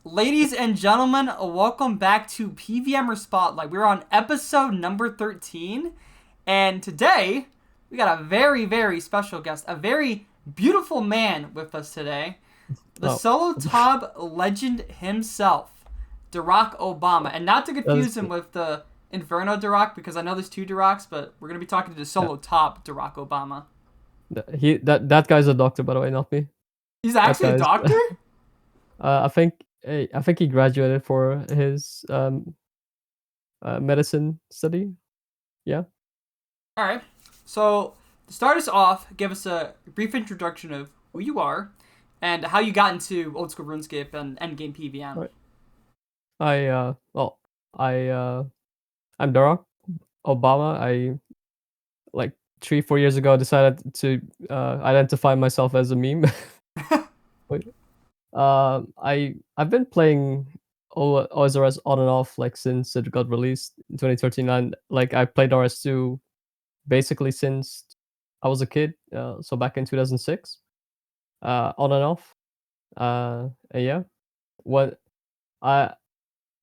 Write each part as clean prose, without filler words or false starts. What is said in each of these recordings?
Ladies and gentlemen, welcome back to PvMer Spotlight. We're on episode number 13, and today we got a very, very special guest, a very beautiful man with us today, the Oh, Solo ToB legend himself, DarockObama. And not to that is confuse him with the Inferno Darock, because I know there's two Darocks, but we're going to be talking to the yeah. Solo ToB DarockObama. That guy's a doctor, by the way, not me. He's That actually a guy's. doctor? I think he graduated for his medicine study. Yeah. Alright, so to start us off, give us a brief introduction of who you are and how you got into old school RuneScape and endgame PvM. Right. I well I I'm Darock Obama. I like 3 4 years ago decided to identify myself as a meme. Wait. I've been playing OSRS on and off like since it got released in 2013, and like I played RS2 basically since I was a kid. So back in 2006, on and off. And yeah, what I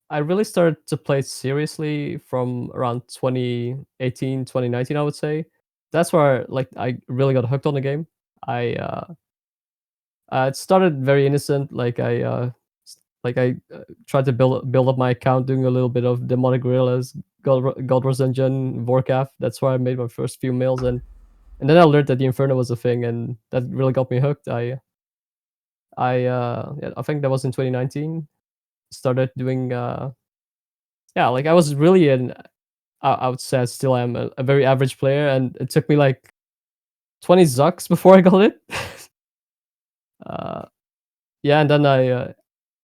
I really started to play seriously from around 2018, 2019, I would say. That's where like I really got hooked on the game. It started very innocent. I tried to build up my account, doing a little bit of demonic gorillas, God Wars Dungeon, Vorkath. That's where I made my first few meals, and then I learned that the Inferno was a thing, and that really got me hooked. Yeah, I think that was in 2019. Started doing yeah, like I was really I would say I still am a very average player, and it took me like 20 zucks before I got it. uh, yeah, and then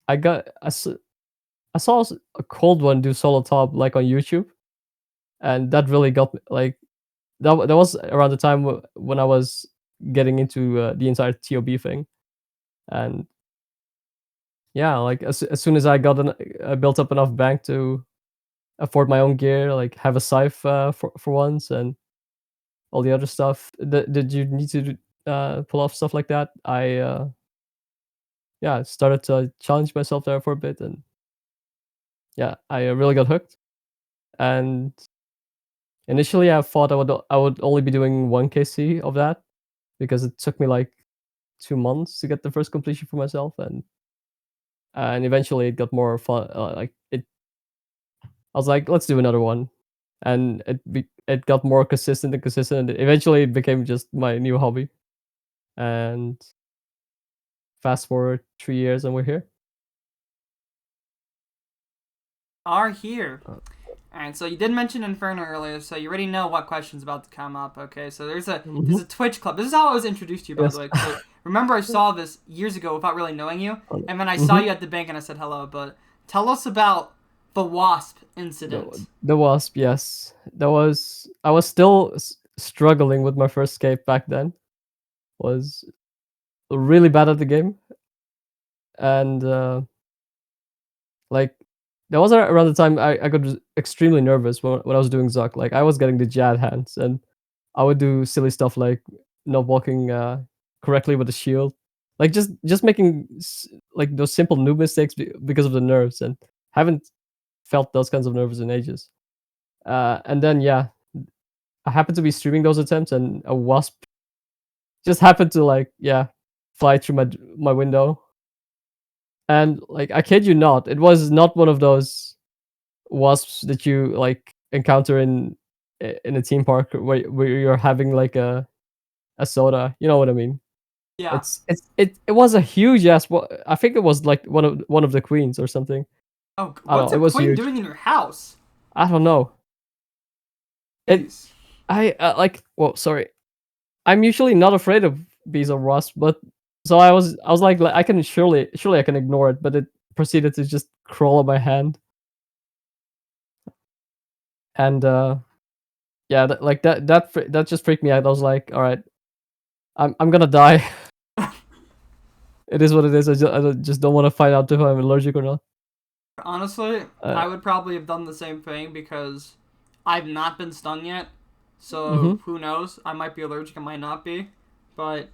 I got I saw a cold one do solo top like on YouTube, and that really got me like that was around the time when I was getting into the entire TOB thing. And yeah, like as soon as I built up enough bank to afford my own gear, like have a scythe for once, and all the other stuff that you need to pull off stuff like that. I yeah, started to challenge myself there for a bit, and yeah, I really got hooked. And initially, I thought I would only be doing 1 KC of that, because it took me like 2 months to get the first completion for myself, and eventually it got more fun. Like it, I was like, let's do another one, and it got more consistent and consistent. And eventually, it became just my new hobby. And fast forward 3 years, and we're here. Are here. Uh, Alright, so you did mention Inferno earlier, so you already know what question's about to come up, okay? So there's mhm. a Twitch club. This is how I was introduced to you, by the Yes. way. So remember I saw this years ago without really knowing you, and then I saw Mhm. you at the bank and I said hello, but tell us about the Wasp The incident. the Wasp, yes. I was still struggling with my first escape back then. Was really bad at the game, and like that was around the time I got extremely nervous when I was doing Zuck. Like I was getting the Jad hands, and I would do silly stuff like not walking correctly with the shield, like just making like those simple noob mistakes because of the nerves, and haven't felt those kinds of nerves in ages. And then yeah, I happened to be streaming those attempts, and a wasp just happened to like yeah fly through my window. And like I kid you not, it was not one of those wasps that you like encounter in a theme park where you're having like a soda. You know what I mean? Yeah. It was a huge ass. I think it was like one of the queens or something. Oh, I don't what's know. a It was queen huge. doing in your house? I don't know. It Jeez. I like. Well, sorry. I'm usually not afraid of bees or wasps, but so I was like I can surely I can ignore it, but it proceeded to just crawl on my hand. And yeah, that just freaked me out. I was like, all right, I'm gonna die. It is what it is. I just don't want to find out if I'm allergic or not. Honestly, Uh, I would probably have done the same thing because I've not been stung yet. mm-hmm. So who knows? I might be allergic, I might not be. But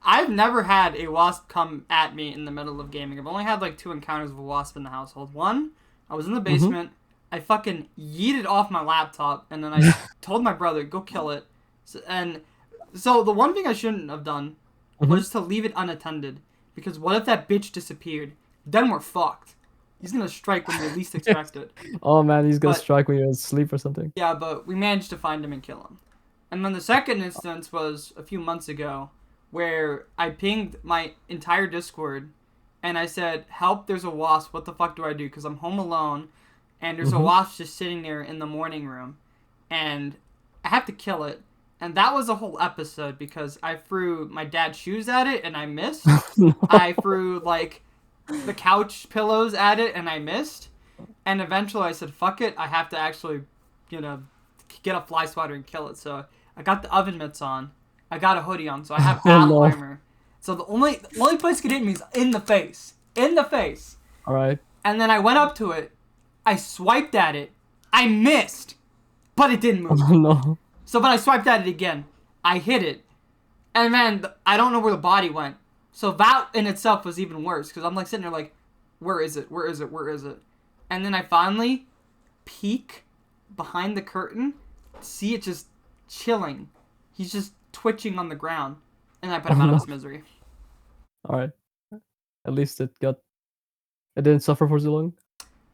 I've never had a wasp come at me in the middle of gaming. I've only had like 2 encounters of a wasp in the household. One, I was in the Mm-hmm. basement. I fucking yeeted off my laptop, and then I told my brother, go kill it. So the one thing I shouldn't have done Mm-hmm. was to leave it unattended. Because what if that bitch disappeared? Then we're fucked. He's gonna strike when we least expect it. Oh man, he's gonna But strike when you're asleep or something. yeah, but we managed to find him and kill him. And then the second instance was a few months ago, where I pinged my entire Discord, and I said, "Help! There's a wasp. What the fuck do I do? Because I'm home alone, and there's a Mm-hmm. wasp just sitting there in the morning room, and I have to kill it." And that was a whole episode because I threw my dad's shoes at it and I missed. No. I threw like the couch pillows at it and I missed. And eventually I said, fuck it, I have to actually, you know, get a fly swatter and kill it. So I got the oven mitts on. I got a hoodie on, so I have Oh battle no. armor. So the only place it could hit me is in the face. In the face. All right. And then I went up to it. I swiped at it. I missed. But it didn't move. Oh no. So but I swiped at it again. I hit it. And then I don't know where the body went. So that in itself was even worse. Because I'm like sitting there like, where is it? Where is it? Where is it? And then I finally peek behind the curtain, see it just chilling. He's just twitching on the ground. And I put him Oh out of no. his misery. All right. At least it didn't suffer for too long.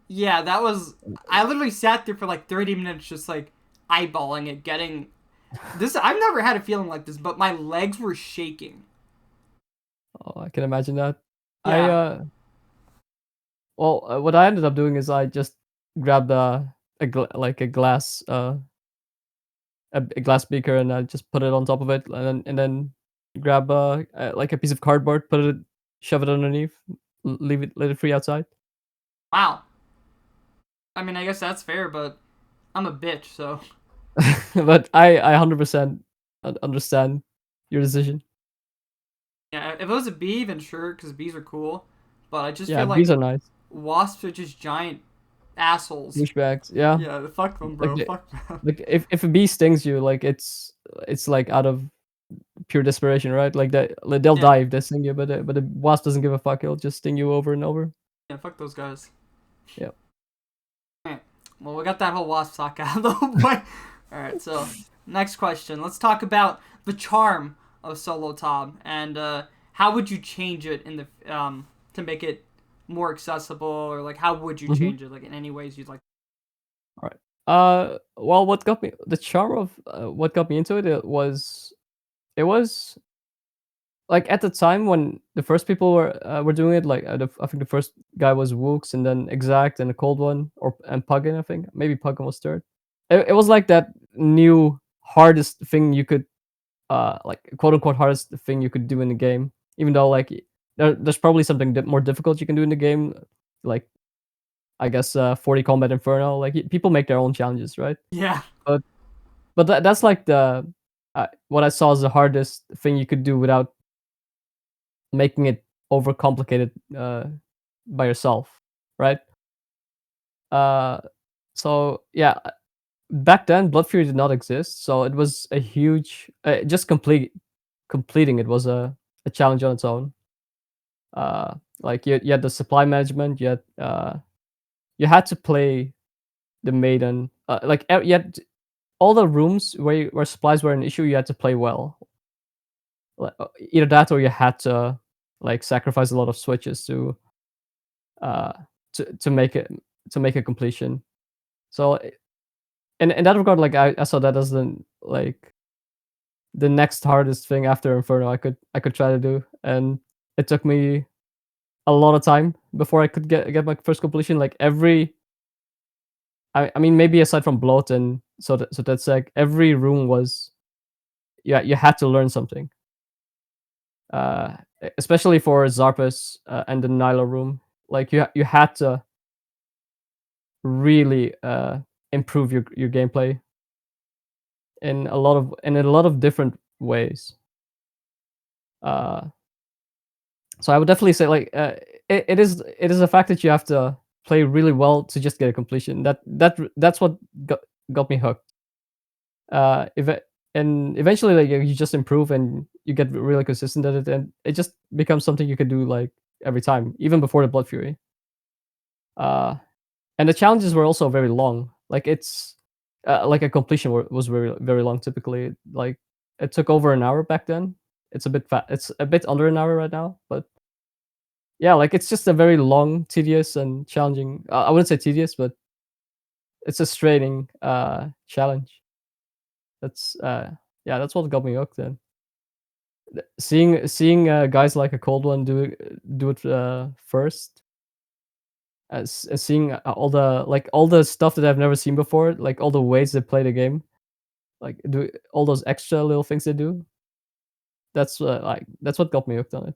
Yeah, that was... I literally sat there for like 30 minutes just like eyeballing it, getting... This I've never had a feeling like this, but my legs were shaking. Oh, I can imagine that. I Yeah. well, what I ended up doing is I just grabbed like a glass beaker and I just put it on top of it and then grab like a piece of cardboard, shove it underneath, let it free outside. Wow. I mean, I guess that's fair, but I'm a bitch, so... But I 100% understand your decision. Yeah, if it was a bee, then sure, because bees are cool. But I just Yeah, feel bees like are nice. wasps are just giant assholes. Douchebags. Yeah. Yeah, fuck them, Like bro. Fuck them. like if a bee stings you, like it's like out of pure desperation, right? Like they'll Yeah, die if they sting you, but the wasp doesn't give a fuck. It'll just sting you over and over. yeah, fuck those guys. Yeah. Alright, well, we got that whole wasp talk out of the way. Alright, so, next question. Let's talk about the charm of Solo ToB, and how would you change it in the, to make it more accessible, or like, how would you Hmm. change it, like, in any ways you'd like? All right. Well, what got me into it, it was like at the time when the first people were doing it. Like I think the first guy was Wooks, and then Exact, and a cold one, and Puggin. I think maybe Puggin was third. It was like that new hardest thing you could like quote unquote hardest thing you could do in the game. Even though like there's probably something more difficult you can do in the game, like I guess 40 combat inferno. Like people make their own challenges, right? Yeah, But that's like the what I saw as the hardest thing you could do without making it overcomplicated by yourself, right? Uh, so yeah, back then Blood Fury did not exist, so it was a huge just completing it was a challenge on its own. Like you had the supply management, you had to play the maiden, like you had all the rooms where supplies were an issue. You had to play well. Either that or you had to like sacrifice a lot of switches uh to make it to make a completion. So in that regard, like I saw that as the next hardest thing after Inferno I could try to do, and it took me a lot of time before I could get my first completion. Like I mean maybe aside from bloat and so that's like every room was, yeah, you had to learn something. Uh, Especially for Zarpus and the Nyla room, like you had to really improve your gameplay in a lot of different ways. Uh, so I would definitely say like it is a fact that you have to play really well to just get a completion. That's what got me hooked. If it, and eventually like you just improve and you get really consistent at it, and it just becomes something you can do like every time, even before the Blood Fury. And the challenges were also very long. Like it's like a completion was very very long. Typically, like it took over an hour back then. It's a bit It's a bit under an hour right now, but yeah, like it's just a very long, tedious, and challenging. I wouldn't say tedious, but it's a straining challenge. That's yeah, that's what got me hooked. Then seeing guys like a cold one do it first, as seeing all the stuff that I've never seen before, like all the ways they play the game, like do all those extra little things they do. That's what got me hooked on it.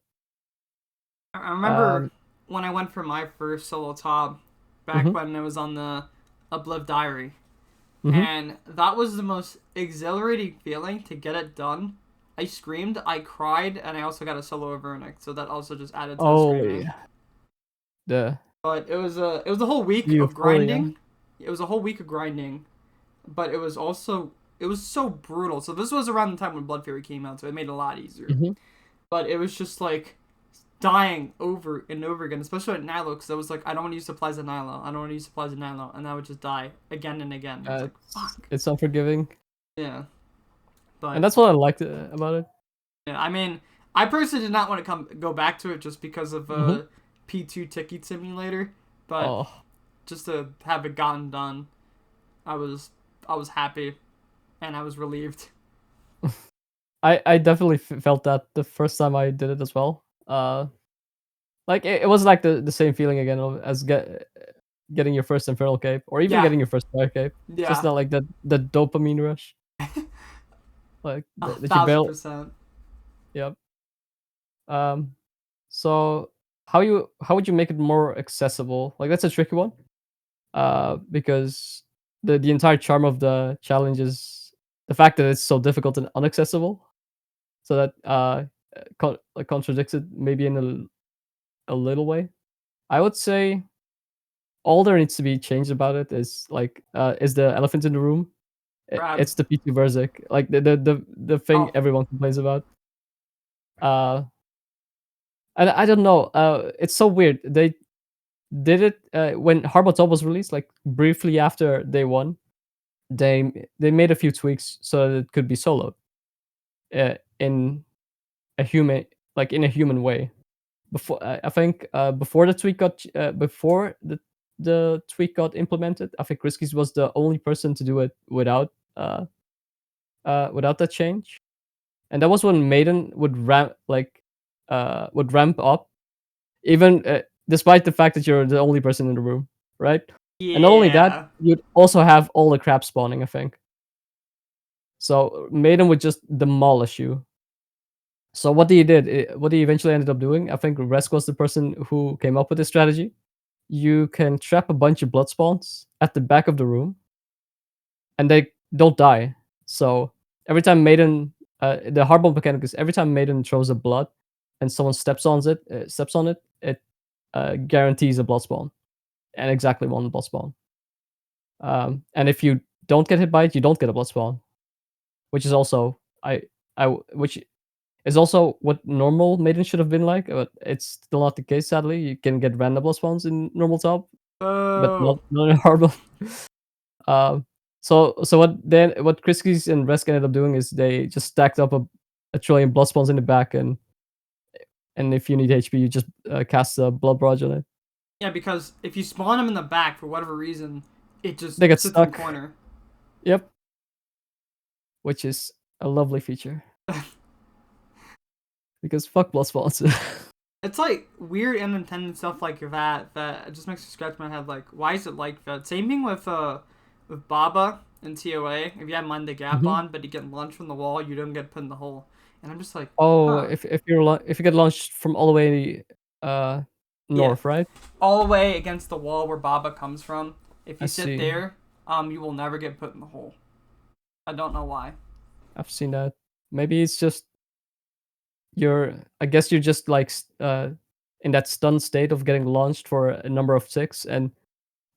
I remember Um, when I went for my first solo ToB back mhm, when it was on the Obliv Diary, mhm. and that was the most exhilarating feeling to get it done. I screamed, I cried, and I also got a solo verdict, so that also just added to the Oh, screaming. the But it was a whole week of euphoria. grinding. It was a whole week of grinding, but it was so brutal. So this was around the time when Blood Fury came out, so it made it a lot easier. Mhm. But it was just like dying over and over again, especially at Nilo, because I was like, I don't want to use supplies at Nilo. I don't want to use supplies at Nilo, and I would just die again and again. I was like, fuck. It's unforgiving, Yeah, and but that's what I liked about it. yeah, I mean, I personally did not want to go back to it just because of Mhm. P2 Ticket Simulator, but Oh, just to have it gotten done, I was I was happy and I was relieved. I definitely felt that the first time I did it as well. Like it was like the same feeling again as getting your first Infernal Cape, or even Yeah, getting your first Fire Cape. It's just yeah, not like the dopamine rush, like a that you thousand build. percent. Yep. Um, so how would you make it more accessible? Like that's a tricky one. Because the entire charm of the challenge is the fact that it's so difficult and inaccessible. So that like contradicts it maybe in a little way. I would say all there needs to be changed about it is the elephant in the room. Brad. It's the P2 Verzik, like the thing Oh, everyone complains about. Uh, and I don't know. It's so weird. They did it when Harbor Top was released, like briefly after day one. They made a few tweaks so that it could be soloed in a human in a human way. Before I think before the tweak got implemented, I think Riskies was the only person to do it without that change. And that was when Maiden would ramp up, even despite the fact that you're the only person in the room, right? And not only that, yeah. you'd also have all the crap spawning, I think. So Maiden would just demolish you. So what he eventually ended up doing, I think Resk was the person who came up with this strategy. You can trap a bunch of blood spawns at the back of the room, and they don't die. So every time Maiden, the hardball mechanic is every time Maiden throws a blood, and someone steps on it, it guarantees a blood spawn, and exactly one blood spawn. And if you don't get hit by it, you don't get a blood spawn, which is also which is also what normal Maiden should have been like, but it's still not the case. Sadly, you can get random blood spawns in normal top, but Oh. not in hardball. So what Kriskis and Resk ended up doing is they just stacked up a trillion blood spawns in the back, and if you need HP, you just cast a blood barrage on it. Yeah, because if you spawn them in the back for whatever reason, it just They get sits in the stuck. corner. Yep, which is a lovely feature because fuck blood spawns. It's like weird unintended stuff like that it just makes me scratch my head. Like, why is it like that? Same thing with Baba and TOA. If you have Mind the Gap Mhm. on, but you get launched from the wall, you don't get put in the hole. And I'm just like, Oh, huh? if you get launched from all the way uh Yeah, north, right? all the way against the wall where Baba comes from. If I you sit see. there, you will never get put in the hole. I don't know why. I've seen that. Maybe it's just I guess you're just in that stunned state of getting launched for a number of ticks, and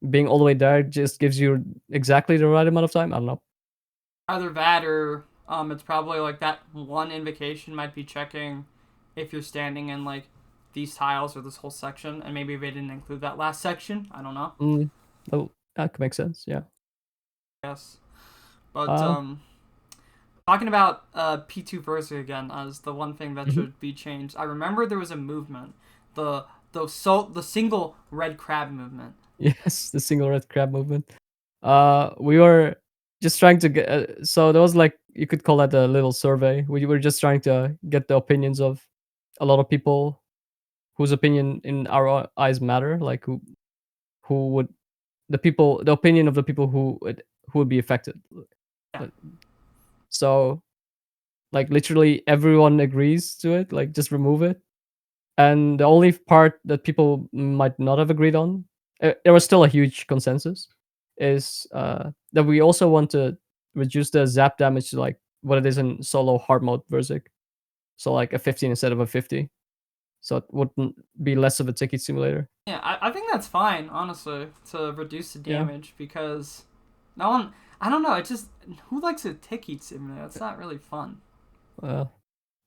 being all the way there just gives you exactly the right amount of time. I don't know. Either that or It's probably like that one invocation might be checking if you're standing in like these tiles or this whole section, and maybe they didn't include that last section. I don't know. Mm, oh, that could make sense. Yeah. Yes, but Uh, talking about P2 Versa again as the one thing that mhm. should be changed. I remember there was a movement, the the single red crab movement. Yes, the single red crab movement. We were just trying to get. So there was like you could call that a little survey. We were just trying to get the opinions of a lot of people whose opinion in our eyes matter. Like who would the opinion of the people who would be affected. Yeah, Uh, So like literally everyone agrees to it. Like just remove it. And the only part that people might not have agreed on, there was still a huge consensus, is that we also want to reduce the zap damage to like what it is in solo hard mode Verzik. So like a 15 instead of a 50. So it wouldn't be less of a ticket simulator. yeah. I think that's fine, honestly, to reduce the Yeah. damage because no one. I don't know. It just who likes a tick heat simulator? It's not really fun. Uh,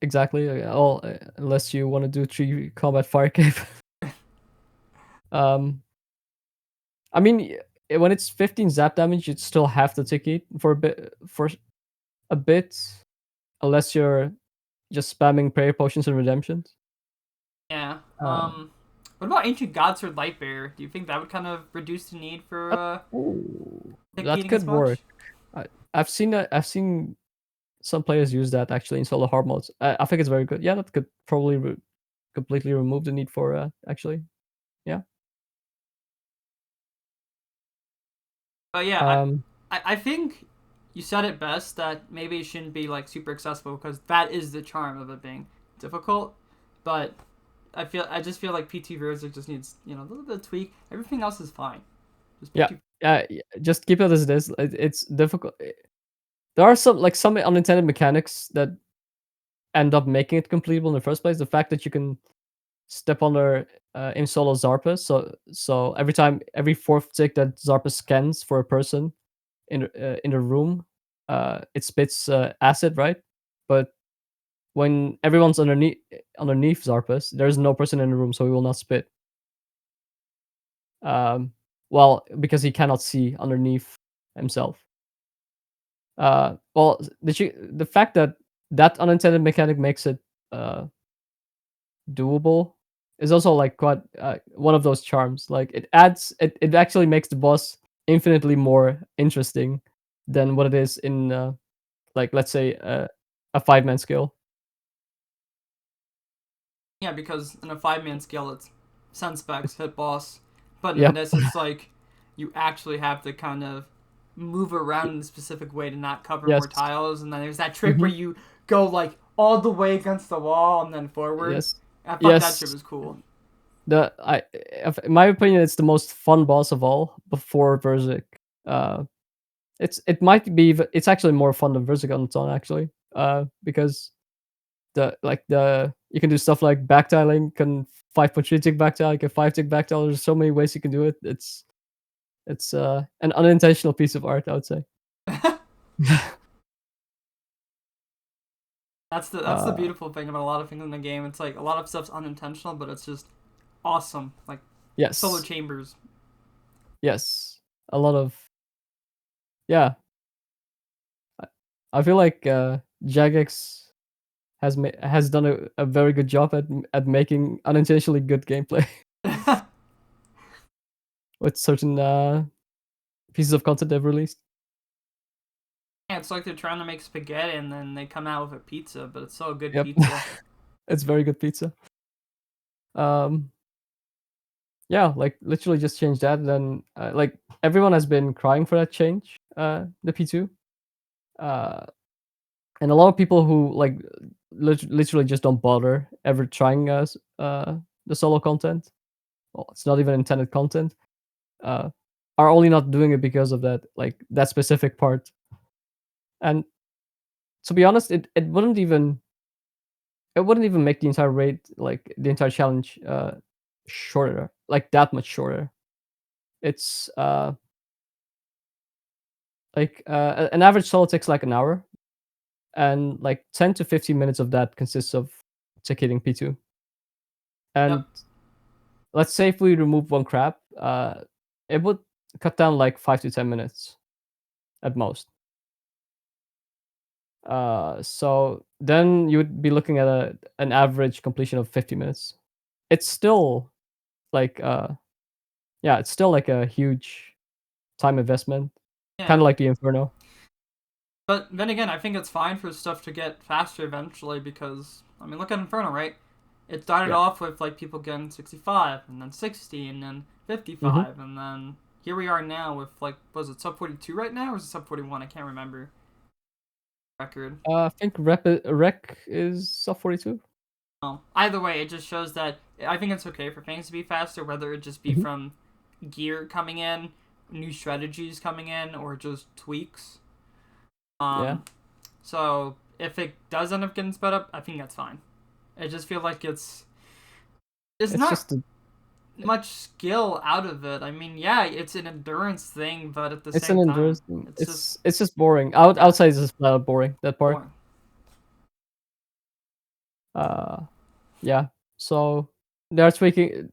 exactly. All unless you want to do 3 combat fire cape. um, I mean, when it's 15 zap damage, you'd still have to ticket for a bit, unless you're just spamming prayer potions and redemptions. Yeah. Uh, What about Ancient Gods or Lightbearer? Do you think that would kind of reduce the need for ooh, tick that heating as could work. much? I've seen that. I've seen some players use that actually in solo hard modes. I think it's very good. Yeah, that could probably completely remove the need for actually. Yeah. But yeah, Um. I think you said it best that maybe it shouldn't be like super accessible because that is the charm of it being difficult. But I just feel like PT Versa just needs a little bit of tweak. Everything else is fine. Just Yeah. PT. Yeah. Just keep it as it is. It's difficult. There are some unintended mechanics that end up making it completable in the first place. The fact that you can step under in solo Zarpa, so every fourth tick that Zarpa scans for a person in the room, it spits acid, right? But when everyone's underneath Zarpus, there's no person in the room, so he will not spit. Um, well, because he cannot see underneath himself. Well, the fact that that unintended mechanic makes it uh, doable is also like quite one of those charms. Like it actually makes the boss infinitely more interesting than what it is in like let's say a 5-man skill. Yeah, because in a 5-man skill it's send specs, It's, hit boss. But in yep. this it's like you actually have to kind of move around in a specific way to not cover more Yes. tiles, and then there's that trick where Hmm. you go like all the way against the wall and then forward. Yes. I thought that shit Yes. was cool. In my opinion, it's the most fun boss of all before Verzik. Uh, it might be it's actually more fun than Verzik on its own actually. Because the you can do stuff like backtiling, can 5.3 tick backtile, can 5 tick backtile. There's so many ways you can do it. It's an unintentional piece of art, I would say. That's the uh, beautiful thing about a lot of things in the game. It's like a lot of stuff's unintentional, but it's just awesome. Like solo yes, chambers. yes, a lot of yeah. I, I feel like Jagex has done a very good job at making unintentionally good gameplay Yeah, with certain pieces of content they've released. it's like they're trying to make spaghetti and then they come out with a pizza, but it's so good Yep, pizza. it's very good pizza. Um, yeah, like literally just change that. And then like everyone has been crying for that change, the P2, uh, and a lot of people who like literally just don't bother ever trying the solo content. Well, it's not even intended content. Uh, are only not doing it because of that, like that specific part. And to be honest, it wouldn't even make the entire raid, like the entire challenge, shorter, like that much shorter. It's like an average solo takes like an hour, and like 10 to 15 minutes of that consists of tick hitting P2. And Yep. let's say if we remove one crab, it would cut down like 5 to 10 minutes at most. So then you would be looking at an average completion of 50 minutes. It's still like yeah, it's still like a huge time investment, Yeah. kind of like the Inferno. But then again, I think it's fine for stuff to get faster eventually because, I mean, look at Inferno, right? It started Yeah. off with like people getting 65 and then 60 and then 55 and then here we are now with like, was it sub 42 right now or is it sub 41? I can't remember. Record. I think rec is sub 42. Well, either way, it just shows that I think it's okay for things to be faster, whether it just be from gear coming in, new strategies coming in, or just tweaks. Yeah. So if it does end up getting sped up, I think that's fine. I just feel like it's not just much skill out of it. I mean, yeah, it's an endurance thing, but at the it's same an time, endurance thing. it's It's just boring. Outside is just boring. That part. boring. Yeah. So they are tweaking.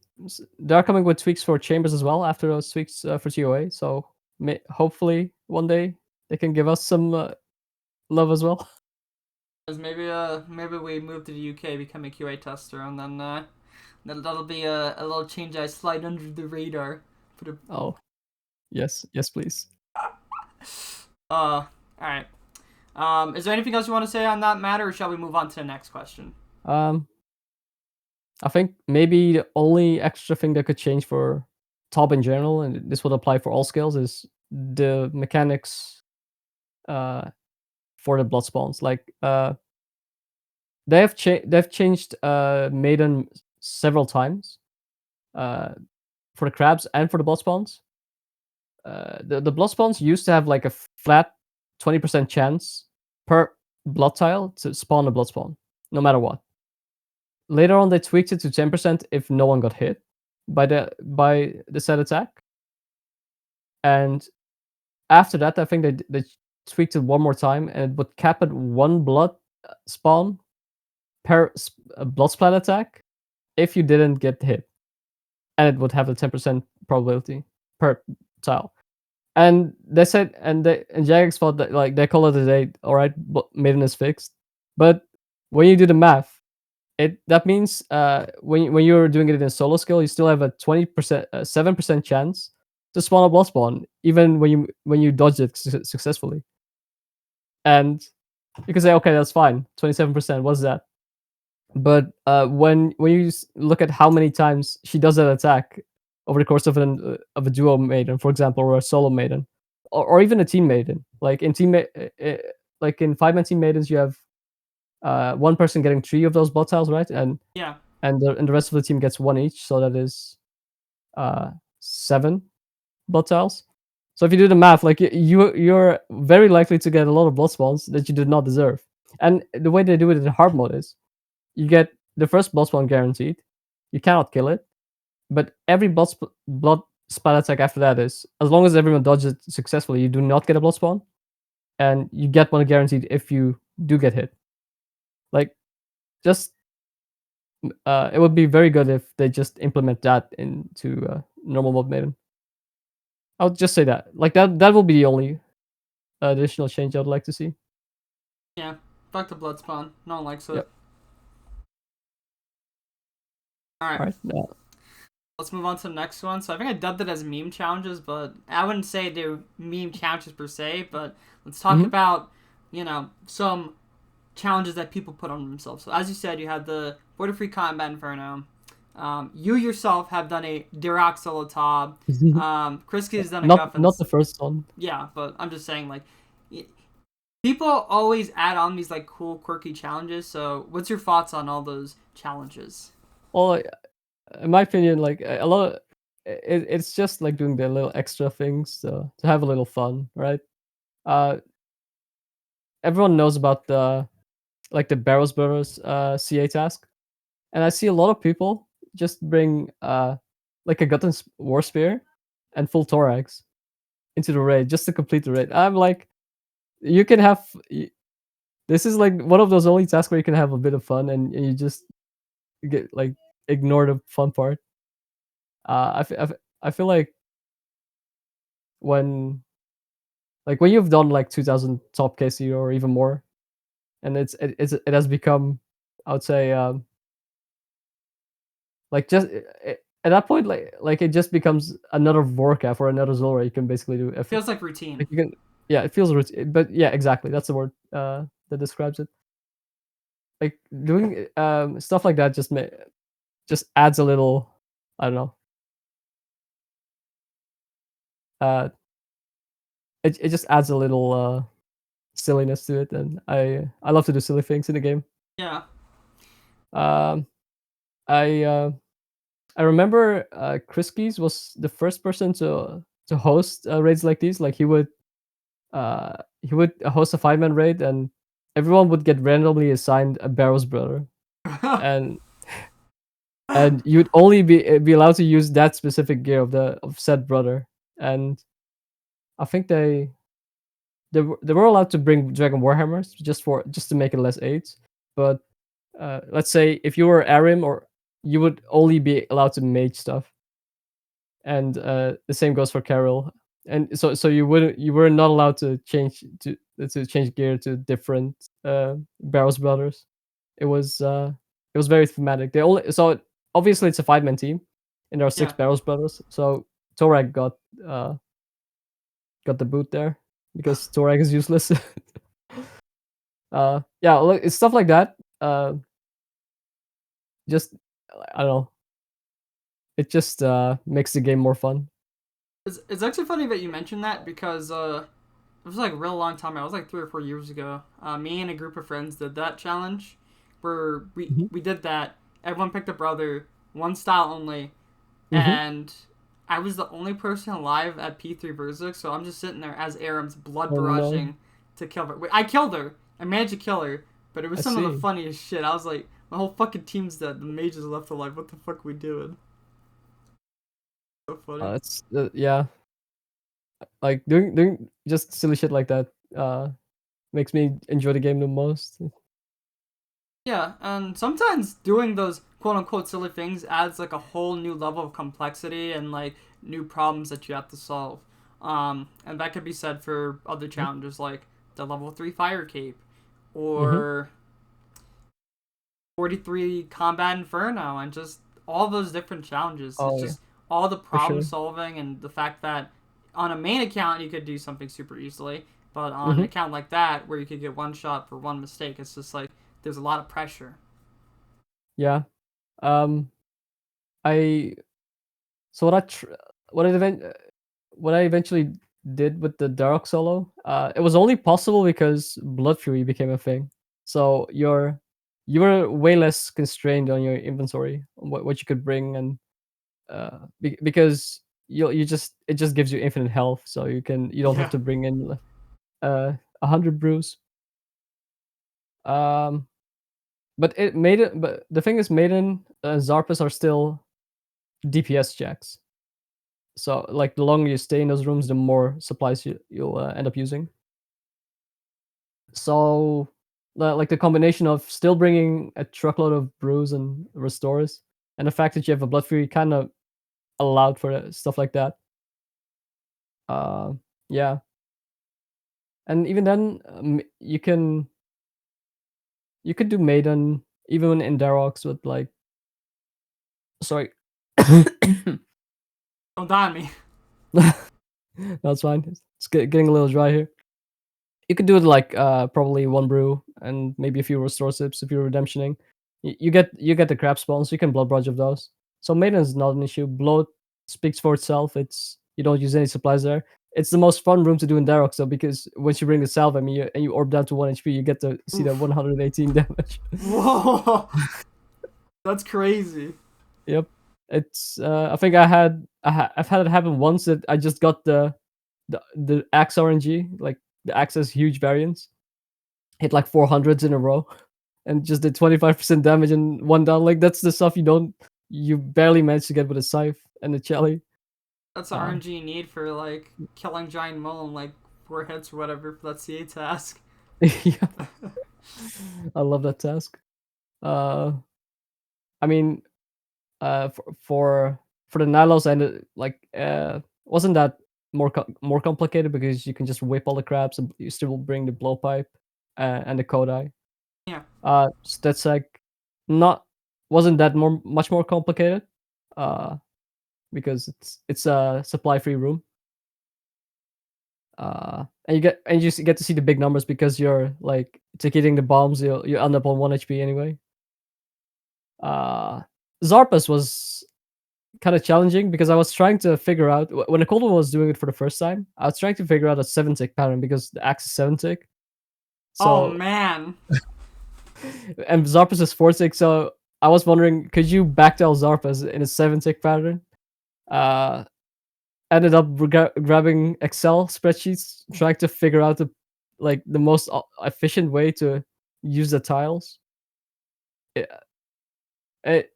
They are coming with tweaks for chambers as well after those tweaks for TOA. So hopefully one day they can give us some love as well. Because maybe we move to the UK, become a QA tester, and then that'll be a little change I slide under the radar. Oh, yes, please. All right. Is there anything else you want to say on that matter, or shall we move on to the next question? I think maybe the only extra thing that could change for ToB in general, and this would apply for all skills, is the mechanics for the blood spawns. Like they've changed Maiden several times for the crabs and for the blood spawns. The blood spawns used to have like a flat 20% chance per blood tile to spawn a blood spawn, no matter what. Later on, they tweaked it to 10% if no one got hit by the said attack. And after that, I think they tweaked it one more time, and it would cap at one blood spawn per blood splat attack if you didn't get hit, and it would have a 10% probability per tile. And they said, and Jagex thought that like they call it a day. All right, Maiden is fixed. But when you do the math, that means when you're doing it in a solo skill, you still have a 20%, 7% chance to spawn a blood spawn, even when you dodge it successfully. And you can say, okay, that's fine, 27%. What's that? But when you look at how many times she does that attack over the course of a duo maiden, for example, or a solo maiden, or even a team maiden, like in like in 5-man team maidens, you have one person getting 3 of those blood tiles, right? And yeah, and the rest of the team gets 1 each, so that is 7 blood tiles. So if you do the math, like you're very likely to get a lot of blood spawns that you did not deserve. And the way they do it in hard mode is you get the first blood spawn guaranteed. You cannot kill it, but every blood splat attack after that is, as long as everyone dodges it successfully, you do not get a blood spawn, and you get one guaranteed if you do get hit. Like, just it would be very good if they just implement that into normal mode maiden. I'll just say that. Like that will be the only additional change I'd like to see. yeah. Back to blood spawn. No one likes it. Yep. All right. Yeah. Let's move on to the next one. So I think I dubbed it as meme challenges, but I wouldn't say they're meme challenges per se. But let's talk about, some challenges that people put on themselves. So as you said, you had the Border Free Combat Inferno. You yourself have done a Darock Solo ToB. Krisky has done a not the first one. Yeah, but I'm just saying, like, people always add on these like cool, quirky challenges. So what's your thoughts on all those challenges? Well, in my opinion, like a lot of it's just like doing the little extra things to have a little fun, right? Everyone knows about the Barrels Burrows CA task, and I see a lot of people just bring like a Gutton War Spear and full Thorax into the raid just to complete the raid. I'm like, you can have This is like one of those only tasks where you can have a bit of fun and you just get like ignore the fun part. I feel like when when you've done like 2000 top KC or even more, and it has become, I would say, like just at that point, it just becomes another Vorcaf or another Zora you can basically do. If Feels like routine. like you can, yeah, it feels routine, but yeah, exactly, that's the word that describes it. Like doing stuff like that just adds a little, I don't know, uh, it just adds a little silliness to it, and I love to do silly things in the game. Yeah. Um, I uh, I remember Kriskis was the first person to host raids like these. Like he would host a 5-man raid, and everyone would get randomly assigned a Barrow's brother, and you'd only be allowed to use that specific gear of said brother. And I think they were allowed to bring Dragon Warhammers just to make it less aids. But let's say if you were Arim, or you would only be allowed to mage stuff, and the same goes for Carol. And so you were not allowed to change gear to different Barrows brothers. It was very thematic. They only so obviously it's a 5-man team, and there are 6 Yeah. Barrows brothers. So Torag uh got the boot there because Torag is useless. Yeah, look, it's stuff like that. Just I don't know. It just makes the game more fun. It's actually funny that you mentioned that because it was like a real long time ago. It was like 3 or 4 years ago. Me and a group of friends did that challenge where Hmm. we did that. Everyone picked a brother, one style only, Hmm. and I was the only person alive at P3 Berserk, so I'm just sitting there as Aram's blood Oh no, barraging to kill her. I killed her. I managed to kill her, but it was I some of the see. funniest shit. I was like, my whole fucking team's dead. The mages left alive. What the fuck we doing? So funny. It's yeah, like doing just silly shit like that makes me enjoy the game the most. Yeah, and sometimes doing those quote unquote silly things adds like a whole new level of complexity and like new problems that you have to solve. And that could be said for other challenges like the level 3 fire cape Mm-hmm. or 43 combat inferno and just all those different challenges. It's Oh yeah, just all the for problem sure. solving and the fact that on a main account you could do something super easily, but on an Mm-hmm. account like that where you could get one shot for one mistake, it's just like there's a lot of pressure. Yeah. Um. I so what I what I eventually did with the Darock solo, it was only possible because Blood Fury became a thing. So you were way less constrained on your inventory, on what you could bring, and because you just it just gives you infinite health, so you don't have Yeah. to bring in 100 brews. Um, but it made it. But the thing is, Maiden Zarpas are still DPS checks. So like the longer you stay in those rooms, the more supplies you'll end up using. So like the combination of still bringing a truckload of brews and restores, and the fact that you have a blood fury kind of allowed for stuff like that. Uh, yeah, and even then, you could do maiden even in Darox with like, sorry. Don't die on me. That's fine. It's getting a little dry here. You could do it like probably one brew and maybe a few restore sips if you're redemptioning. You get the crab spawns, so you can blood brudge of those. So maiden is not an issue. Bloat speaks for itself. It's you don't use any supplies there. It's the most fun room to do in Darox though, because once you bring the salve and you orb down to 1 HP, you get to see that Oof. 118 damage. Whoa. That's crazy. Yep. It's I think I've had it happen once that I just got the axe RNG, like the axe has huge variance. Hit like 400s in a row and just did 25% damage in one down. Like that's the stuff you barely manage to get with a scythe and a Chelly. That's the Uh RNG you need for like killing giant mole in like 4 hits or whatever for that CA task. yeah. I love that task. Uh, I mean, for the Nilos and like wasn't that more complicated because you can just whip all the crabs and you still bring the blowpipe and the Kodai. Yeah. So that's like not wasn't that much more complicated. Uh, because it's a supply free room. And you just get to see the big numbers because you're like ticketing the bombs. You end up on 1 HP anyway. Uh, Zarpas was kind of challenging because I was trying to figure out when the cold one was doing it for the first time. I was trying to figure out a 7 tick pattern because the axe is 7 tick. Oh So man. and Zarpas is 4 tick. So I was wondering, could you backtail Zarpas in a 7 tick pattern? Uh, Ended up grabbing Excel spreadsheets, trying to figure out the most efficient way to use the tiles. It, it,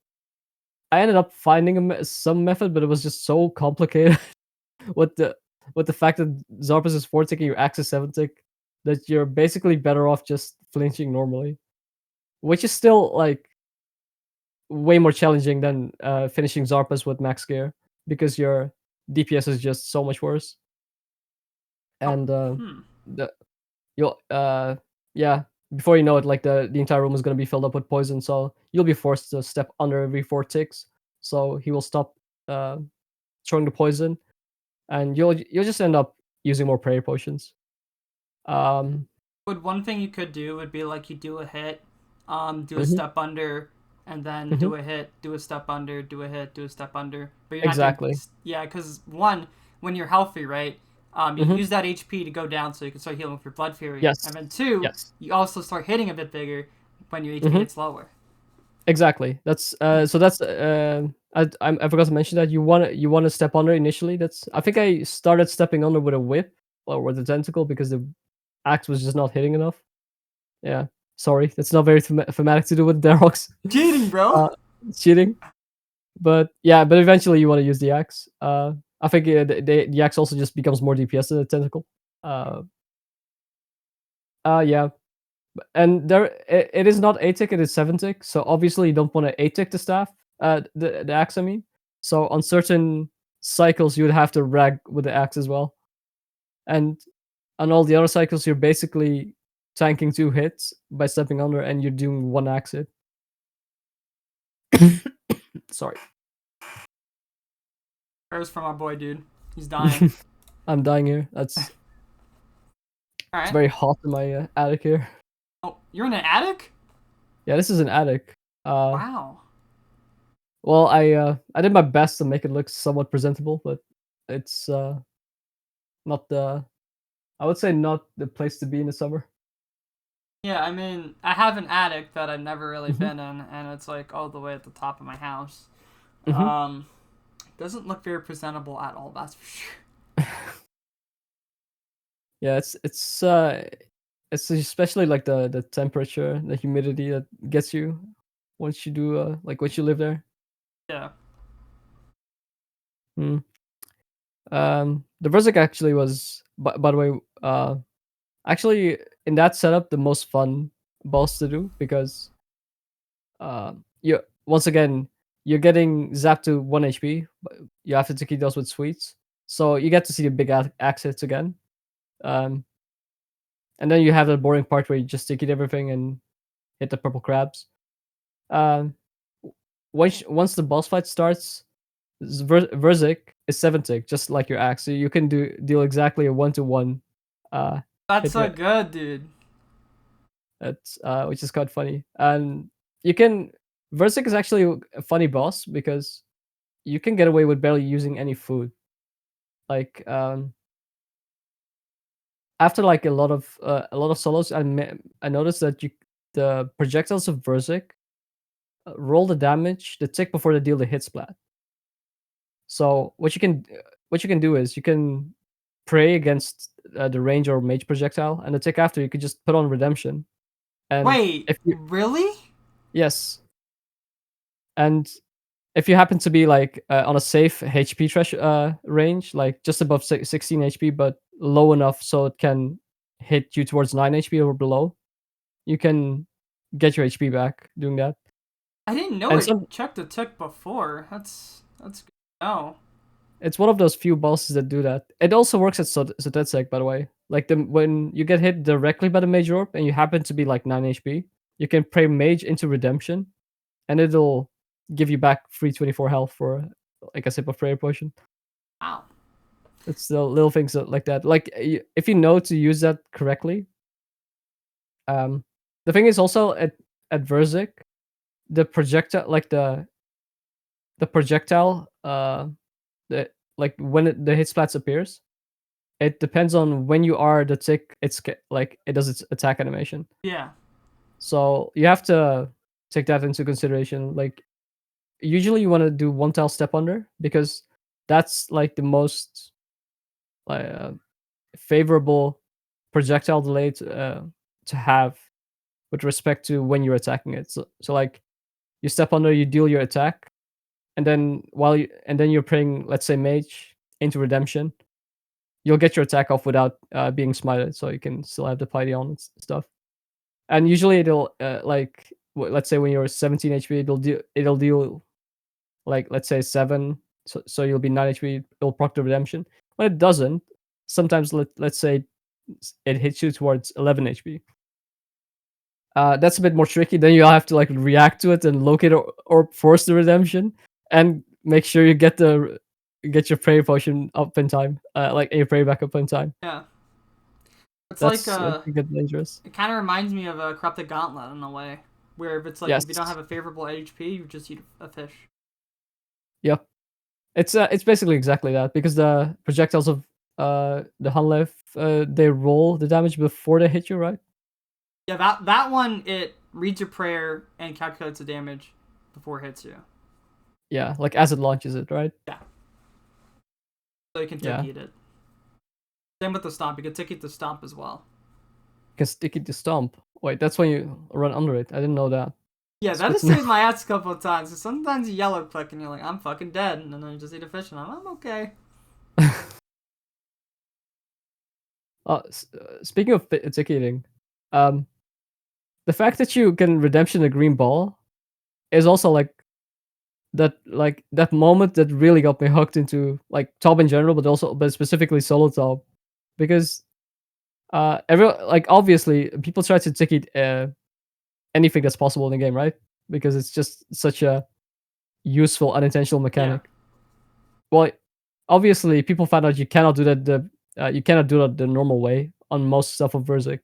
I ended up finding some method, but it was just so complicated with the fact that Zarpas is 4 tick and your axe is 7 tick that you're basically better off just flinching normally, which is still like way more challenging than finishing Zarpas with max gear because your DPS is just so much worse. Oh, And the you'll yeah, before you know it, like the entire room is gonna be filled up with poison, so you'll be forced to step under every 4 ticks. So he will stop uh throwing the poison, and you'll just end up using more prayer potions. Um, one thing you could do would be like you do a hit, do a mhm, step under, and then mhm, do a hit, do a step under, do a hit, do a step under. But you're not doing, exactly. yeah, because one, when you're healthy, right, you Mhm, use that HP to go down so you can start healing with your blood fury, and yes, then two, yes. you also start hitting a bit bigger when your HP Mhm, gets lower. exactly. That's so that's I forgot to mention that you want to step under initially. That's I think I started stepping under with a whip or with a tentacle because the axe was just not hitting enough. Yeah, sorry, that's not very thematic to do with Darocks. Cheating, bro. uh, it's cheating, but yeah, but eventually you want to use the axe. I think the axe also just becomes more DPS than the tentacle. Uh, yeah, and it is not 8 tick, it is 7 tick. So obviously you don't want to 8 tick the staff, the axe. I mean, so on certain cycles you would have to rag with the axe as well, and on all the other cycles you're basically tanking 2 hits by stepping under, and you're doing 1 axe hit. Sorry. Prayers for my boy, dude. He's dying. I'm dying here. All It's right. very hot in my attic here. Oh, you're in an attic? Yeah, this is an attic. Wow. Well, I did my best to make it look somewhat presentable, but it's not the I would say not the place to be in the summer. Yeah, I mean, I have an attic that I've never really Mhm. been in, and it's like all the way at the top of my house. Mhm. Um, doesn't look very presentable at all. That's for sure. Yeah, it's especially like the temperature, the humidity that gets you once you do like once you live there. Yeah. Mm. The Verzik actually was by the way actually in that setup the most fun boss to do because you once again you're getting zapped to 1 HP, but you have to keep those with sweets, so you get to see the big axe hits again. Um, and then you have the boring part where you just ticket everything and hit the purple crabs. Um, once the boss fight starts, Verzik is 7 tick, just like your axe, so you can deal exactly a 1-to-1 uh, That's hit so rate. good, dude. That's which is quite funny, and you can Verzik is actually a funny boss because you can get away with barely using any food. Like after like a lot of solos, I noticed that the projectiles of Verzik roll the damage the tick before they deal the hit splat. So what you can do is you can pray against the range or mage projectile, and the tick after you could just put on redemption. And Wait, if you really? yes, and if you happen to be like on a safe HP range, like just above 16 HP, but low enough so it can hit you towards 9 HP or below, you can get your HP back doing that. I didn't know And it some checked a tick before. That's good to know. it's one of those few bosses that do that. It also works at Sotetsek, by the way. Like when you get hit directly by the Mage Orb and you happen to be like 9 HP, you can pray Mage into Redemption, and it'll give you back free 24 health for like a sip of prayer potion. Wow. It's the little things like that. Like if you know to use that correctly. The thing is also at Verzik, the projectile, like the projectile, the like when the hit splats appears, it depends on when you are the tick. It's like it does its attack animation. Yeah. So you have to take that into consideration. Like usually you want to do one tile step under because that's like the most uh, favorable projectile delay to have with respect to when you're attacking it. So like you step under, you deal your attack, and then you're praying, let's say mage into redemption, you'll get your attack off without being smited, so you can still have the piety on and stuff. And usually it'll let's say when you're 17 HP, it'll deal like let's say 7, so you'll be 9 HP. It'll proc the redemption. When it doesn't, sometimes let's say it hits you towards 11 HP. That's a bit more tricky. Then you'll have to like react to it and locate or force the redemption, and make sure you get your prayer potion up in time, like your prayer back up in time. Yeah. It's That's like that can get dangerous. it kind of reminds me of a corrupted gauntlet in a way, where if it's like Yes. if you don't have a favorable HP, you just eat a fish. Yep. It's basically exactly that because the projectiles of the Hanlev they roll the damage before they hit you, right? Yeah, that one it reads your prayer and calculates the damage before it hits you. Yeah, like as it launches it, right? Yeah. So you can tick Yeah. eat it. Same with the stomp. You can tick eat the stomp as well. You can stick it to stomp. Wait, that's when you run under it. I didn't know that. Yeah, It's that good has to know. saved my ass a couple of times. So sometimes you yellow click and you're like, I'm fucking dead, and then you just eat a fish and I'm okay. Speaking of tick eating, um, the fact that you can redemption a green ball is also like that moment that really got me hooked into like ToB in general, but specifically solo ToB, because like obviously people try to tick eat anything that's possible in the game, right? Because it's just such a useful unintentional Yeah. mechanic. Well, obviously people found out you cannot do that you cannot do that the normal way on most stuff of Verzik.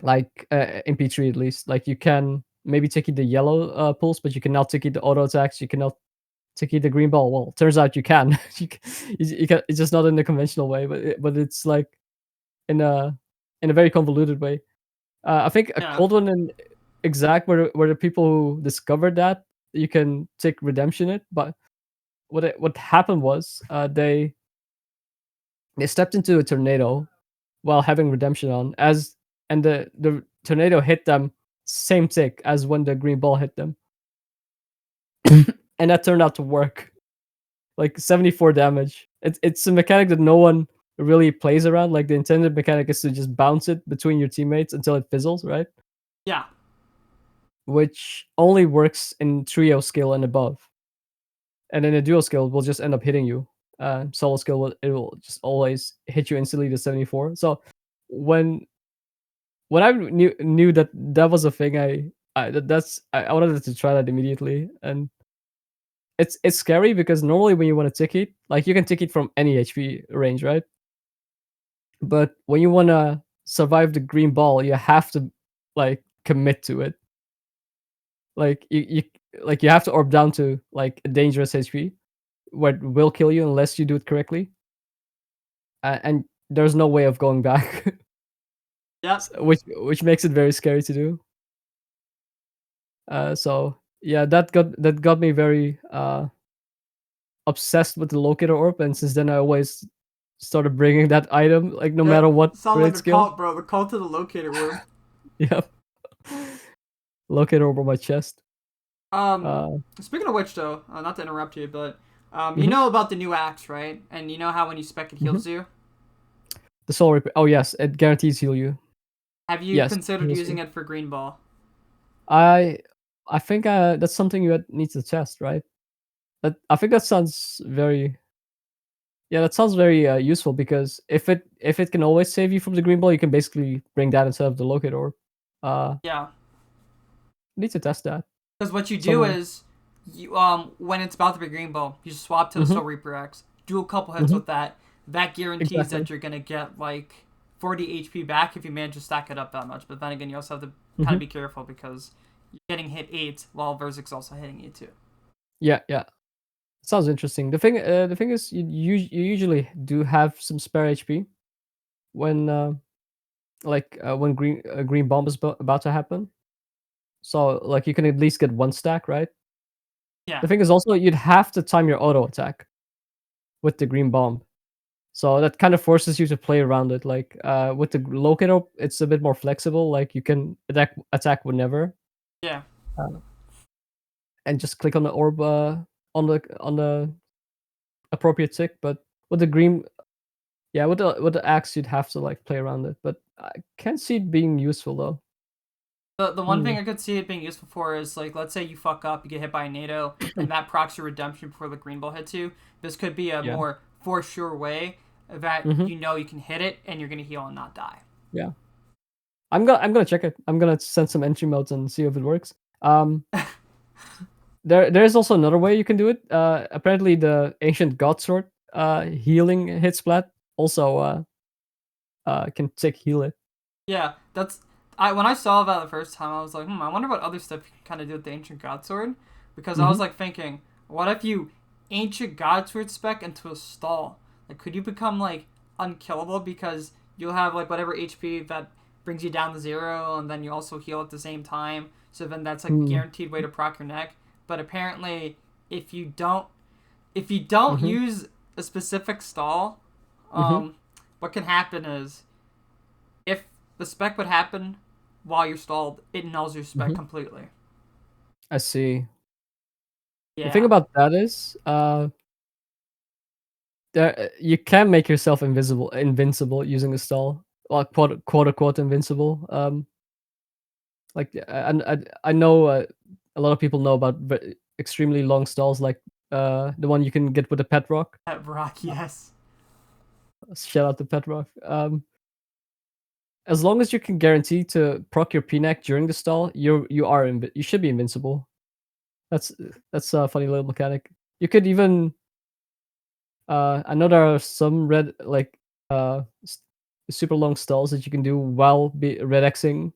Like in P3 at least, like you can maybe ticky the yellow pulse, but you cannot ticky the auto attacks. You cannot ticky the green ball. Well, turns out you can. You can. It's just not in the conventional way, but it's like in a very convoluted way. I think a Yeah. cold one in exact where the people who discovered that you can take redemption it, but what happened was they stepped into a tornado while having redemption on and the tornado hit them same tick as when the green ball hit them. And that turned out to work. Like 74 damage. It's a mechanic that no one really plays around. Like the intended mechanic is to just bounce it between your teammates until it fizzles, right? Yeah. Which only works in trio skill and above. And then a duo skill will just end up hitting you. Solo skill will just always hit you instantly to 74. So when I knew that that was a thing, I wanted to try that immediately, and it's scary because normally when you want to tick it, like you can tick it from any HP range, right? But when you want to survive the green ball, you have to like commit to it. Like you have to orb down to like a dangerous HP where it will kill you unless you do it correctly, and there's no way of going back, Yep. which makes it very scary to do. So yeah, that got me very obsessed with the locator orb, and since then I always started bringing that item, like no Yeah. matter what Sound like raid a skill. cult, bro. The cult of the locator orb. Yep, locator orb on my chest. Um, Uh, Speaking of which, though, not to interrupt you, but you mhm, know about the new axe, right? And you know how when you spec it mhm. heals you. The soul repair. Oh yes, it guarantees heal you. Have you Yes, considered using useful. it for green ball? I I think that's something you need to test, right? I think that sounds very yeah, that sounds very useful because if it can always save you from the green ball, you can basically bring that instead of the locate orb. Uh, Yeah. need to test that Because what you do somewhere. is, you when it's about to be green ball, you swap to the Mm-hmm. Soul Reaper X, do a couple hits Mm-hmm. with that. That guarantees Exactly. that you're gonna get like 40 HP back if you manage to stack it up that much. But then again, you also have to kind Mm-hmm. of be careful because you're getting hit 8 while Verzik's also hitting you too. Yeah, yeah. Sounds interesting. The thing is, you usually do have some spare HP when when green bomb is about to happen. So like you can at least get one stack, right? Yeah, The thing is also you'd have to time your auto attack with the green bomb. So that kind of forces you to play around it. Like with the locator, it's a bit more flexible. Like you can attack whenever, yeah. uh, and just click on the orb on the appropriate tick. But with the green, yeah, with the axe, you'd have to like play around it. But I can't see it being useful though. The one Hmm. thing I could see it being useful for is like, let's say you fuck up, you get hit by a NATO, and that procs your redemption before the green ball hits you. This could be a Yeah. more for sure way that Hmm. you know you can hit it and you're gonna heal and not die. Yeah. I'm gonna check it. I'm gonna send some entry modes and see if it works. Um, there's also another way you can do it. Apparently the ancient god sword healing hit splat also can tick heal it. Yeah, that's I when I saw that the first time, I was like, I wonder what other stuff you can kind of do with the ancient god sword, because I was Hmm. like thinking, what if you ancient god sword spec into a stall? Like, could you become like unkillable because you'll have like whatever HP that brings you down to 0, and then you also heal at the same time. So then that's like a Mm. guaranteed way to proc your neck. But apparently, if you don't if you don't Mhm. use a specific stall, Mhm. um, what can happen is if the spec would happen while you're stalled, it nulls your spec Mhm. completely. I see. The thing Yeah. about that is, you can make yourself invincible using a stall, like quote unquote invincible. And I know a lot of people know about extremely long stalls, like the one you can get with the pet rock. At Brock, Uh, yes. Shout out to pet rock. As long as you can guarantee to proc your PNAC during the stall, you should be invincible. That's that's a funny little mechanic. You could even I know there are some super long stalls that you can do while red Xing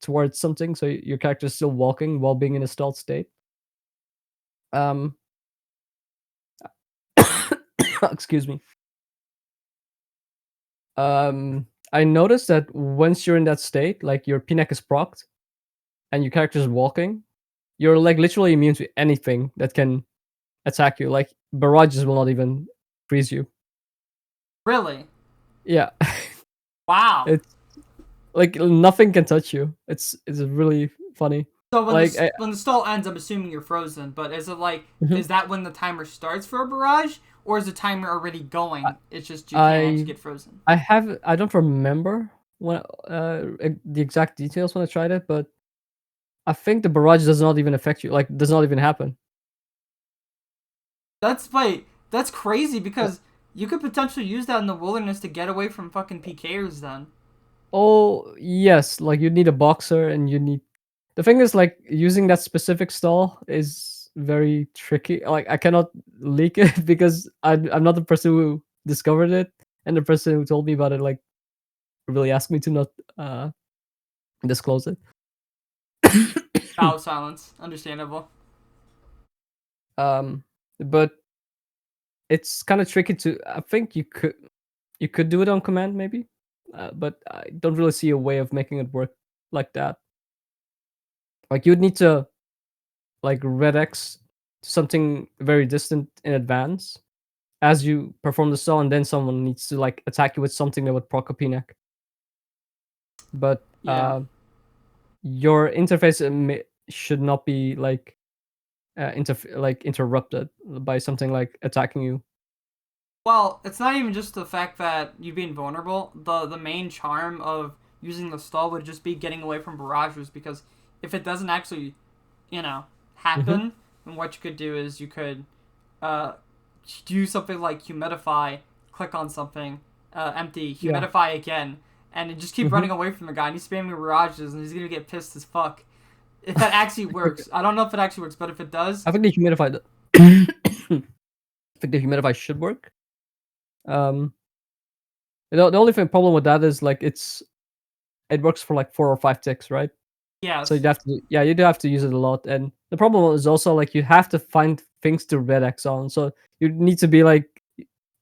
towards something, so your character is still walking while being in a stalled state. Um, excuse me. I noticed that once you're in that state, like your PNAC is procced and your character is walking, you're like literally immune to anything that can attack you. Like barrages will not even freeze you. Really? Yeah, Wow. it's like nothing can touch you. It's really funny. So Like when the stall ends, I'm assuming you're frozen. But is it like mhm. is that when the timer starts for a barrage, or is the timer already going? It's just you can't I actually get frozen. I don't remember the exact details when I tried it, but I think the barrage does not even affect you. Like does not even happen. That's crazy Uh, because you could potentially use that in the wilderness to get away from fucking PKers. Then Oh yes, like you need a boxer and you need. The thing is, like using that specific stall is very tricky. Like I cannot leak it because I'm not the person who discovered it, and the person who told me about it like really asked me to not uh disclose it. bow silence, understandable. um, but it's kind of tricky to. I think you could do it on command maybe, but I don't really see a way of making it work like that. Like you'd need to like red X something very distant in advance as you perform the stall, and then someone needs to like attack you with something that would proc a PNAC. But Yeah. your interface should not be like interrupted by something like attacking you. Well, it's not even just the fact that you being vulnerable. The main charm of using the stall would just be getting away from barrages, because if it doesn't actually, Mm-hmm. happen, then what you could do is you could uh, do something like humidify, click on something, empty, Yeah. humidify again, and then just keep Mm-hmm. running away from the guy, and he's spamming barrages, and he's gonna get pissed as fuck. If that actually works. I don't know if it actually works, but if it does, I think the humidify. I think the humidify should work. Um, the only problem with that is like it works for like 4 or 5 ticks, right? So yes. you'd have to, yeah, you do have to use it a lot. And the problem is also like you have to find things to red X on. So you need to be like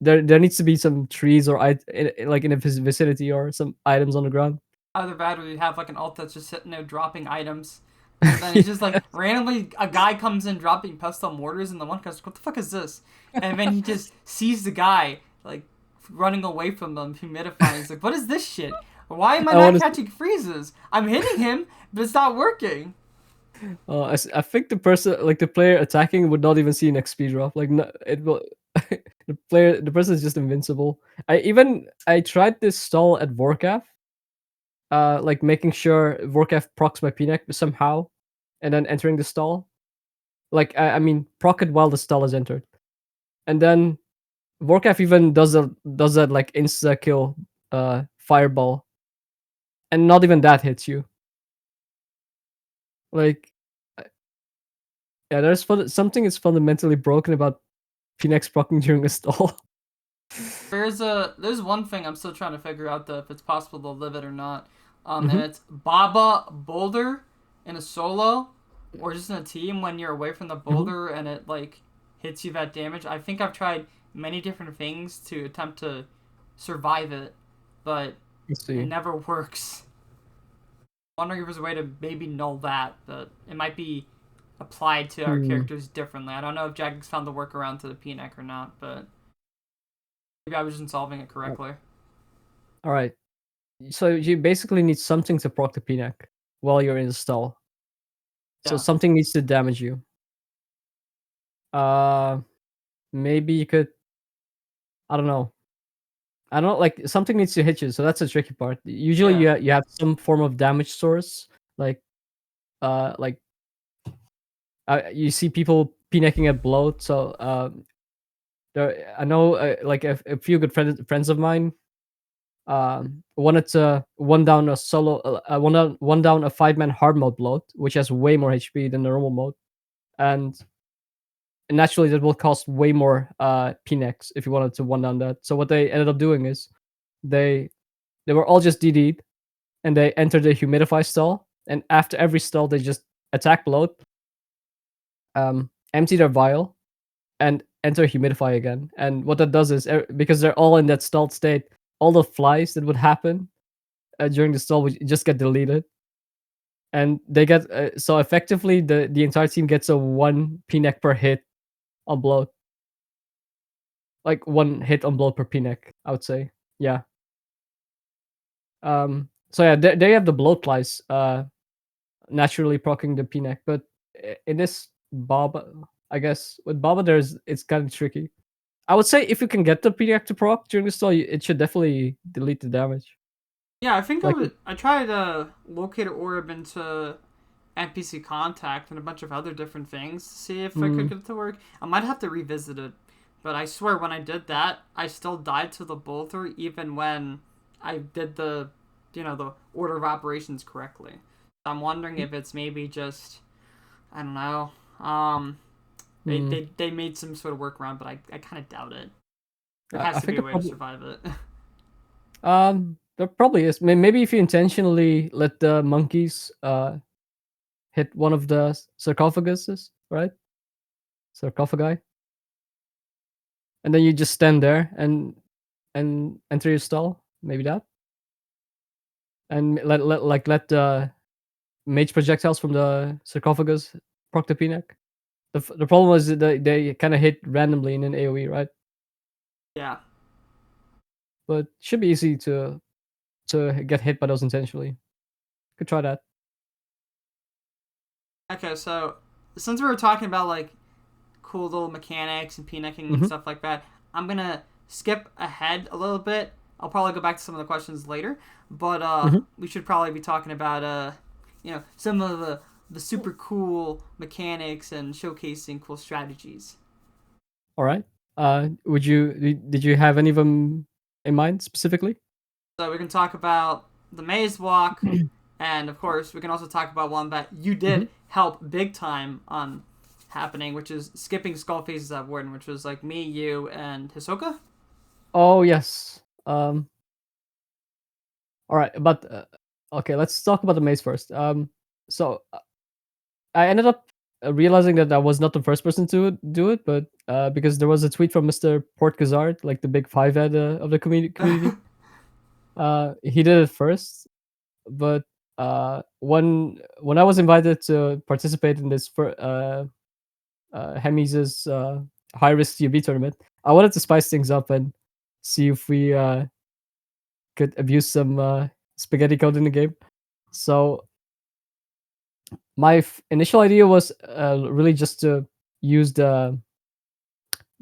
there needs to be some trees or like in a vicinity or some items on the ground. Either that or you have like an alt that's just sitting there dropping items. And then it's just like randomly a guy comes in dropping pestle mortars, and the one guy's, what the fuck is this? And then he just sees the guy like running away from them, humidifying. He's like, what is this shit? Why am I I not want to. catching freezes? I'm hitting him, but it's not working. I think the person, like the player attacking, would not even see an XP drop. Like no, it will. The person is just invincible. I tried this stall at Vorkath, like making sure Vorkath procs my PNEC somehow, and then entering the stall. Like I mean, proc it while the stall is entered, and then Vorkath even does that like insta kill, fireball, and not even that hits you. Like, yeah, something is fundamentally broken about PNEX proccing during a stall. There's one thing I'm still trying to figure out though, if it's possible to live it or not. And Mm-hmm. it's Baba Boulder in a solo or just in a team when you're away from the Mm-hmm. boulder and it like hits you that damage. I think I've tried many different things to attempt to survive it, but Let's it see. never works. I'm wondering if there's a way to maybe null that, but it might be applied to our Hmm. characters differently. I don't know if Jack's found the workaround to the PNEC or not, but maybe I was just solving it correctly. All right. So you basically need something to proc the PNEC while you're in the stall. So Yeah. something needs to damage you. Uh, maybe you could. I don't know. I don't like something needs to hit you. So that's the tricky part. Usually Yeah. you have some form of damage source, like like you see people PNECing at bloat. So I know like a few good friends of mine wanted to one down a solo one down a 5-man hard mode bloat, which has way more HP than the normal mode, and naturally that will cost way more PNEX if you wanted to one down that. So what they ended up doing is they they were all just DD'd and they entered the humidify stall, and after every stall they just attack bloat, empty their vial, and enter humidify again. And what that does is because they're all in that stalled state, all the flies that would happen during the stall would just get deleted, and they get so effectively the entire team gets a 1 PNEC per hit on bloat, like 1 hit on bloat per PNEC, I would say. Yeah. So yeah, they have the bloat flies naturally proccing the PNEC, but in this Baba, I guess with Baba there's it's kind of tricky. I would say if you can get the PNEC to proc during the stall, it should definitely delete the damage. Yeah, I think Like, I tried locator orb into NPC contact and a bunch of other different things to see if I could mm, get it to work. I might have to revisit it, but I swear when I did that, I still died to the boulder even when I did the order of operations correctly. I'm wondering if it's maybe just I don't know. They mm, they, they made some sort of workaround, but I kind of doubt it. There I has to be think a the way to problem. survive it. There probably is. Maybe if you intentionally let the monkeys hit one of the sarcophaguses, right? Sarcophagi, and then you just stand there and enter your stall. Maybe that, and let the mage projectiles from the sarcophagus proc the PNEC. The problem is that they kind of hit randomly in an AOE, right? Yeah. But should be easy to get hit by those intentionally. Could try that. Okay, so since we were talking about like cool little mechanics and pinecking and Mm-hmm. stuff like that, I'm gonna skip ahead a little bit I'll probably go back to some of the questions later, but Mhm. we should probably be talking about some of the super cool mechanics and showcasing cool strategies. All right. Did you have any of them in mind specifically? So we can talk about the maze walk, and of course we can also talk about one that you Mhm. did help big time on happening, which is skipping skull faces at Warden, which was like me, you, and Hisoka. Oh yes. All right, but okay, let's talk about the maze first. So I ended up realizing that I was not the first person to do it, but because there was a tweet from Mr. Portgazard, like the big five head of the community. He did it first, but when I was invited to participate in this for Hemi's high risk ToB tournament, I wanted to spice things up and see if we could abuse some spaghetti code in the game. So my initial idea was really just to use the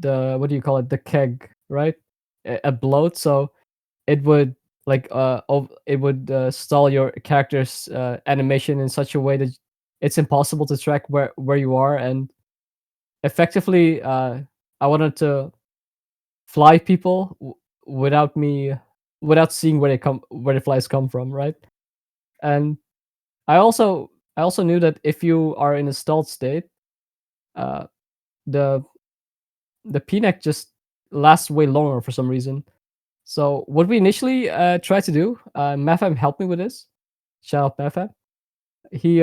what do you call it, the keg, right, a bloat, so it would it would stall your character's animation in such a way that it's impossible to track where you are, and effectively I wanted to fly people without me without seeing where the flies come from, right? And I also knew that if you are in a stalled state, uh, the PNEC just lasts way longer for some reason. So what we initially tried to do, Mafam helped me with this. Shout out Mafam. He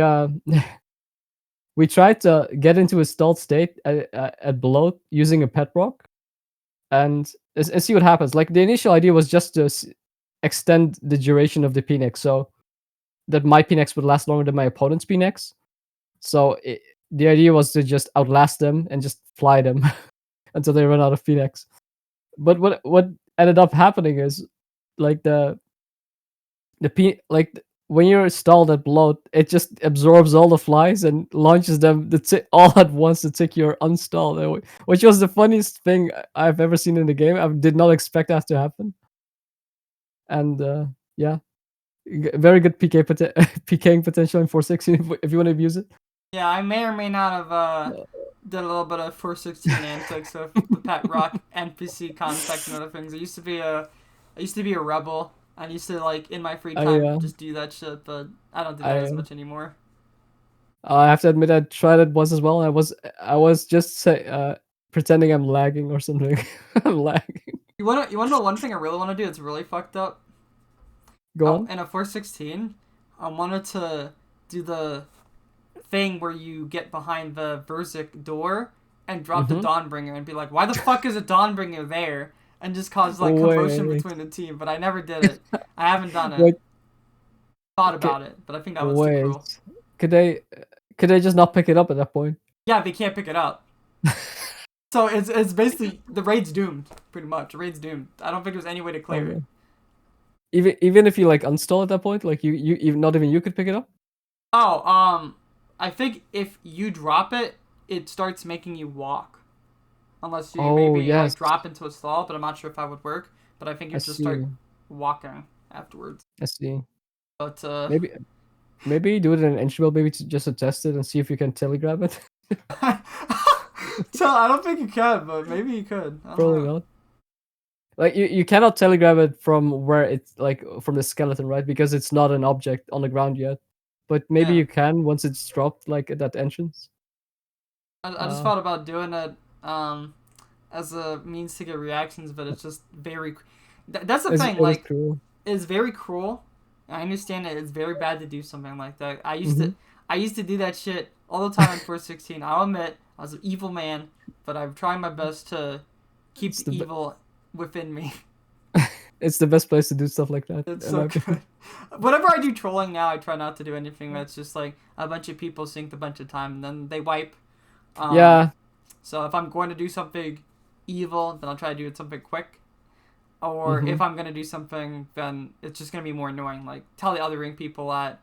we tried to get into a stalled state at below using a pet rock, and see what happens. Like the initial idea was just to extend the duration of the PNEC, so that my PNEX would last longer than my opponent's PNEX. So the idea was to just outlast them and just fly them until they run out of PNEX. But what ended up happening is like when you're stalled at bloat, it just absorbs all the flies and launches them all at once to take your unstalled, which was the funniest thing I've ever seen in the game. I did not expect that to happen, and yeah, very good PKing potential in 416 if you want to abuse it. Yeah, I may or may not have did a little bit of 416 antics with the pet rock NPC contact and other things. I used to be a rebel. I used to like in my free I time uh, just do that shit, but I don't do that as I much anymore. I have to admit I tried it once as well. I was just pretending I'm lagging or something. I'm lagging. You wanna know one thing I really wanna do? It's really fucked up. Go on. In a 416, I wanted to do the thing where you get behind the Verzik door and drop the Mm-hmm. Dawnbringer and be like, why the fuck is a Dawnbringer there? And just cause like commotion Wait, between the team. But I never did it. I haven't done it. wait, Thought okay, about it, but I think that was too wait. cruel. Could they could they just not pick it up at that point? Yeah, they can't pick it up. So it's basically the raid's doomed, pretty much. The raid's doomed. I don't think there's any way to Oh clear it. man. Even if you like uninstall at that point, like you even not even you could pick it up. Oh, I think if you drop it, it starts making you walk. Unless you Oh maybe like yes, drop into a stall, but I'm not sure if that would work. But I think you I just start see. walking afterwards. I see. But Maybe do it in an inch maybe just to test it and see if you can telegrab it. so I don't think you can, but maybe you could. I don't Probably know. not. Like you cannot telegrab it from where it's like from the skeleton, right? Because it's not an object on the ground yet. But maybe Yeah, you can once it's dropped, like at that entrance. I just Uh, thought about doing it as a means to get reactions, but it's just very. That's the thing. it is Like, cruel. it's very cruel. I understand that it's very bad to do something like that. Mm-hmm. I used to do that shit all the time in 416. I'll admit I was an evil man, but I'm trying my best to keep It's the the evil within me. it's the best place to do stuff like that, It's in my so good. opinion. Whenever I do trolling now, I try not to do anything that's just like a bunch of people synced a bunch of time and then they wipe. Um, Yeah. so if I'm going to do something evil, then I'll try to do it something quick. Or Mm-hmm. if I'm gonna do something, then it's just gonna be more annoying. Like tell the other ring people at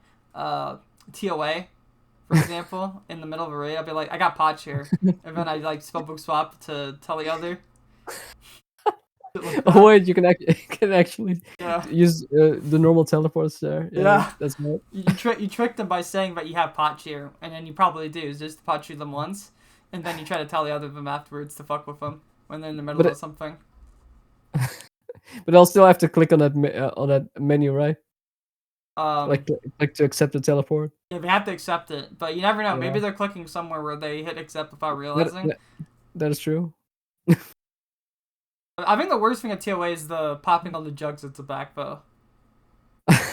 TOA, for example, in the middle of a raid, I'll be like, I got pod share, and then I like spellbook swap to tell the other. Shit like Oh that. wait, can actually Yeah. use the normal teleports there. Yeah, Yeah. that's right. You trick them by saying that you have pot cheer, and then you probably do. Is just pot cheer them once, and then you try to tell the other of them afterwards to fuck with them when they're in the middle But of something. but I'll still have to click on that menu, right? Um, Like to accept the teleport. yeah, they have to accept it, but you never know. Yeah, Maybe they're clicking somewhere where they hit accept without that realizing. that, that is true. I think the worst thing at TOA is the popping on the jugs at the back, though.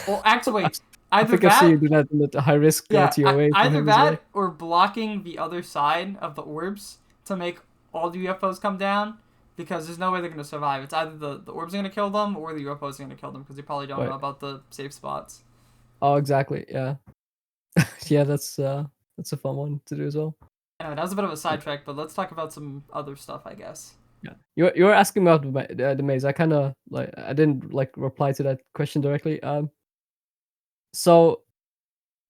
Well, actually, wait. I Either think I've seen that, you do that in the high risk yeah, TOA for either him as well. that or blocking the other side of the orbs to make all the UFOs come down, because there's no way they're gonna survive. It's either the orbs are gonna kill them or the UFOs are gonna kill them because they probably don't know Wait. about the safe spots. Oh, exactly. Yeah. Yeah, that's a fun one to do as well. Anyway, that was a bit of a sidetrack, but let's talk about some other stuff, I guess. Yeah. You were asking about the maze. I kind of like I didn't like reply to that question directly. So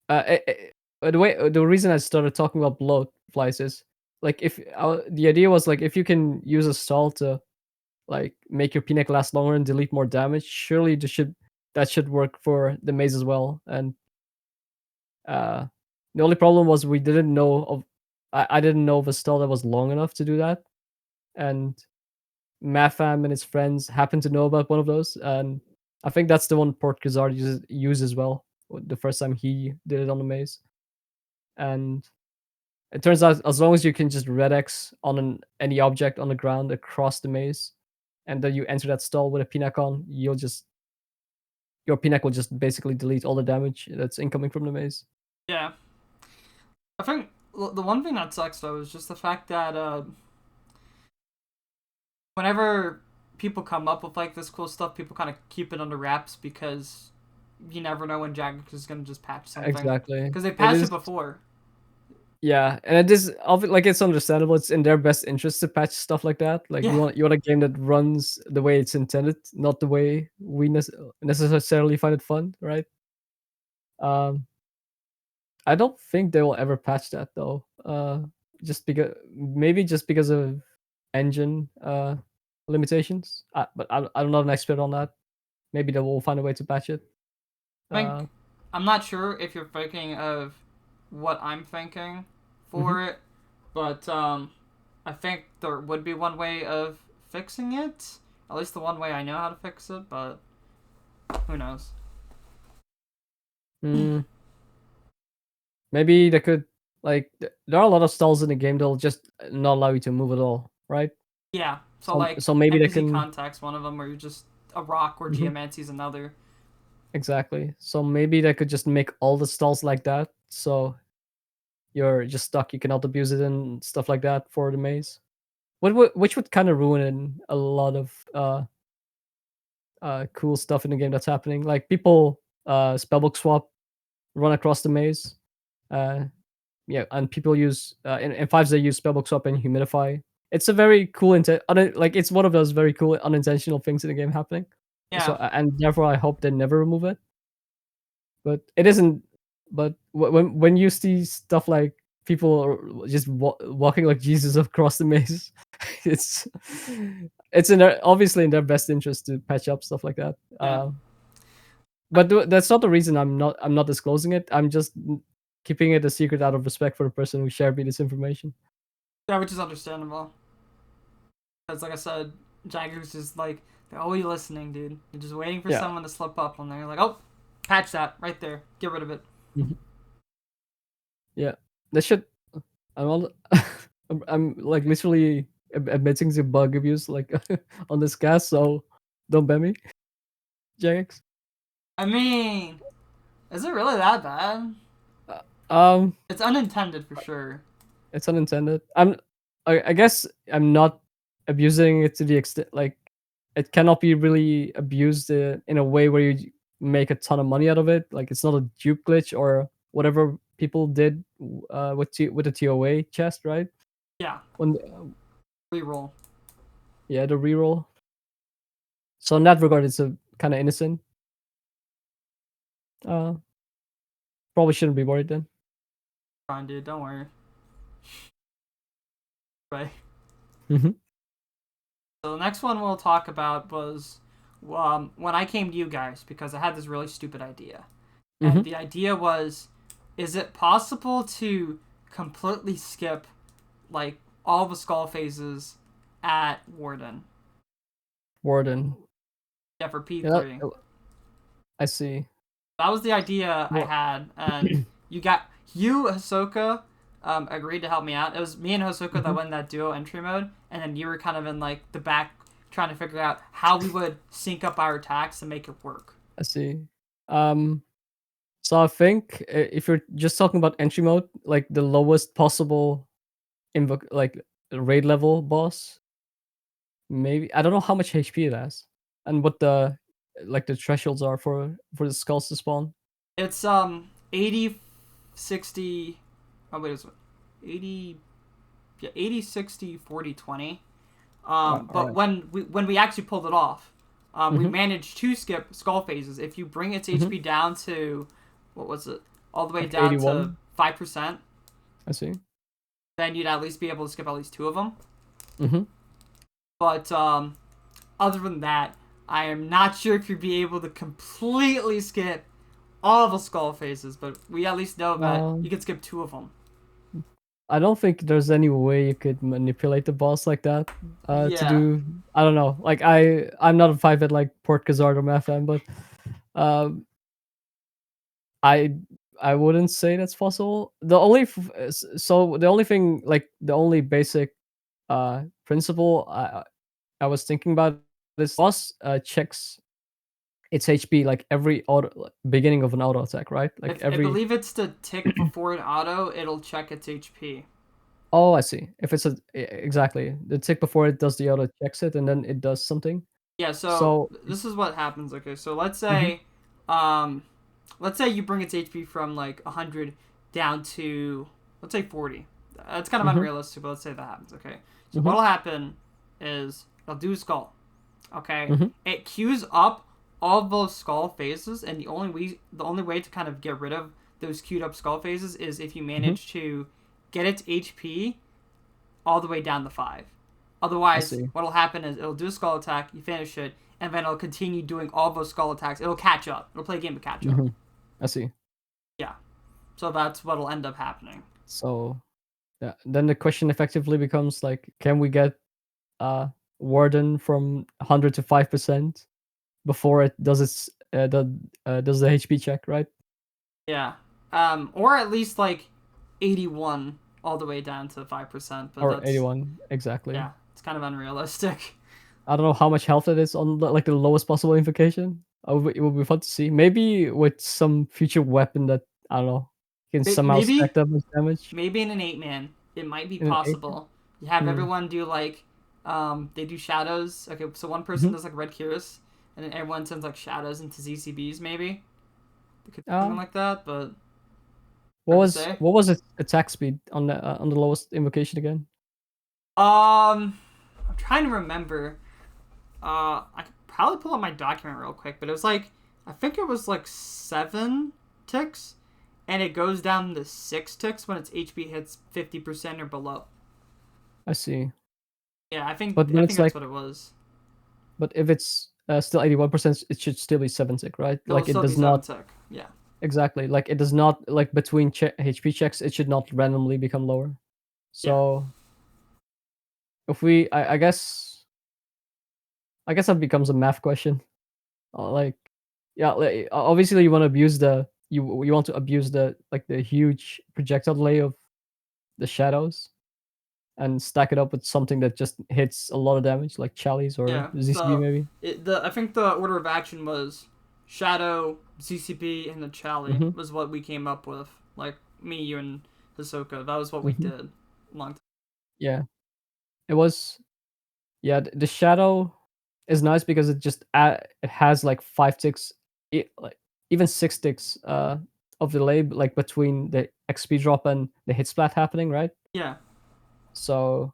the reason I started talking about bloat flies is like if the idea was like if you can use a stall to like make your PNEC last longer and delete more damage, surely that should work for the maze as well. And uh, the only problem was we didn't know of I didn't know of a stall that was long enough to do that, and Mafam and his friends happened to know about one of those, and I think that's the one Port Kazard used as well the first time he did it on the maze. And it turns out as long as you can just red X on any object on the ground across the maze, and then you enter that stall with a PNEC on, your PNEC will just basically delete all the damage that's incoming from the maze. Yeah, I think the one thing that sucks though is just the fact that whenever people come up with like this cool stuff, people kind of keep it under wraps because you never know when Jagex is gonna just patch something Exactly. because they It patched it is. before. Yeah, and it is like it's understandable. It's in their best interest to patch stuff like that. Like Yeah, you want a game that runs the way it's intended, not the way we necessarily find it fun, right? Um, I don't think they will ever patch that though. Just because of engine limitations. But I'm not an expert on that. Maybe they will find a way to patch it. I Uh, think I'm not sure if you're thinking of what I'm thinking mhm. for it, but I think there would be one way of fixing it. At least the one way I know how to fix it, but who knows? Mm, maybe they could there are a lot of stalls in the game that'll just not allow you to move at all, right? Yeah, so So like so maybe they NPC can. contacts one of them, where you're just a rock, or Mhm, Geomancy's another. exactly. So maybe they could just make all the stalls like that. So you're just stuck. You cannot abuse it and stuff like that for the maze. Which would kind of ruin a lot of cool stuff in the game that's happening. Like people spellbook swap, run across the maze. Uh, yeah, and people use in fives they use spellbook swap and humidify. It's a very cool like it's one of those very cool unintentional things in the game happening. So Yeah, and therefore I hope they never remove it. But it isn't. But when you see stuff like people are just walking like Jesus across the maze, it's it's obviously in their best interest to patch up stuff like that. yeah, But that's not the reason I'm not disclosing it. I'm just keeping it a secret out of respect for the person who shared me this information. yeah, which is understandable. Because like I said, Jagex is like they're always listening, dude. They're just waiting for Yeah. someone to slip up, and they're like, oh, patch that right there, get rid of it. Mhm. Yeah. They should. I'm all, I'm like literally admitting to bug abuse like on this cast, so don't ban me, Jagex. I mean, is it really that bad? Uh, Um, It's unintended for sure. it's unintended. I guess I'm not abusing it to the extent like it cannot be really abused in a way where you make a ton of money out of it. Like it's not a dupe glitch or whatever people did with the TOA chest, right? Yeah, When reroll. yeah, the reroll. So in that regard, it's a kind of innocent. Uh, probably shouldn't be worried then. Fine, dude. Don't worry. Right. Mhm. So the next one we'll talk about was when I came to you guys because I had this really stupid idea. And Mm-hmm. the idea was, is it possible to completely skip like all the skull phases at Warden? Warden. Yeah, for Yeah, P3. I see. That was the idea I Well, had, and you Hisoka agreed to help me out. It was me and Hisoka that mhm, went in that duo entry mode, and then you were kind of in like the back trying to figure out how we would sync up our attacks and make it work. I see. Um, so I think if you're just talking about entry mode, like the lowest possible invoke, like raid level boss, maybe I don't know how much HP it has, and what the like the thresholds are for the skulls to spawn. It's 80 60. Oh wait, it's 80, yeah, 80 60 40 20. All But right. when we actually pulled it off, we Mm-hmm. managed to skip skull phases. If you bring its Mm-hmm. HP down to, what was it, all the way Like down to 81. 5%, I see. then you'd at least be able to skip at least two of them. Mm-hmm. But other than that, I am not sure if you'd be able to completely skip all the skull phases. But we at least know that you Um, can skip two of them. I don't think there's any way you could manipulate the boss like that. To Yeah, do I don't know. Like I'm not a 5 at like Port Kazard or Mafan, but um I I wouldn't say that's possible. The only thing like the only basic principle I was thinking about this boss checks its HP like every beginning of an auto attack, right? Like if I every believe it's the tick before an auto, it'll check its HP. Oh, I see. If it's exactly the tick before it does the auto checks it and then it does something. Yeah, so So this is what happens. Okay, so mhm, um, let's say you bring its HP from like 100 down to, let's say 40. That's kind of mhm, unrealistic, but let's say that happens. Okay, so mhm, what'll happen is it'll do skull. Okay, mhm, it queues up all of those skull phases, and the only way to kind of get rid of those queued up skull phases is if you mhm. manage to get its HP all the way down to 5. I Otherwise, see. what'll happen is it'll do a skull attack, you finish it, and then it'll continue doing all those skull attacks. It'll catch up. It'll play a game of catch up. Mhm. I see. Yeah. So that's what'll end up happening. So yeah, then the question effectively becomes like, can we get uh Warden from 100 to 5% before it does does the HP check, right? Yeah. Or at least like 81 all the way down to 5%, but Or that's, 81 exactly. yeah, it's kind of unrealistic. I don't know how much health it is on like the lowest possible invocation. It would be fun to see. Maybe with some future weapon that I don't know can somehow stack Maybe that much damage maybe in an 8-man, it might be in an 8. possible. You have Hmm. everyone do like they do shadows. Okay, so one person Mhm. does like red curious, and then everyone sends like shadows into ZCBs maybe. It could do Uh, something like that, but hard to say. what was its attack speed on the lowest invocation again? I'm trying to remember. I could probably pull up my document real quick, but it was like, I think it was like 7 ticks, and it goes down to 6 ticks when its HP hits 50% or below. I see. Yeah, I think But I then think it's that's like, what it was. but if it's still 81%, it should still be 7 tick, right? It'll Like it still be does seven not tick. Yeah. exactly. Like it does not like between HP checks, it should not randomly become lower. Yeah. So if I guess that becomes a math question. Like, yeah, like, obviously you want to abuse you want to abuse the like the huge projectile delay of the shadows and stack it up with something that just hits a lot of damage, like Chalice or Yeah. ZCB So maybe. the I think the order of action was Shadow, ZCP, and the Chali Mm-hmm. was what we came up with. Like me, you, and Hisoka. That was what we Mm-hmm. did a long time. Yeah, it was. Yeah, the shadow is nice because it has like 5 ticks, like even 6 ticks of delay, like between the XP drop and the hit splat happening, right? Yeah. So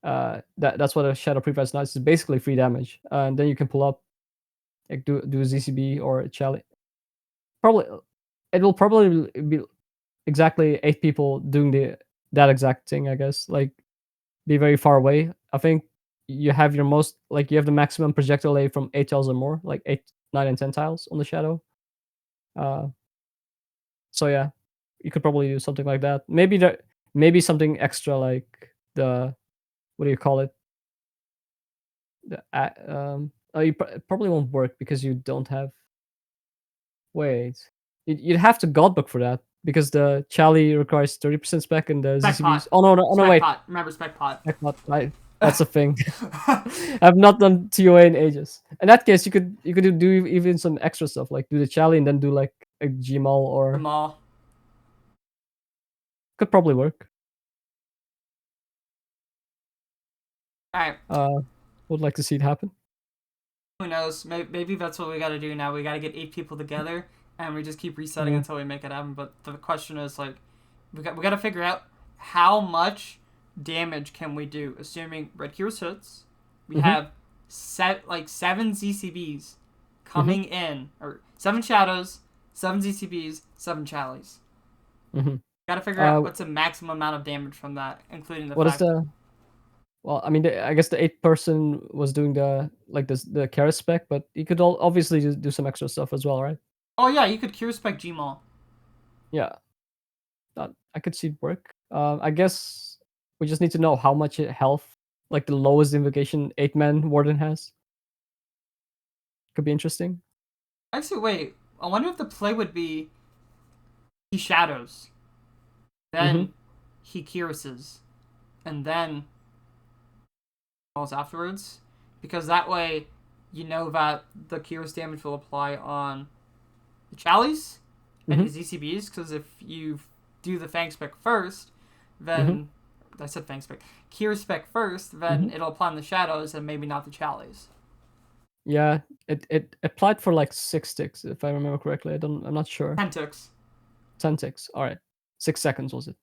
that's what a shadow prefire is nice. It's basically free damage, and then you can pull up like do a ZCB or a challenge. Probably it will probably be exactly 8 people doing that exact thing. I guess like be very far away. I think you have your most like you have the maximum projectile area from 8 tiles or more, like 8, 9, and 10 tiles on the shadow. So yeah, you could probably do something like that. Maybe something extra like the what do you call it? It probably won't work because you don't have. Wait, you'd have to godbook for that because the Chali requires 30% spec and the Spec ZCBs. pot. Oh no, Spec wait, pot. Remember spec pot. spec pot. That's a thing. I've not done TOA in ages. In that case, you could do even some extra stuff like do the Chali and then do like a Gmal or Jamal. could probably work. Alright. Would like to see it happen. Who knows? Maybe that's what we gotta do now. We gotta get 8 people together, and we just keep resetting until we make it happen. But the question is, like, we gotta figure out how much damage can we do, assuming Red Heroes hits. We have 7 ZCBs coming in, or 7 Shadows, 7 ZCBs, 7 Chalies. Gotta figure out what's the maximum amount of damage from that, including the fact... Well, I mean, I guess the 8-person was doing the Kara spec, but you could obviously just do some extra stuff as well, right? Oh yeah, you could Cure Spec Gmal. Yeah, I could see it work. I guess we just need to know how much health, like the lowest invocation 8-man Warden has. Could be interesting. Actually, wait. I wonder if the play would be he shadows, then he Curises, and then falls afterwards, because that way you know that the Curious damage will apply on the Chalies and the ZCBs, because if you do the Fang spec first, then I said Fang spec, Cure spec first, then it'll apply on the Shadows and maybe not the Chalies. Yeah, it applied for like 6 ticks if I remember correctly. I'm not sure. 10 ticks. 10 ticks. All right, 6 seconds was it?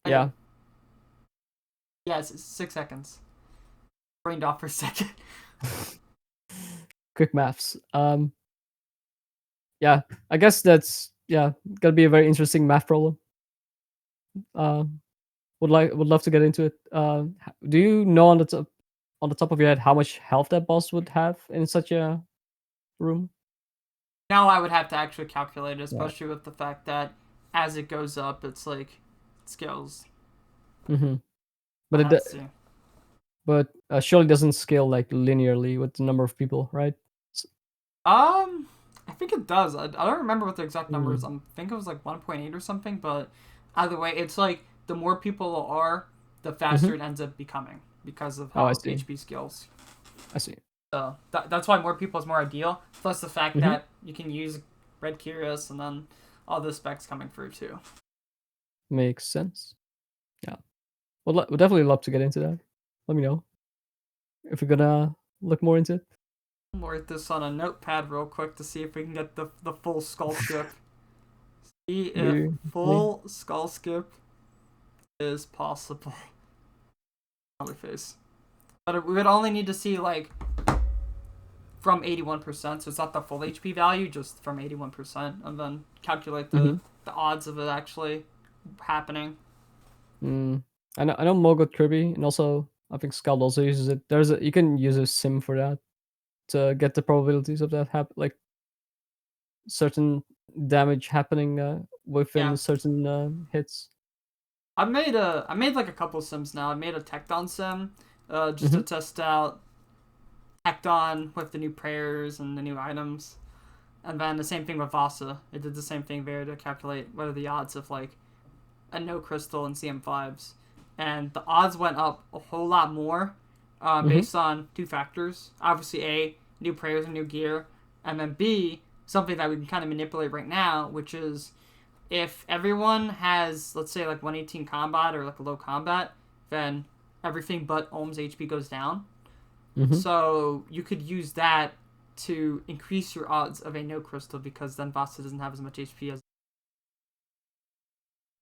Yeah. Yes, it's 6 seconds. Brained off for a second. Quick maths. Yeah, I guess that's gonna be a very interesting math problem. Would love to get into it. Do you know on the top of your head how much health that boss would have in such a room? Now I would have to actually calculate it, especially with the fact that as it goes up, it's like scales. But surely doesn't scale like linearly with the number of people, right? I think it does. I don't remember what the exact number is. I think it was like 1.8 or something, but either way, it's like the more people are, the faster it ends up becoming because of how HP scales. I see. So that's why more people is more ideal. Plus the fact that you can use Red Curious and then all the specs coming through too. Makes sense. Yeah. We'd definitely love to get into that. Let me know if we're gonna look more into it. I'm gonna write this on a notepad real quick to see if we can get the full skull skip. See if full skull skip is possible. Other face. But we would only need to see like from 81%, so it's not the full HP value, just from 81%, and then calculate the odds of it actually happening. I know Mogot Kirby, and also I think Scald also uses it. You can use a sim for that to get the probabilities of that like certain damage happening within certain hits. I made like a couple sims now. I made a Tecton sim just to test out Tecton with the new prayers and the new items. And then the same thing with Vasa. It did the same thing there to calculate what are the odds of like a no crystal and CM5s. And the odds went up a whole lot more based on 2 factors. Obviously, A, new prayers and new gear. And then B, something that we can kind of manipulate right now, which is if everyone has, let's say, like 118 combat or like a low combat, then everything but Ohm's HP goes down. So you could use that to increase your odds of a no crystal because then Vasa doesn't have as much HP as.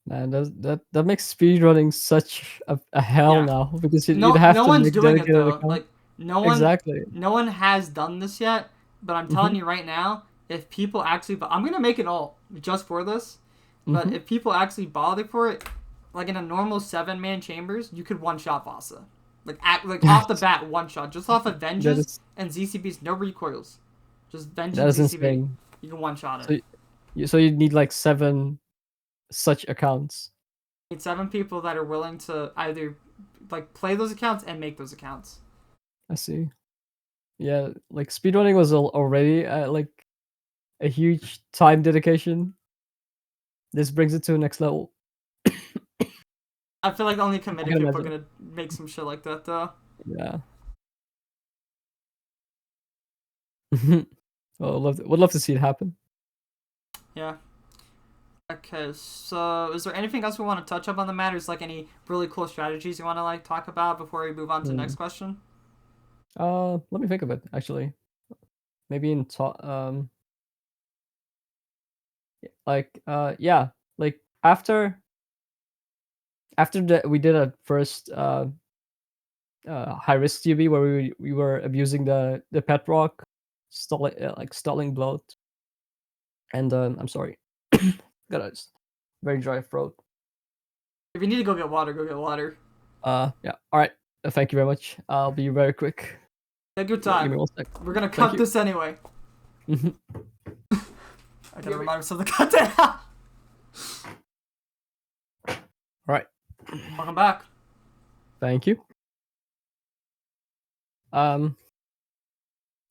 Man, that makes speedrunning such a hell now because you'd have no to one's make doing it though. account. Like no one has done this yet. But I'm telling you right now, if people actually, I'm gonna make it all just for this. But if people actually bother for it, like in a normal 7-man chambers, you could one shot Vasa. Like off the bat, one shot. Just off of that Venges is and ZCBs, no recoils. Just Venge that and is ZCB. insane. You can one shot it. So you need like 7 such accounts. You need 7 people that are willing to either like play those accounts and make those accounts. I see. Yeah, like speedrunning was already like a huge time dedication. This brings it to the next level. I feel like only I committed can people are imagine. gonna make some shit like that though. Yeah. Well, would love to see it happen. Yeah. Okay, so is there anything else we want to touch up on the matters? Like any really cool strategies you want to like talk about before we move on to the next question? Let me think of it actually. Maybe in yeah, like after we did a first high risk ToB where we were abusing the pet rock, stalling bloat, and I'm sorry, got a very dry throat. If you need to go get water, go get water. Yeah, all right. Thank you very much. I'll be very quick. Take your Give me time. 1 sec. We're gonna Thank cut you. this anyway. Mhm. I gotta remind myself to cut that. All right. Welcome back. Thank you. Um,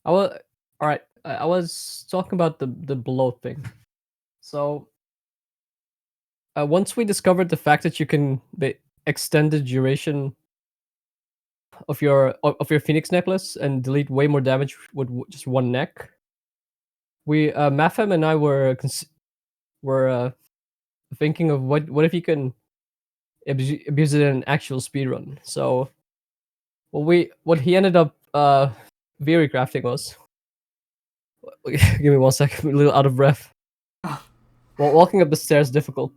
I was all right. I was talking about the bloat thing. So once we discovered the fact that you can extend the duration of your Phoenix necklace and delete way more damage with just one neck, we Mafem and I were thinking of what if you can abuse it in an actual speedrun. So what he ended up theory crafting was give me 1 second, I'm a little out of breath. Well, walking up the stairs is difficult.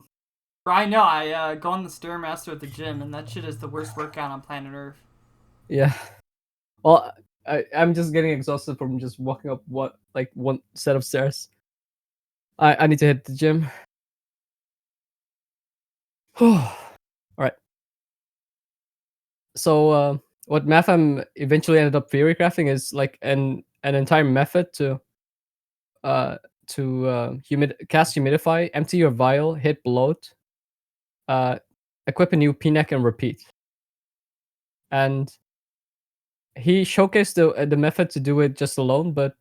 I know. I go on the Stairmaster at the gym, and that shit is the worst workout on planet Earth. Yeah. Well, I'm just getting exhausted from just walking up one set of stairs. I need to hit the gym. All right. So what Mafam eventually ended up theory crafting is like an entire method to cast humidify, empty your vial, hit bloat, uh, equip a new PNEC and repeat. And he showcased the method to do it just alone, but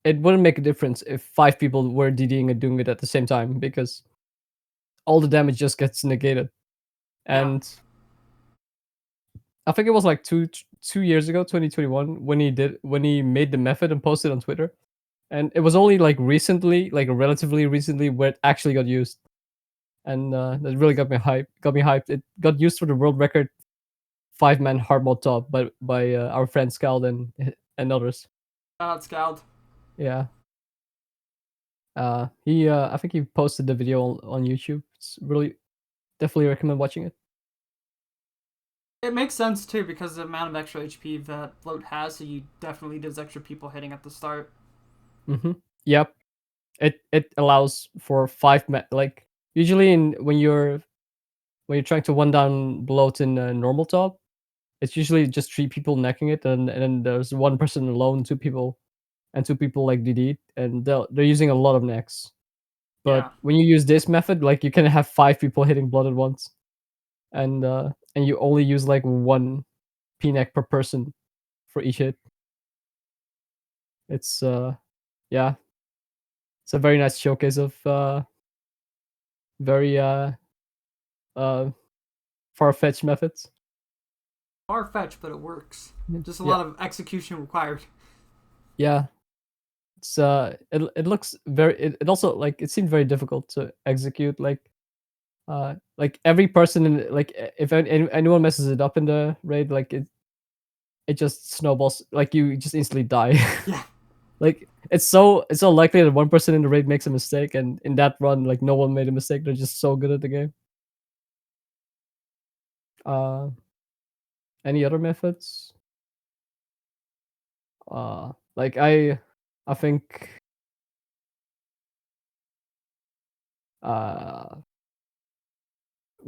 it wouldn't make a difference if 5 people were DDing and doing it at the same time because all the damage just gets negated. Yeah. And I think it was like 2 years ago, 2021, when he made the method and posted on Twitter. And it was only like recently, like relatively recently, where it actually got used. And that really got me hyped. It got used for the world record 5-man hard mode top by our friend Scald and others. Shout out Scald. Yeah. He I think he posted the video on YouTube. It's really definitely recommend watching it. It makes sense too because the amount of extra HP that float has, so you definitely need those extra people hitting at the start. Mm-hmm. Yep. It allows for like usually when you're trying to one down bloat in a normal top, it's usually just 3 people necking it, and then there's 1 person alone, 2 people, and 2 people like DD, and they're using a lot of necks. Yeah. But when you use this method, like you can have 5 people hitting blood at once, and you only use like 1 PNEC per person for each hit. It's yeah, it's a very nice showcase of very uh far-fetched methods. Far fetched, but it works. Just a Yeah, lot of execution required. yeah. It's it looks it also like it seemed very difficult to execute. Like every person in like if anyone messes it up in the raid, like it just snowballs. Like you just instantly die. Yeah. Like it's so likely that 1 person in the raid makes a mistake, and in that run, like no one made a mistake. They're just so good at the game. Uh, any other methods? Like I think uh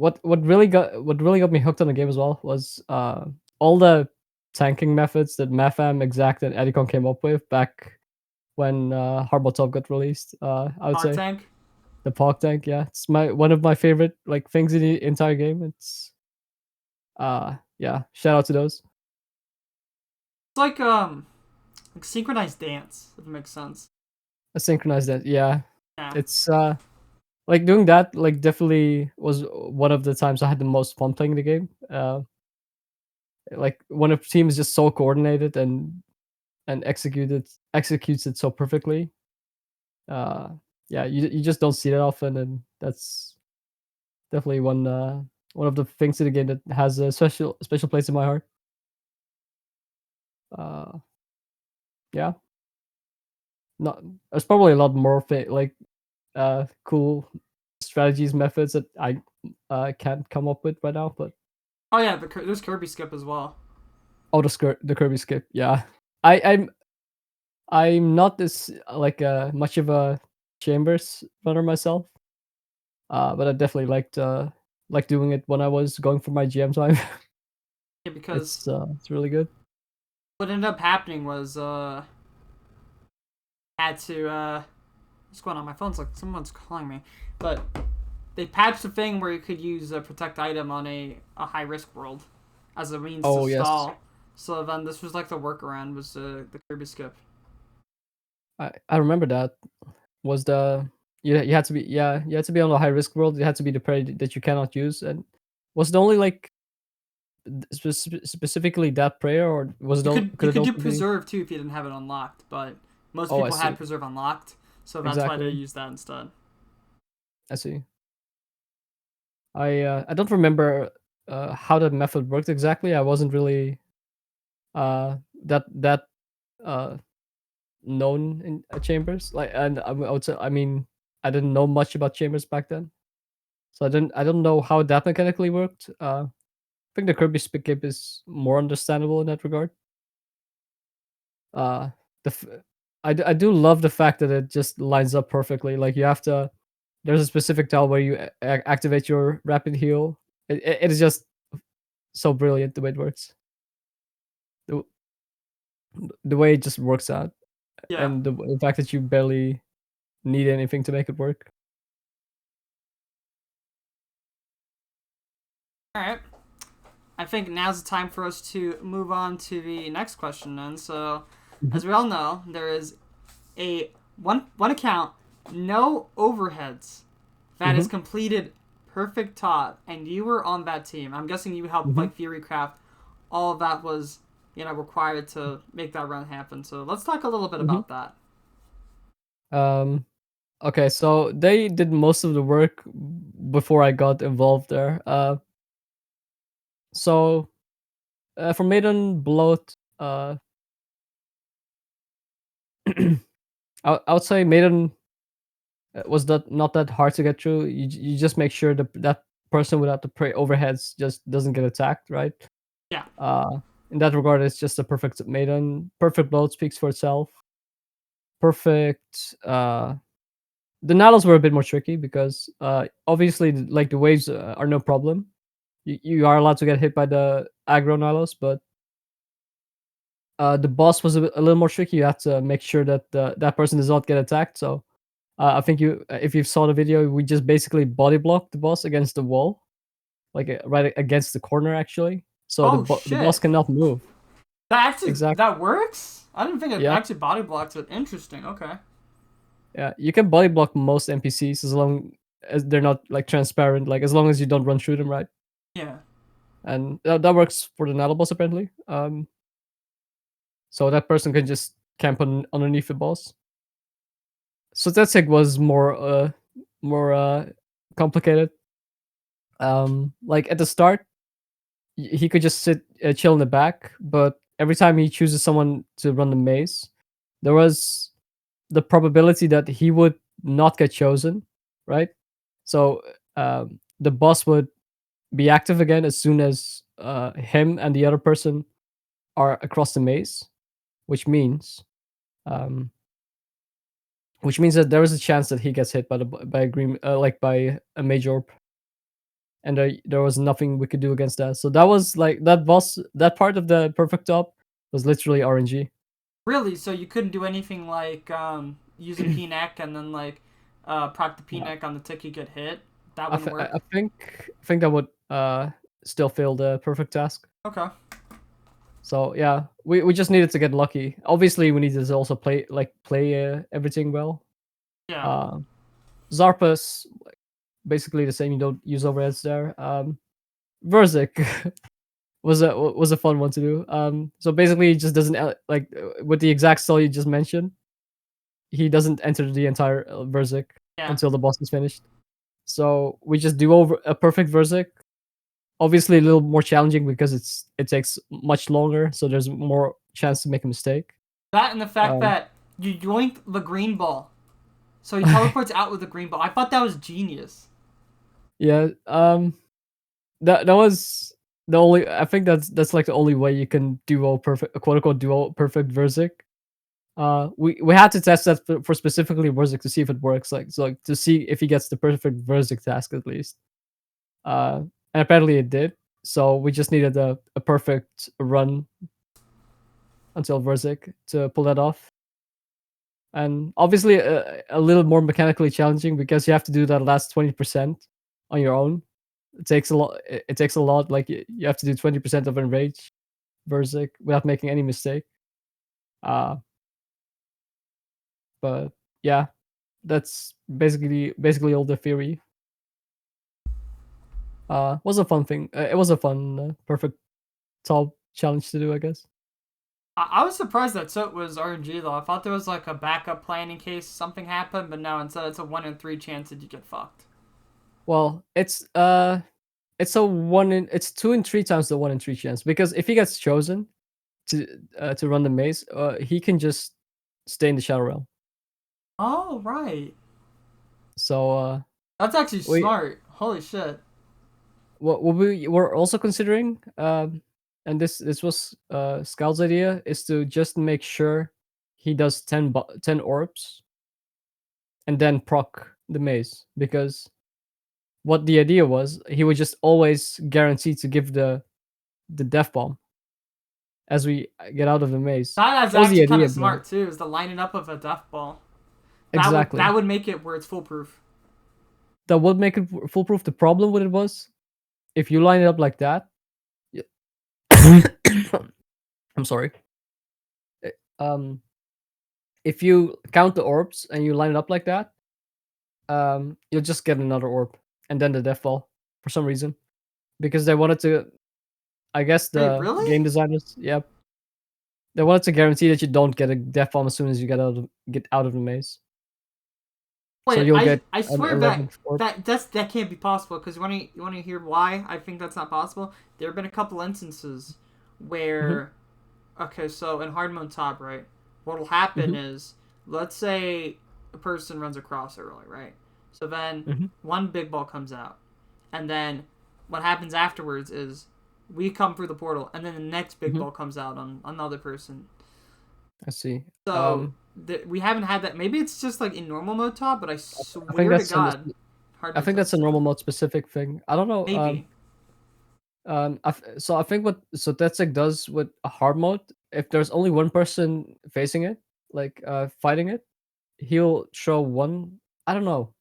what really got me hooked on the game as well was all the tanking methods that Mafam, Exact, and Edicon came up with back when Hardball Top got released. I would Hard say tank. the Pog Tank, yeah, it's one of my favorite like things in the entire game. It's yeah, shout out to those. It's like synchronized dance, if it makes sense. I synchronized that, yeah. Yeah. It's like doing that like definitely was one of the times I had the most fun playing the game. Like when a team is just so coordinated and executes it so perfectly. Uh, yeah, you just don't see that often, and that's definitely one of the things in the game that has a special place in my heart. Uh, yeah, not there's probably a lot more like cool strategies methods that I can't come up with right now, but Oh yeah, there's Kirby skip as well. oh the Kirby skip, yeah. I'm not this like much of a chambers runner myself, but I definitely liked doing it when I was going for my GM time. Yeah, because It's really good. what ended up happening was had to what's going on? My phone's like someone's calling me, but they patched a thing where you could use a protect item on a high risk world as a means to Oh yes, stall. So then this was like the workaround was the Kirby skip. I remember that was the you had to be you had to be on a high risk world. You had to be the prey that you cannot use, and was it only like specifically that prayer, or was it You could it could do also be? preserve too if you didn't have it unlocked, but most Oh, I people had see. preserve unlocked, so that's why they Exactly. used that instead. I see. I don't remember how that method worked exactly. I wasn't really that uh known in chambers. Like, and I would say, I mean, I didn't know much about chambers back then, so I don't know how that mechanically worked. I think the Kirby skip is more understandable in that regard. Uh, the f- I do love the fact that it just lines up perfectly. Like you have to, there's a specific tile where you activate your rapid heal. It is just so brilliant the way it works. The, the way it just works out, Yeah. and the fact that you barely need anything to make it work. All right. I think now's the time for us to move on to the next question then. So, Mhm, as we all know, there is a one account, no overheads, that mhm, has completed Perfect ToB, and you were on that team. I'm guessing you helped mhm, like Furycraft. All of that was required to make that run happen. So let's talk a little bit mhm. about that. Um, okay, so they did most of the work before I got involved there. So for Maiden Bloat, I would say Maiden was that not that hard to get through. You just make sure that person without the prey overheads just doesn't get attacked, right? Yeah. Uh, in that regard, it's just a perfect Maiden. Perfect Bloat speaks for itself. Perfect. The Nalos were a bit more tricky because obviously like the waves are no problem. You are allowed to get hit by the aggro Nalos, but the boss was a little more tricky. You have to make sure that that person does not get attacked. So I think if you saw the video, we just basically body blocked the boss against the wall, like right against the corner actually. So Oh the boss shit. cannot move. Exactly. That works? I didn't think it Yeah. actually body blocked it. Interesting. Okay. Yeah. You can body block most NPCs as long as they're not like transparent. Like as long as you don't run through them, right? Yeah. And that works for the Nala boss apparently. So that person can just camp underneath the boss. So that was more complicated. Like at the start, he could just sit chill in the back, but every time he chooses someone to run the maze, there was the probability that he would not get chosen, right? So the boss would be active again as soon as him and the other person are across the maze, which means um, that there is a chance that he gets hit by a green like by a major orb. and there was nothing we could do against that. So that was like that part of the Perfect ToB was literally RNG. Really? So you couldn't do anything like use a PNEC and then like proc the Yeah. PNEC on the tick you get hit? That wouldn't work? I think that would still fail the perfect task. Okay. So yeah, we just needed to get lucky. Obviously, we needed to also play everything well. Yeah. Uh, Zarpa's basically the same. You don't use overheads there. Verzik was a fun one to do. So basically, he just doesn't with the exact style you just mentioned. He doesn't enter the entire Verzik Yeah. until the boss is finished. So we just do over a perfect Verzik. Obviously, a little more challenging because it takes much longer, so there's more chance to make a mistake. That and the fact Um, that you yoink the green ball. So he teleports out with the green ball. I thought that was genius. yeah, that was the only. I think that's like the only way you can duo perfect, quote unquote duo perfect Verzik. We had to test that for specifically Verzik to see if it works, like to see if he gets the perfect Verzik task at least. And apparently it did. So we just needed a perfect run until Verzik to pull that off. And obviously a little more mechanically challenging because you have to do that last 20% on your own. It takes a lot. It takes a lot. Like you have to do 20% of enrage Verzik without making any mistake. Uh, but yeah, that's basically all the theory. Was a fun thing. It was a fun perfect top challenge to do, I guess. I was surprised that Soot was RNG though. I thought there was like a backup plan in case something happened, but no, instead it's a 1 in 3 chance that you get fucked. Well, it's 2 in 3 times the 1 in 3 chance because if he gets chosen to run the maze, he can just stay in the shadow realm. Oh, right. So That's actually we smart. Holy shit. what we were also considering, and this was Scout's idea, is to just make sure he does 10 orbs and then proc the maze because what the idea was, he would just always guarantee to give the death bomb as we get out of the maze. That is That was the actually kind idea of behind it. smart too, is the lining up of a death ball. That Exactly. would make it where it's foolproof. That would make it foolproof. The problem with it was if you line it up like that. y- I'm sorry. Uh, Um, if you count the orbs and you line it up like that, you'll just get another orb and then the death ball for some reason because they wanted to. I guess Wait, the really? game designers, yep, they wanted to guarantee that you don't get a death bomb as soon as you get out of the maze. So Wait, you'll I get I an swear that 11th orb. that can't be possible. Because you want to hear why I think that's not possible? There have been a couple instances Hmm. where, okay, so in hard mode top, right, what'll happen Hmm. is, let's say a person runs across early, right? So then Hmm. one big ball comes out, and then what happens afterwards is we come through the portal, and then the next big Hmm. ball comes out on another person. I see. So we haven't had that. Maybe it's just like in normal mode top, but I I think swear to that's an God, hard I mode think top that's a normal specific. mode specific thing. I don't know. Maybe. So I think what Sotetsek does with a hard mode, if there's only one person facing it, like fighting it, he'll show one. I don't know.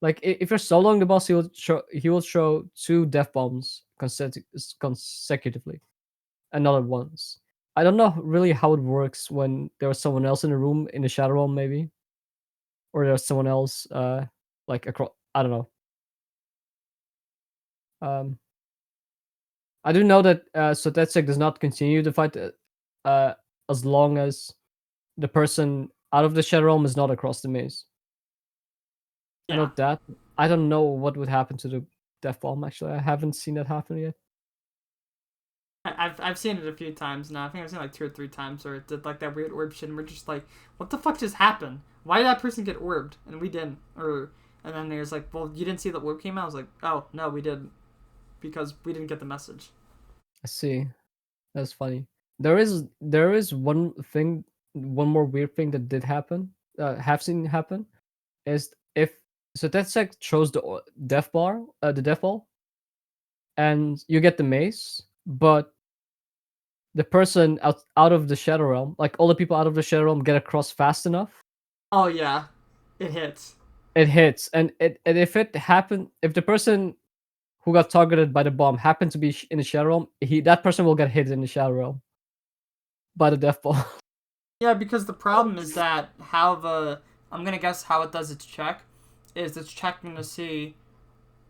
Like if you're soloing the boss, he will show two death bombs consecutively, another once. I don't know really how it works when there's someone else in the room in the shadow realm, maybe, or there's someone else like across. I don't know. Um, I do know that Sotetsek does not continue the fight uh, as long as the person out of the shadow realm is not across the maze. I know Yeah. that. I don't know what would happen to the death bomb. Actually, I haven't seen that happen yet. I've seen it a few times now. I think I've seen it like 2 or 3 times where it did like that weird orb shit, and we're just like, what the fuck just happened? Why did that person get orbed and we didn't? Or and then there's like, well, you didn't see the orb came out. I was like, oh no, we didn't because we didn't get the message. I see. That's funny. There is one more weird thing that did happen. Have seen happen is if Sotetsek chose the death bar, the death ball. and you get the maze, but the person out of the Shadow Realm, like all the people out of the Shadow Realm, get across fast enough, Oh yeah, it hits. it hits. And if the person who got targeted by the bomb happened to be in the Shadow Realm, that person will get hit in the Shadow Realm by the death ball. Yeah, because the problem is that how the I'm gonna guess how it does its check is it's checking to see.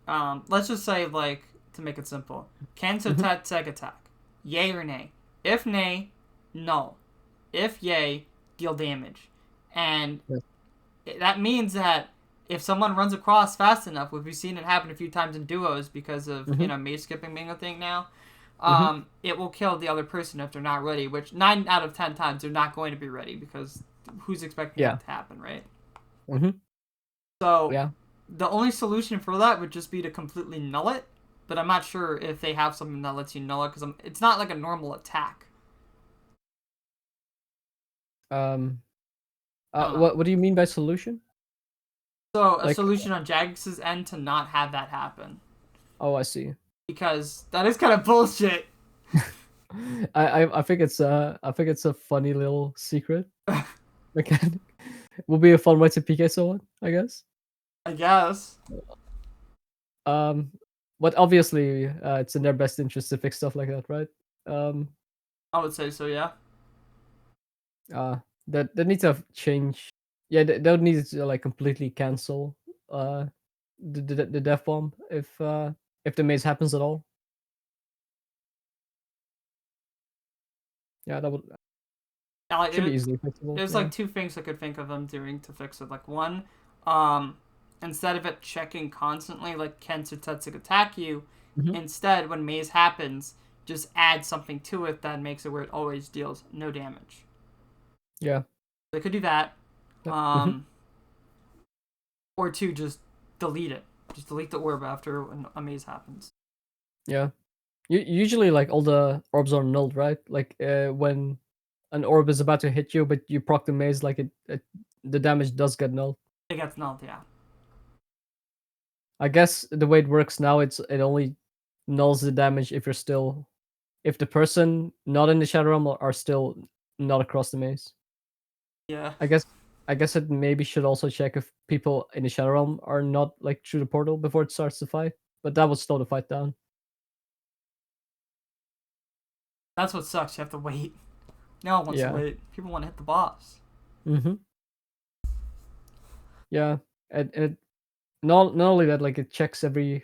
Let's just say like to make it simple, can Mhm. Teg attack, yay or nay? If nay, no. If yay, deal damage, and Yes. that means that if someone runs across fast enough, we've seen it happen a few times in duos because of Mhm. maze skipping being a thing now. Mhm. It will kill the other person if they're not ready. Which 9 out of 10 times they're not going to be ready because who's expecting Yeah. that to happen, right? Mhm. So Yeah. the only solution for that would just be to completely null it. But I'm not sure if they have something that lets you null it because it's not like a normal attack. Um. I don't know. What do you mean by solution? So a Like, solution on Jagex's end to not have that happen oh, I see. because that is kind of bullshit. I think it's a funny little secret mechanic. Will be a fun way to PK someone, I guess. I guess. Um, but obviously, it's in their best interest to fix stuff like that, right? Um, I would say so, yeah. uh, that need to change. Yeah, they would need to like completely cancel uh the death bomb if the maze happens at all. Yeah, that would Yeah, like should be easily fixable. there's Yeah. like two things I could think of them doing to fix it. Like one, um, instead of it checking constantly, like can Tetsug attack you, Hmm. instead when maze happens, just add something to it that makes it where it always deals no damage. Yeah. They could do that. Hmm. Um, or two, just delete it. Just delete the orb after a maze happens. Yeah. Usually, like all the orbs are nulled, right? Like when an orb is about to hit you, but you proc the maze, like the damage does get nulled. It gets nulled, yeah. I guess the way it works now, it only nulls the damage if the person not in the Shadow Realm are still not across the maze. Yeah. I guess I guess it maybe should also check if people in the Shadow Realm are not like through the portal before it starts the fight, but that would slow the fight down. That's what sucks. You have to wait. No one wants to Yeah. wait. People want to hit the boss. Mm-hmm. Yeah, and not only that, like it checks every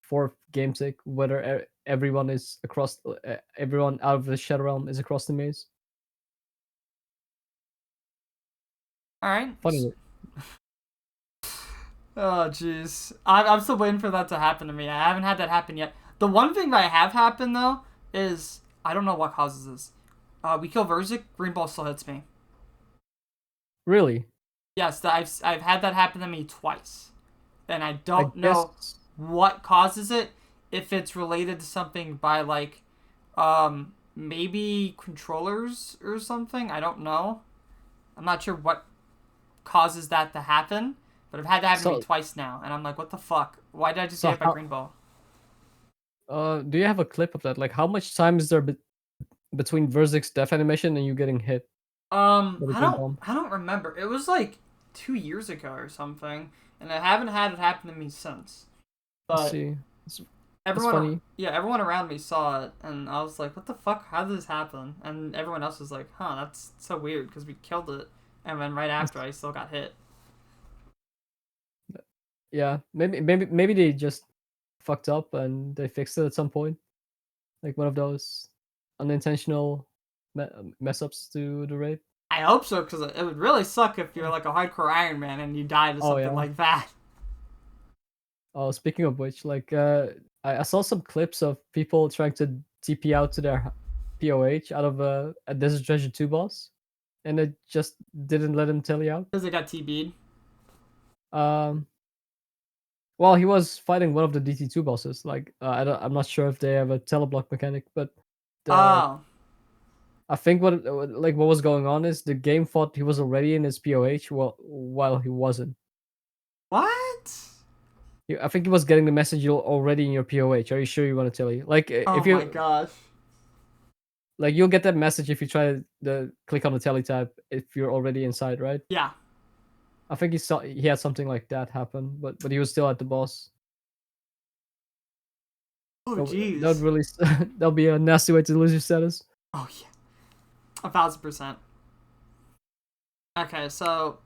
fourth game tick whether everyone is across everyone out of the Shadow Realm is across the maze. Alright. Funny. Oh, jeez. I'm still waiting for that to happen to me. I haven't had that happen yet. The one thing that I have happened, though, is I don't know what causes this. We kill Verzik, green ball still hits me. Really? Yes, I've had that happen to me twice. And I I don't guess know what causes it. If it's related to something by, like, maybe controllers or something. I don't know. I'm not sure what causes that to happen. But I've had that happen to me so. twice now. And I'm like, what the fuck? Why did I just get So hit by how green ball? do you have a clip of that? Like how much time is there between Verzik's death animation and you getting hit with a I green don't bomb? I don't remember. It was like 2 years ago or something, and I haven't had it happen to me since. Let's But see. That's, that's everyone, funny. yeah, everyone around me saw it, and I was like, "What the fuck? How did this happen?" And everyone else was like, "Huh, that's so weird because we killed it, and then right after That's- I still got hit." yeah, maybe they just fucked up and they fixed it at some point. Like one of those unintentional mess ups to the raid. I hope so because it would really suck if you're like a hardcore Iron Man and you die to Oh something yeah. like that. Oh, speaking of which, like I saw some clips of people trying to TP out to their POH out of a Desert Treasure 2 boss, and it just didn't let him tell you out. Because it got TB'd. Um, well, he was fighting one of the DT2 bosses. Like I'm not sure if they have a teleblock mechanic, but the Oh, I think what was going on is the game thought he was already in his POH while he wasn't. what? I think he was getting the message you're already in your POH. Are you sure you want to tell you? Like Oh if my you gosh. like you'll get that message if you try to click on the teletype if you're already inside, right? Yeah. I think he had something like that happen, but he was still at the boss. Oh That would jeez. really that'll be a nasty way to lose your status. Oh yeah. 1,000%. Okay, so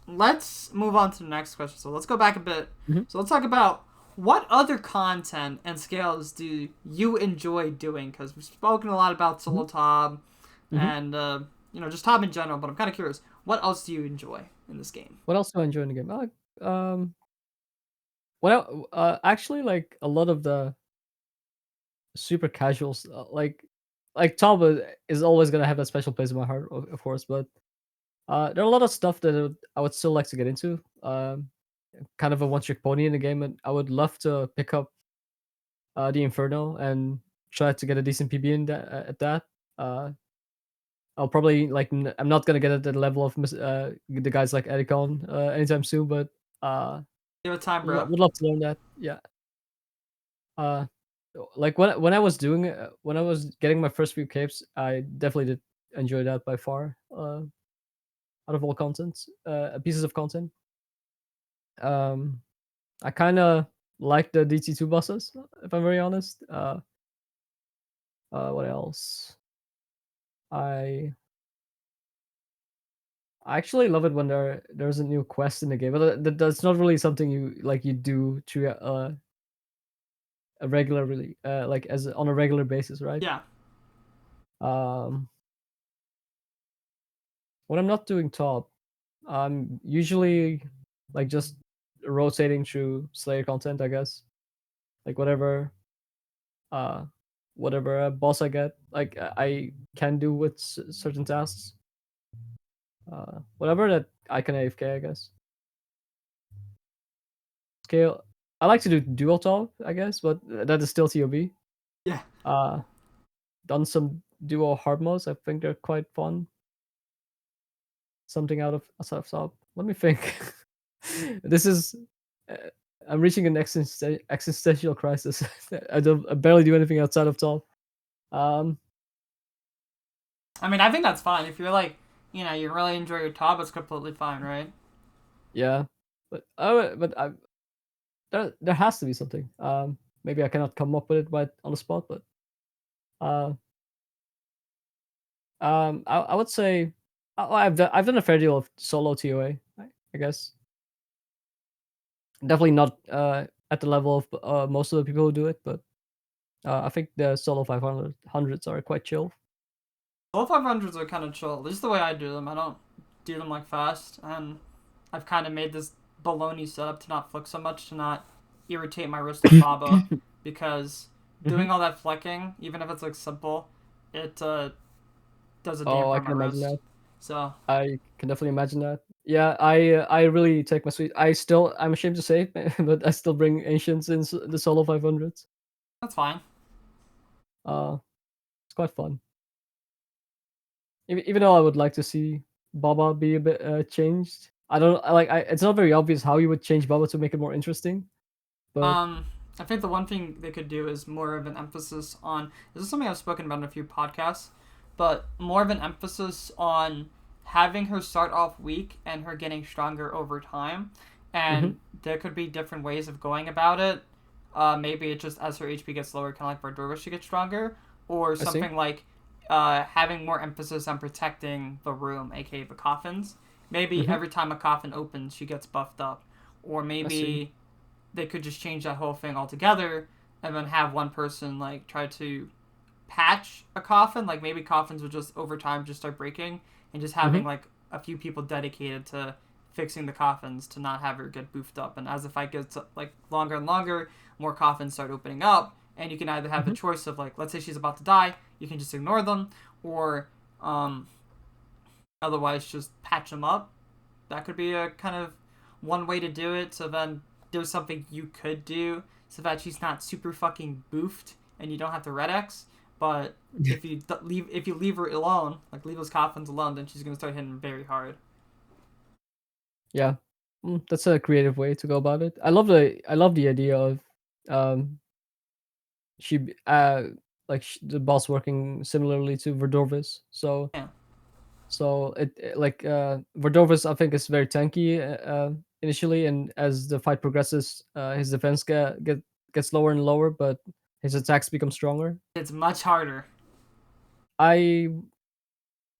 let's move on to the next question. So let's go back a bit. Mhm. So let's talk about what other content and scales do you enjoy doing? Because we've spoken a lot about Mhm. solo ToB Mhm. and just ToB in general. But I'm kind of curious, what else do you enjoy in this game? What else do I enjoy in the game? I like well, actually, like a lot of the super casuals, like ToB is always gonna have that special place in my heart, of course. But there are a lot of stuff that I would still like to get into. Kind of a one-trick pony in the game, and I would love to pick up the Inferno and try to get a decent PB in that at that. Uh, I'll probably like I'm not gonna get at the level of the guys like Edicon anytime soon, but uh, Give it time, bro. would love to learn that. Yeah. Uh, like when I was doing when I was getting my first few capes, I definitely did enjoy that by far. Out of all contents, pieces of content. Um, I kind of like the DT2 bosses, if I'm very honest. What else? I I actually love it when there's a new quest in the game, but that's not really something you do to a regularly like as on a regular basis, right? Yeah. Um, when I'm not doing top, I'm usually like just rotating through Slayer content, I guess. Like uh, whatever boss I get, like I can do with certain tasks. Whatever that I can AFK, I guess. Scale. I like to do dual top, I guess, but that is still TOB. Yeah. Uh, done some duo hard modes. I think they're quite fun. Something out of top. Let me think. This is. Uh, I'm reaching an existential crisis. I barely do anything outside of top. Um, I mean, I think that's fine. If you're like, you really enjoy your ToB, it's completely fine, right? yeah, but there has to be something. Maybe I cannot come up with it right on the spot, but uh, I would say I've done a fair deal of solo TOA. I guess definitely not at the level of most of the people who do it, but I think the solo 500s are quite chill. All 500s are kind of chill. This is the way I do them. I don't do them like fast, and I've kind of made this baloney setup to not flick so much, to not irritate my wrist like Baba, because Hmm. doing all that flicking, even if it's like simple, it does a Oh, damper I on my can imagine wrist. that. So I can definitely imagine that. Yeah, I really take my sweet. I'm ashamed to say it, but I still bring ancients in the solo 500s. that's fine. Uh, it's quite fun. Even though I would like to see Baba be a bit changed. I don't like. It's not very obvious how you would change Baba to make it more interesting. But Um, I think the one thing they could do is more of an emphasis on. This is something I've spoken about in a few podcasts, but more of an emphasis on having her start off weak and her getting stronger over time. hmm, And there could be different ways of going about it. Maybe it just as her HP gets lower, kind of like Verdura, she gets stronger, or I see. something like having more emphasis on protecting the room, aka the coffins. Maybe Hmm, every time a coffin opens, she gets buffed up, or I see. maybe they could just change that whole thing altogether and then have one person like try to patch a coffin. Like maybe coffins would just over time just start breaking, and just Hmm. having like a few people dedicated to fixing the coffins to not have her get boofed up. And as the fight gets like longer and longer, more coffins start opening up, and you can either have the Hmm. choice of like, let's say she's about to die, you can just ignore them, or otherwise just patch them up. That could be a kind of one way to do it. So then there's something you could do so that she's not super fucking boofed and you don't have to red X. But if you leave her alone, like leave those coffins alone, then she's gonna start hitting very hard. Yeah. That's a creative way to go about it. I love the idea of um she b- like the boss working similarly to Verdorvis. So Yeah. like Verdorvis I think is very tanky initially, and as the fight progresses, his defense gets lower and lower, but his attacks become stronger. It's much harder. I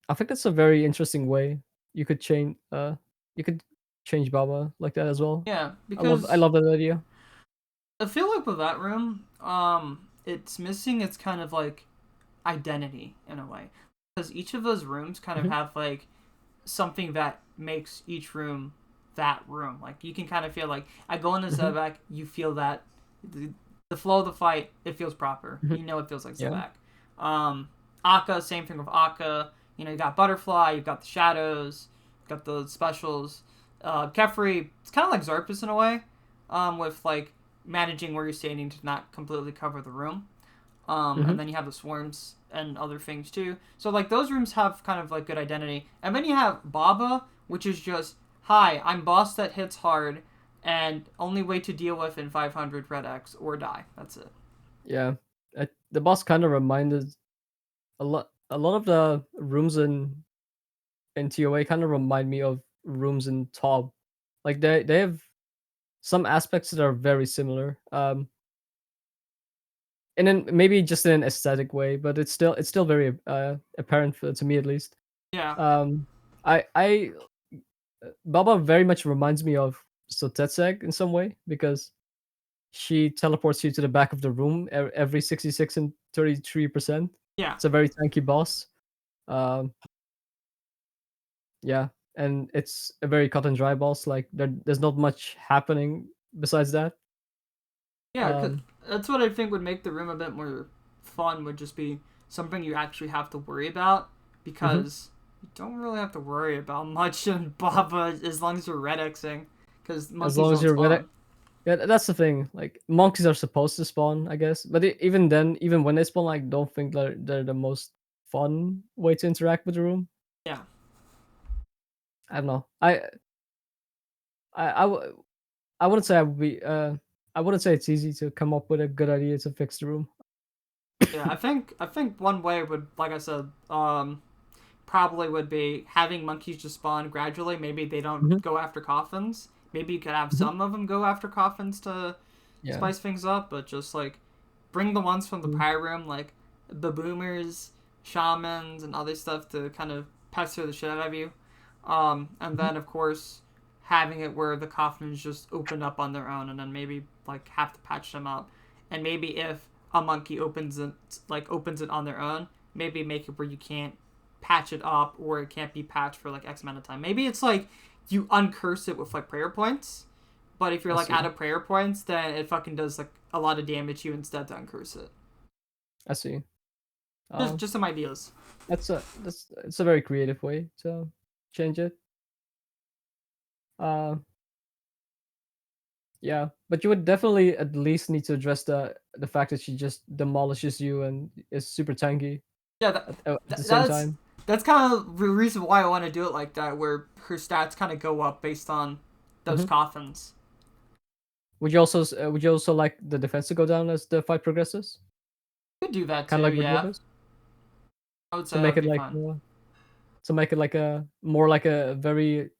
I think that's a very interesting way you could you could change Baba like that as well. Yeah, I because love that idea. I feel like with that room, it's missing its kind of like identity in a way. Because each of those rooms kind of Mhm, have like something that makes each room that room. Like you can kind of feel like I go into mhm, Zebek, you feel that the, the flow of the fight, it feels proper. mhm. You know it feels like Yeah. Zebek. Um, Akka, same thing with Akka. You know, you got Butterfly, you've got the shadows, you've got the specials. Kefri, it's kind of like Zarpus in a way, with like managing where you're standing to not completely cover the room. And Mhm. then you have the swarms and other things too. So like those rooms have kind of like good identity. And then you have Baba, which is just, hi, I'm boss that hits hard, and only way to deal with in 500 red X or die. That's it. Yeah. The boss kind of reminded a lot of the rooms in TOA kind of remind me of rooms in ToB. Like they have some aspects that are very similar. And then maybe just in an aesthetic way, but it's still very apparent to me at least. Yeah, Um I Baba very much reminds me of Sotetseg in some way because she teleports you to the back of the room every 66 and 33%. yeah, It's a very tanky boss. Um, yeah, and it's a very cut and dry boss. Like there's not much happening besides that. yeah. Cause Um, that's what I think would make the room a bit more fun. Would just be something you actually have to worry about mhm. because you don't really have to worry about much in Baba as long as you're red Xing, because As monkeys long as don't you're ready. spawn. Yeah, that's the thing. Like monkeys are supposed to spawn, I guess, but even then, even when they spawn, I don't think they're the most fun way to interact with the room. Yeah. I don't know. I, w- I wouldn't say I would be. I wouldn't say it's easy to come up with a good idea to fix the room. Yeah, I think one way would, like I said, probably would be having monkeys just spawn gradually. Maybe they don't Mhm, go after coffins. Maybe you could have mhm. some of them go after coffins to Yeah. spice things up, but just like bring the ones from the Mm, prior room, like the boomers, shamans, and other stuff to kind of pester the shit out of you. And mhm. then of course having it where the coffins just open up on their own, and then maybe like have to patch them up. And maybe if a monkey opens it on their own, maybe make it where you can't patch it up or it can't be patched for like X amount of time. Maybe it's like you uncurse it with like prayer points, but if you're I like see. out of prayer points, then it fucking does like a lot of damage to you instead to uncurse it. I see. Just Um, just some ideas. that's it's a very creative way to change it. Uh, yeah, but you would definitely at least need to address the fact that she just demolishes you and is super tanky Yeah, at the same that's time. that's kind of the reason why I want to do it like that, where her stats kind of go up based on those Mhm. coffins. Would you also like the defense to go down as the fight progresses, Could do that kind of too. like Yeah, Verdovas, I would say to that make would it be like fun. a more like a very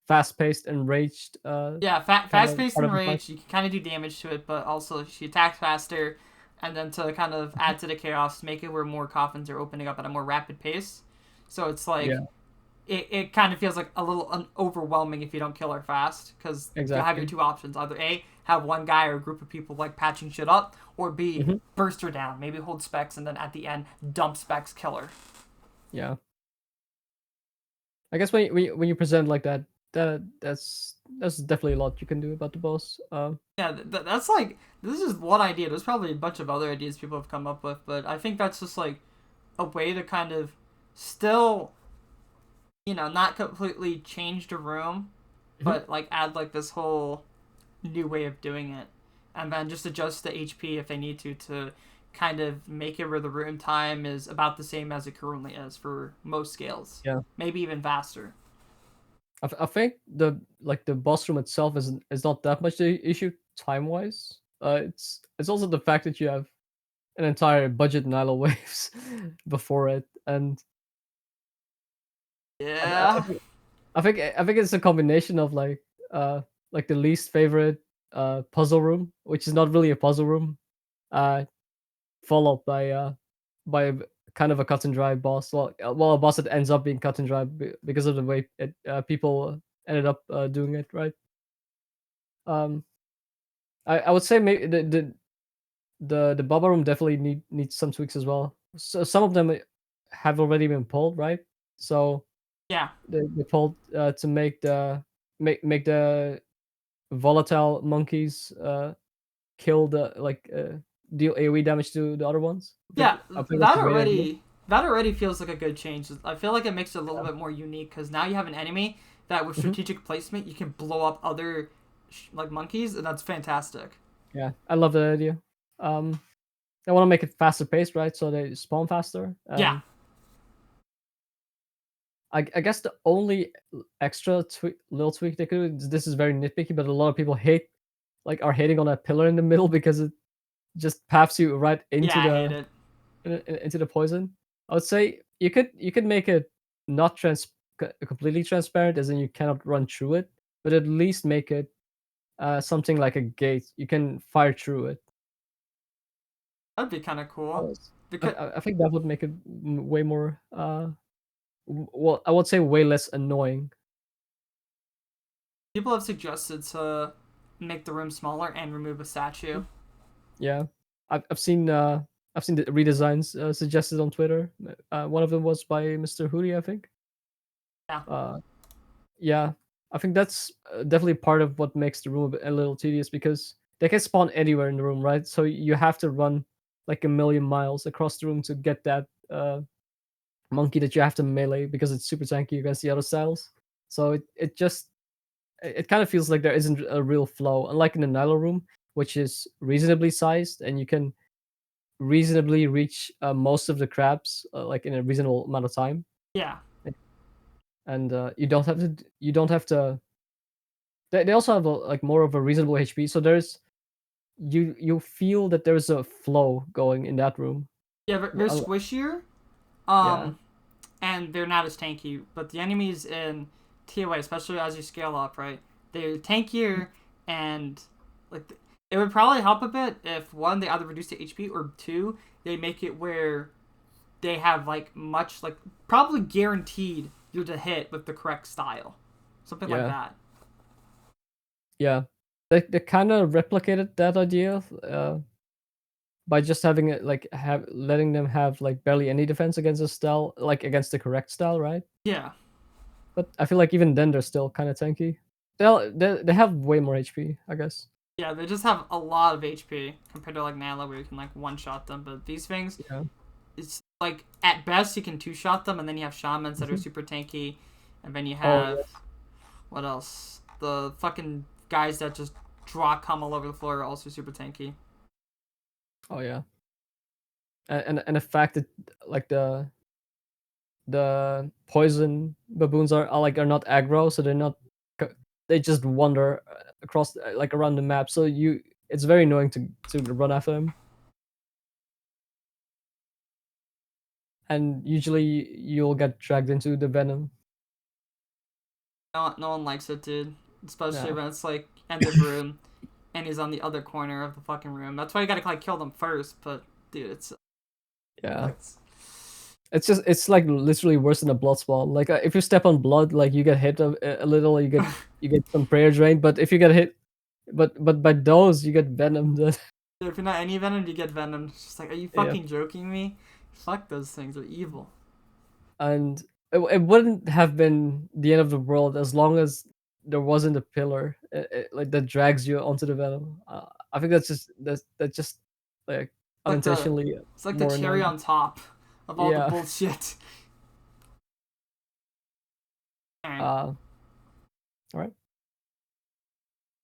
fast paced, enraged Yeah, kind fast of paced part and of the fight. rage. You can kind of do damage to it, but also she attacks faster, and then to kind of Mhm. add to the chaos, make it where more coffins are opening up at a more rapid pace. So it's like Yeah, it kind of feels like a little overwhelming if you don't kill her fast, because you have your exactly. two options: either A, have one guy or a group of people like patching shit up, or B, Hmm. burst her down, maybe hold specs, and then at the end dump specs, kill her. Yeah. I guess when you present like that, that's definitely a lot you can do about the boss. Yeah, that's like this is one idea. There's probably a bunch of other ideas people have come up with, but I think that's just like a way to kind of still, not completely change the room, Mhm. but like add like this whole new way of doing it, and then just adjust the HP if they need to kind of make it where the room time is about the same as it currently is for most scales, Yeah, maybe even faster. I think the boss room itself is not that much the issue time wise. It's also the fact that you have an entire budget Nilo waves before it, and I, I, I Yeah. think I think it's a combination of like the least favorite puzzle room, which is not really a puzzle room, uh followed by kind of a cut and dry boss. Well, a boss that ends up being cut and dry because of the way people ended up doing it, right? Um, I would say maybe the Baba room definitely needs some tweaks as well. So some of them have already been pulled, right? So Yeah. they pulled to make the volatile monkeys kill deal AoE damage to the other ones. Yeah, I think that's a great idea. that already feels like a good change. I feel like it makes it a little Yeah. bit more unique because now you have an enemy that with Mhm. strategic placement you can blow up other like monkeys, and that's fantastic. Yeah, I love that idea. Um, I want to make it faster paced, right? So they spawn faster. Yeah, And I guess the only extra little tweak they could do, this is very nitpicky, but a lot of people are hating on that pillar in the middle because it just paths you right yeah, into I hate it. into the poison. I would say you could make it not completely transparent, as in you cannot run through it, but at least make it something like a gate. You can fire through it. That'd be kind of cool Yes. because I think that would make it way more well, I would say way less annoying. people have suggested to make the room smaller and remove a statue. Yeah, I've seen the redesigns suggested on Twitter. One of them was by Mr. Hootie, I think. Yeah, Uh, yeah, I think that's definitely part of what makes the room a little tedious because they can spawn anywhere in the room, right? So you have to run like a million miles across the room to get that monkey that you have to melee because it's super tanky against the other styles. So it kind of feels like there isn't a real flow, unlike in the Nilo room, which is reasonably sized and you can reasonably reach most of the crabs like in a reasonable amount of time. yeah, And you don't have to. They also have like more of a reasonable HP, so you feel that there's a flow going in that room. yeah. They're Unli- squishier, Yeah. um, and they're not as tanky. But the enemies in TOA, especially as you scale up, right? They're tankier, and like it would probably help a bit if one they either reduce the HP or two they make it where they have like much like probably guaranteed you're to hit with the correct style, something like Yeah. that. Yeah. They kind of replicated that idea by just having it like have letting them have like barely any defense against a style, like against the correct style, right? Yeah, But I feel like even then they're still kind of tanky. They have way more HP, I guess. yeah. They just have a lot of HP compared to like Nala, where you can like one shot them. But these things, Yeah. it's like at best you can two shot them, and then you have shamans that are Mhm. super tanky, and then you Oh have yes. what else? The fucking guys that just draw cum all over the floor are also super tanky. Oh yeah. And the fact that like the poison baboons are not aggro, so they're not they just wander across like around the map. So it's very annoying to run after them. And usually you'll get dragged into the venom. No one likes it, dude. Especially Yeah. when it's like end of room and he's on the other corner of the fucking room. That's why you gotta like kill them first. But dude, it's Yeah. like It's like literally worse than a blood spawn. Like if you step on blood, like you get hit a little, you get some prayer drain. But if you get hit, but by those you get venom. dude, if you're not any venom, you get venom. It's just like, are you Yeah. fucking joking me? Fuck those things. They're evil. And it wouldn't have been the end of the world as long as there wasn't a pillar like that drags you onto the venom. I think that's just like It's like the unintentionally it's like the more cherry annoying. on top of all the Yeah. bullshit. Alright. All right.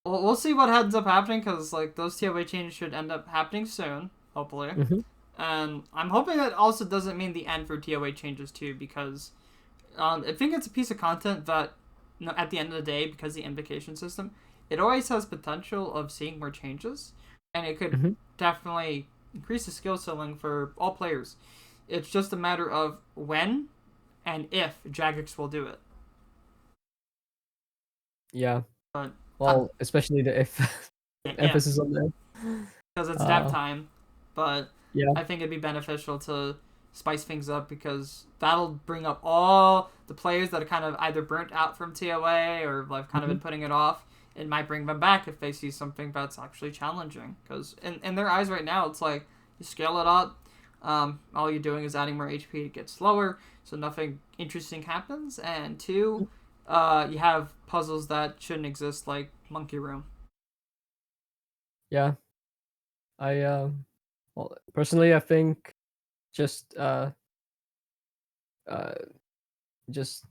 Well, we'll see what ends up happening because like those TOA changes should end up happening soon, hopefully. Hmm. And I'm hoping that also doesn't mean the end for TOA changes too, because I think it's a piece of content that at the end of the day, because the invocation system, it always has potential of seeing more changes, and it could Hmm. definitely increase the skill ceiling for all players. It's just a matter of when and if Jagex will do it. Yeah. But Well, especially the if yeah, emphasis on that. because it's dev Uh, time. But yeah. I think it'd be beneficial to spice things up because that'll bring up all the players that are kind of either burnt out from TOA or have kind of Hmm. been putting it off. It might bring them back if they see something that's actually challenging. Because in their eyes right now, it's like you scale it up. All you're doing is adding more HP to get slower, so nothing interesting happens. And two, you have puzzles that shouldn't exist, like Monkey Room. Yeah. I well, personally, I think just uh just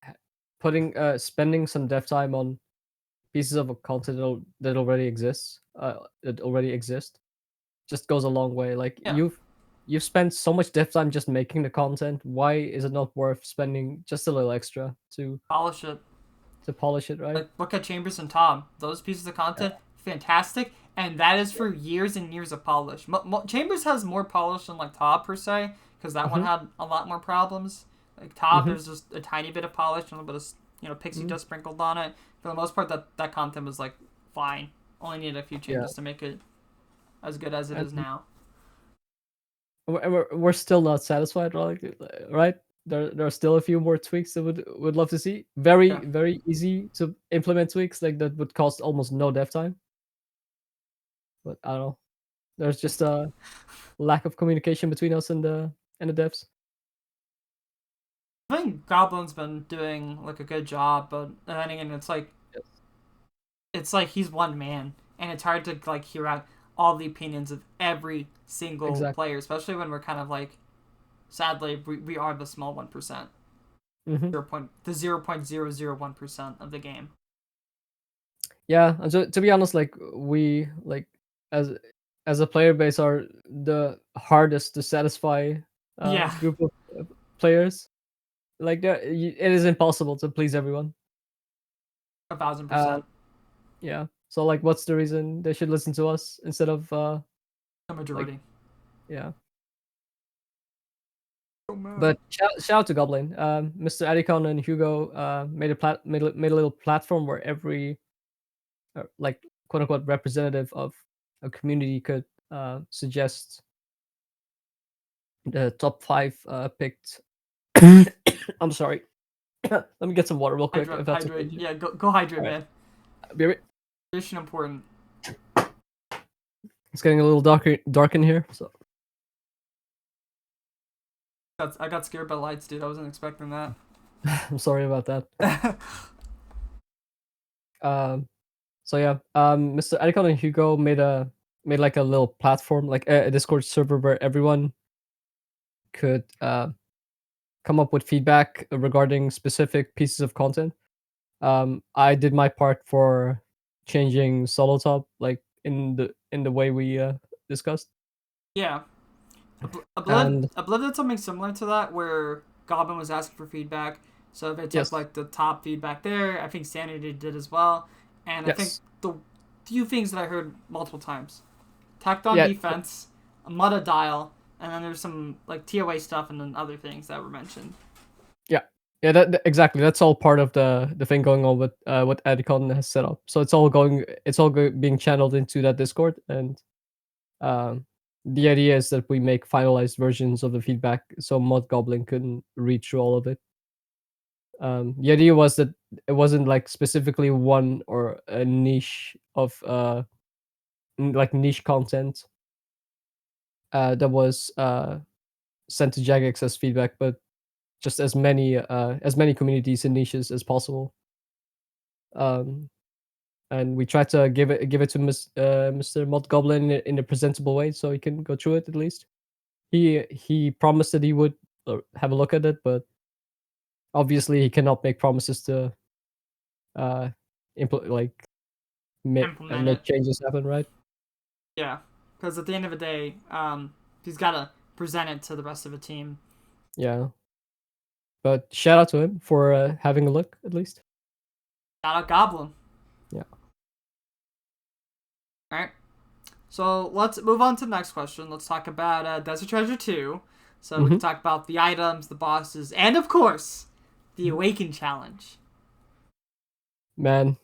ha- putting spending some dev time on pieces of content that already exist just goes a long way. Like Yeah, you've spent so much dev time just making the content. Why is it not worth spending just a little extra polish it. to polish it, right? Like look at Chambers and Tom; those pieces of Yeah. content, fantastic, and that is for years and years of polish. Chambers has more polish than like Tob per se, because that one Hmm. had a lot more problems. Like Tob, Hmm. there's just a tiny bit of polish and a little bit of pixie Hmm. dust sprinkled on it. For the most part, that content was like fine. Only needed a few Yeah. changes to make it as good as it is And now. we're still not satisfied, right? There are still a few more tweaks that would love to see. Yeah, Very easy to implement tweaks like that would cost almost no dev time. But I don't know. There's just a lack of communication between us and the devs. I think Goblin's been doing like a good job, but then again, Yes, it's like he's one man, and it's hard to like hear out all the opinions of every single exactly. player, especially when we're kind of like, sadly, we are the small 1%, Hmm. the 0.001% of the game. Yeah, and to be honest, like we like as as a player base are the hardest to satisfy Yeah, group of players. Like it is impossible to please everyone. 1,000%, Uh, yeah. So like, what's the reason they should listen to us instead of the like majority. yeah? Oh man. But shout out to Goblin. Mr. Adicon and Hugo made a little platform where every like quote unquote representative of a community could suggest the top five picked. I'm sorry. Let me get some water real quick, Hydrate, if that's hydrate. okay. Yeah, go hydrate, All right. man. Be right. Hydration important. It's getting a little dark in here, so I got scared by lights, dude. I wasn't expecting that. I'm sorry about that. Um, so yeah, Mr. Adicon and Hugo made like a little platform, like a Discord server where everyone could come up with feedback regarding specific pieces of content. I did my part for changing solo top, like in the way we discussed, Yeah, and I believe did something similar to that where Goblin was asking for feedback. So they took yes, like the top feedback there. I think Sanity did as well. And I think yes, the few things that I heard multiple times: tacked on yeah, defense, a Mutta dial, and then there's some like TOA stuff and then other things that were mentioned. yeah, yeah. Exactly. That's all part of the thing going on with what Adicon has set up. So it's all being channeled into that Discord, and um, the idea is that we make finalized versions of the feedback so Mod Goblin couldn't read through all of it. The idea was that it wasn't like specifically one or a niche of like niche content that was sent to Jagex as feedback, but just as many communities and niches as possible. Um, and we try to give it to Mr. Mod Goblin in a presentable way, so he can go through it at least. He promised that he would have a look at it, but obviously he cannot make promises to uh like Implement make it. changes happen, right? Yeah, because at the end of the day, he's got to present it to the rest of the team. Yeah. But shout out to him for having a look at least. Got a goblin. Yeah. All right. So let's move on to the next question. Let's talk about Desert Treasure 2. So we can Hmm. talk about the items, the bosses, and of course, the Awaken Challenge. Man,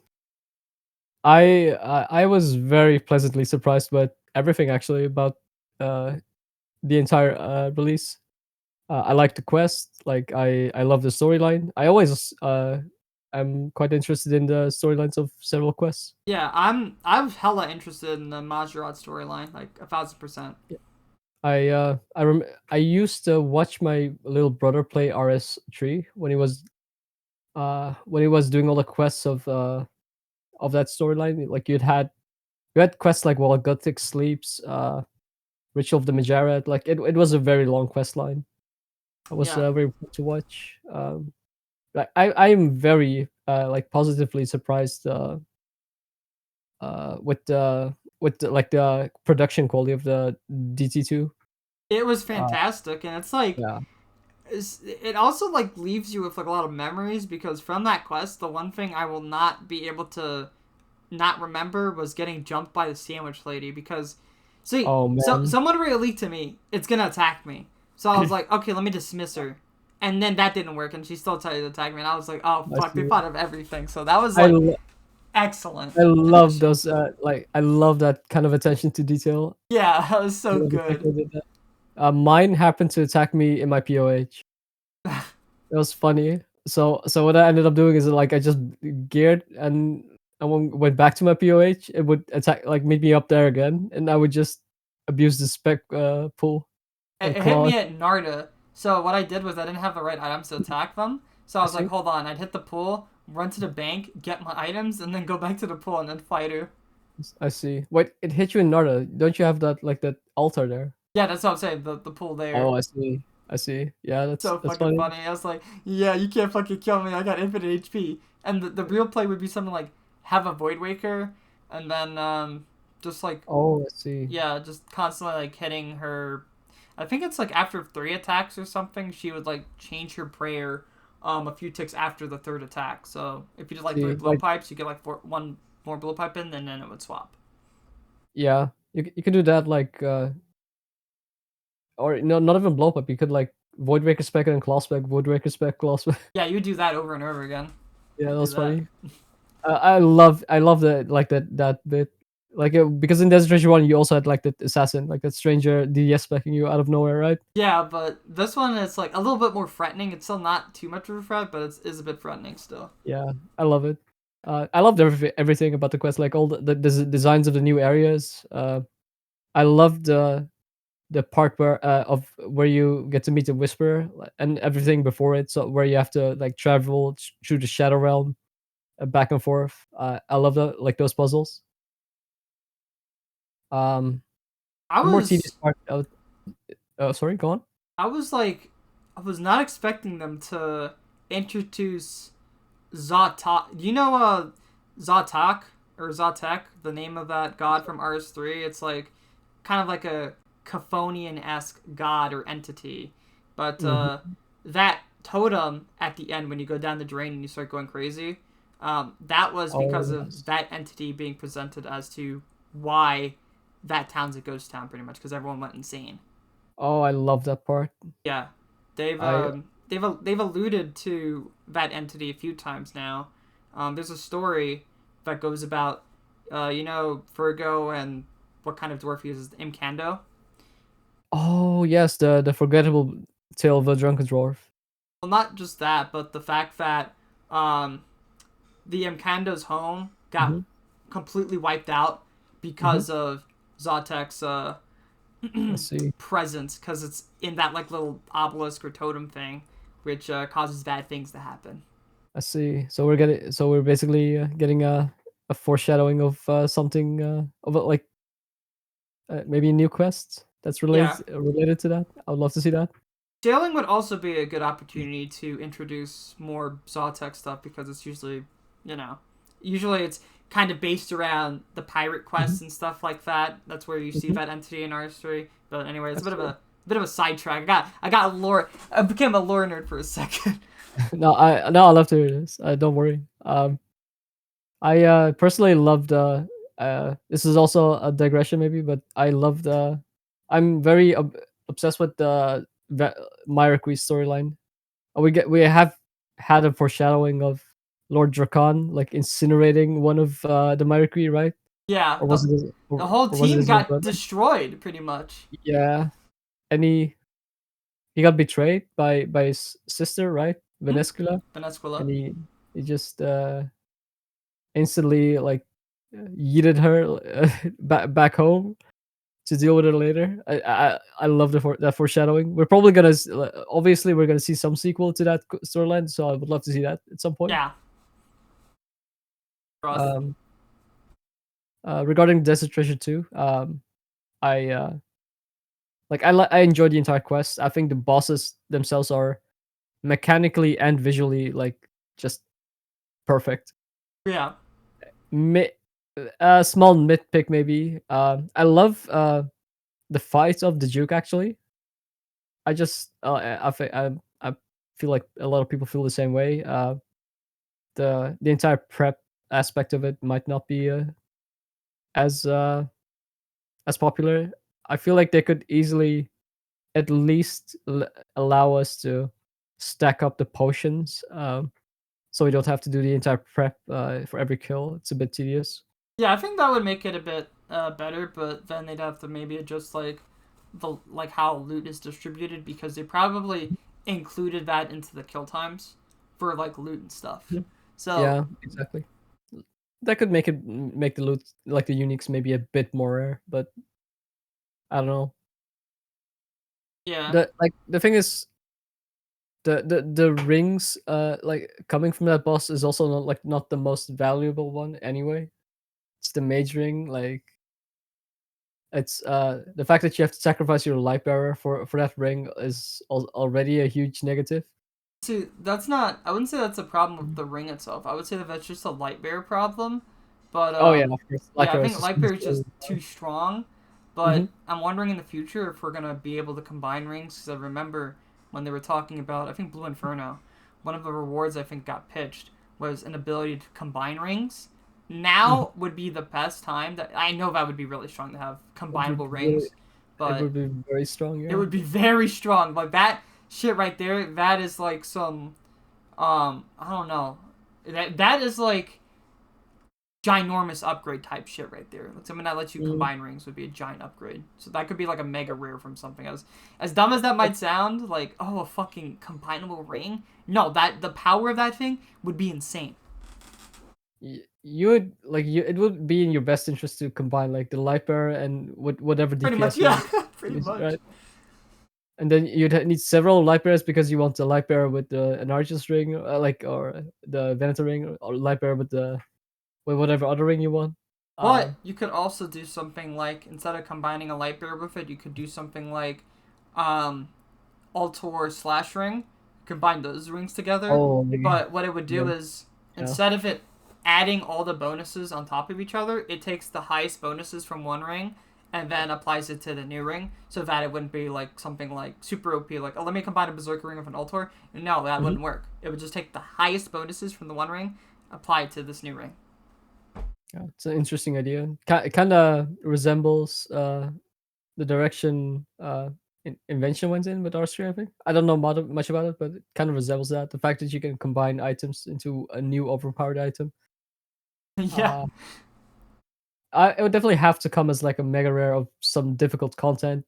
I was very pleasantly surprised by everything actually about uh the entire release. I like the quest. Like I love the storyline. I always I'm quite interested in the storylines of several quests. Yeah, I'm hella interested in the Majorat storyline, like 1,000%. Yeah. I used to watch my little brother play RS3 when he was doing all the quests of that storyline. Like you had quests like while Gothic sleeps, Ritual of the Majorat. Like it was a very long quest line. It was Yeah, very fun to watch. Like I'm very like positively surprised with like the production quality of the DT2. it was Uh, fantastic, and it's like yeah. it also like leaves you with like a lot of memories because from that quest, the one thing I will not be able to not remember was getting jumped by the sandwich lady because see, Oh so man. someone really leaked to me it's gonna attack me. So I was like, okay, let me dismiss her. And then that didn't work and she still tried to attack me and I was like, oh I fuck, they see. thought of everything. So that was I like lo- excellent I love addition. those like I love that kind of attention to detail. Yeah, that was I so love the fact good. they did that. Mine happened to attack me in my POH. It was funny. So what I ended up doing is like I just geared and I went back to my POH. It would attack like meet me up there again, and I would just abuse the spec pool and It hit claw. me at Narda. So what I did was I didn't have the right items to attack them. So I I was like, see. hold on, I'd hit the pool, run to the bank, get my items, and then go back to the pool and then fight her. I see. Wait, it hit you in Narda. Don't you have that like that altar there? Yeah, that's what I'm saying. The pool there. Oh, I see. I see. Yeah, So that's fucking funny. funny. I was like, yeah, you can't fucking kill me. I got infinite HP. And the real play would be something like have a Void Waker, and then just like Oh, I see. yeah, just constantly like hitting her. I think it's like after 3 attacks or something, she would like change her prayer a few ticks after the third attack. So if you did like three See, like blowpipes, you get like one more blowpipe in, and then it would swap. yeah, you could do that like or no, not even blow up. You could like Void Raker spec and claw spec, Void Raker spec, claw spec. Yeah, you do that over and over again. Yeah, that Do was that. funny. I love the like that bit. Like because in Desert Treasure 1 you also had like that assassin, like that stranger DDS specking you out of nowhere, right? Yeah, but this one is like a little bit more threatening. It's still not too much of a threat, but it is a bit threatening still. Yeah, I love it. I loved everything about the quest, like all the designs of the new areas. I loved the part where you get to meet the Whisperer and everything before it, so where you have to like travel through the Shadow Realm back and forth. I love that, like those puzzles. Um, I the more tedious was part. Oh, sorry, go on. I was like I was not expecting them to introduce Zatak. Do you know Zatak or Zatek, the name of that god from RS3? It's like kind of like a Chthonian esque god or entity. But Hmm. that totem at the end when you go down the drain and you start going crazy, that was because Oh of yes. that entity being presented as to why that town's a ghost town pretty much because everyone went insane. Oh, I love that part. Yeah, they've I they've alluded to that entity a few times now. There's a story that goes about, Virgo and what kind of dwarf he uses, Imcando. oh yes, the forgettable tale of the drunken dwarf. Well, not just that, but the fact that um, the Imcando's home got Hmm. completely wiped out Hmm. because of Zotek's I see. presence, because it's in that like little obelisk or totem thing, which causes bad things to happen. I see. So we're basically getting a foreshadowing of something of like maybe a new quest that's Yeah, related to that. I would love to see that. sailing would also be a good opportunity to introduce more Zawtech stuff because it's usually it's kind of based around the pirate Mhm. quests and stuff like that. That's where you see Mhm. that entity in RS3. But anyway, it's I see. a bit of a sidetrack. I got lore. I became a lore nerd for a second. No, I love to hear this. Don't worry. I personally loved. This is also a digression, maybe, but I loved. I'm very obsessed with the Myrick storyline. We have had a foreshadowing of Lord Drakon like incinerating one of the Myrick, right? Yeah, Or was it the whole or was it team his own got brother? destroyed pretty much. Yeah, and he got betrayed by his sister, right, Hmm? Venescula, Venezuela. and he just instantly like yeeted her back home to deal with it later. I love that foreshadowing. We're probably gonna obviously we're gonna see some sequel to that storyline, so I would love to see that at some point. Yeah. Rough. Um, Regarding Desert Treasure 2, I like I enjoyed the entire quest. I think the bosses themselves are mechanically and visually like just perfect. Yeah. Mi- a small nitpick maybe. I love the fight of the Duke actually. I just I feel like a lot of people feel the same way. The entire prep aspect of it might not be as as popular. I feel like they could easily at least allow us to stack up the potions, so we don't have to do the entire prep for every kill. It's a bit tedious. Yeah, I think that would make it a bit better, but then they'd have to maybe adjust like how loot is distributed because they probably included that into the kill times for like loot and stuff. Mhm. So Yeah, exactly. That could make the loot like the uniques maybe a bit more rare, but I don't know. yeah, The thing is the rings like coming from that boss is also not the most valuable one anyway. It's the mage ring. Like it's the fact that you have to sacrifice your light bearer for that ring is already a huge negative. see, that's not. I wouldn't say that's a problem with Mhm. the ring itself. I would say that that's just a light bearer problem. But Oh yeah, of course. yeah, Light I bearer think is light bearer is just too strong. mm-hmm. But I'm wondering in the future if we're gonna be able to combine rings. Because I remember when they were talking about, I think Blue Inferno, one of the rewards I think got pitched was an ability to combine rings. Mm-hmm. Now would be the best time that I know that would be really strong to have It would combinable really rings, it but would be very strong. it Yeah. would be very strong. Like that shit right there, that is like some I don't know. That is like ginormous upgrade type shit right there. Like something that lets you Mm. combine rings would be a giant upgrade. So that could be like a mega rare from something. As dumb as that might sound, like oh a fucking combinable ring. No, that the power of that thing would be insane. You would like you. It would be in your best interest to combine like the light bearer and whatever Pretty much, DPS you yeah. want, Pretty much. right? And then you'd need several light bearers because you want the light bearer with the Anarchist ring, like or the Venator ring, or light bearer with whatever other ring you want. But Um. you could also do something like instead of combining a light bearer with it, you could do something like um Altor slash ring, combine those rings together. Oh, But what it would do yeah. is Yeah. instead of it adding all the bonuses on top of each other, it takes the highest bonuses from one ring and then applies it to the new ring so that it wouldn't be like something like super OP, like, oh, let me combine a Berserker ring with an Altor. No, that Mhm. wouldn't work. It would just take the highest bonuses from the one ring, apply it to this new ring. Yeah, it's an interesting idea. It kind of resembles the direction invention went in with R3. I think I don't know much about it, but it kind of resembles that. The fact that you can combine items into a new overpowered item. Yeah. Uh, it would definitely have to come as like a mega rare of some difficult content.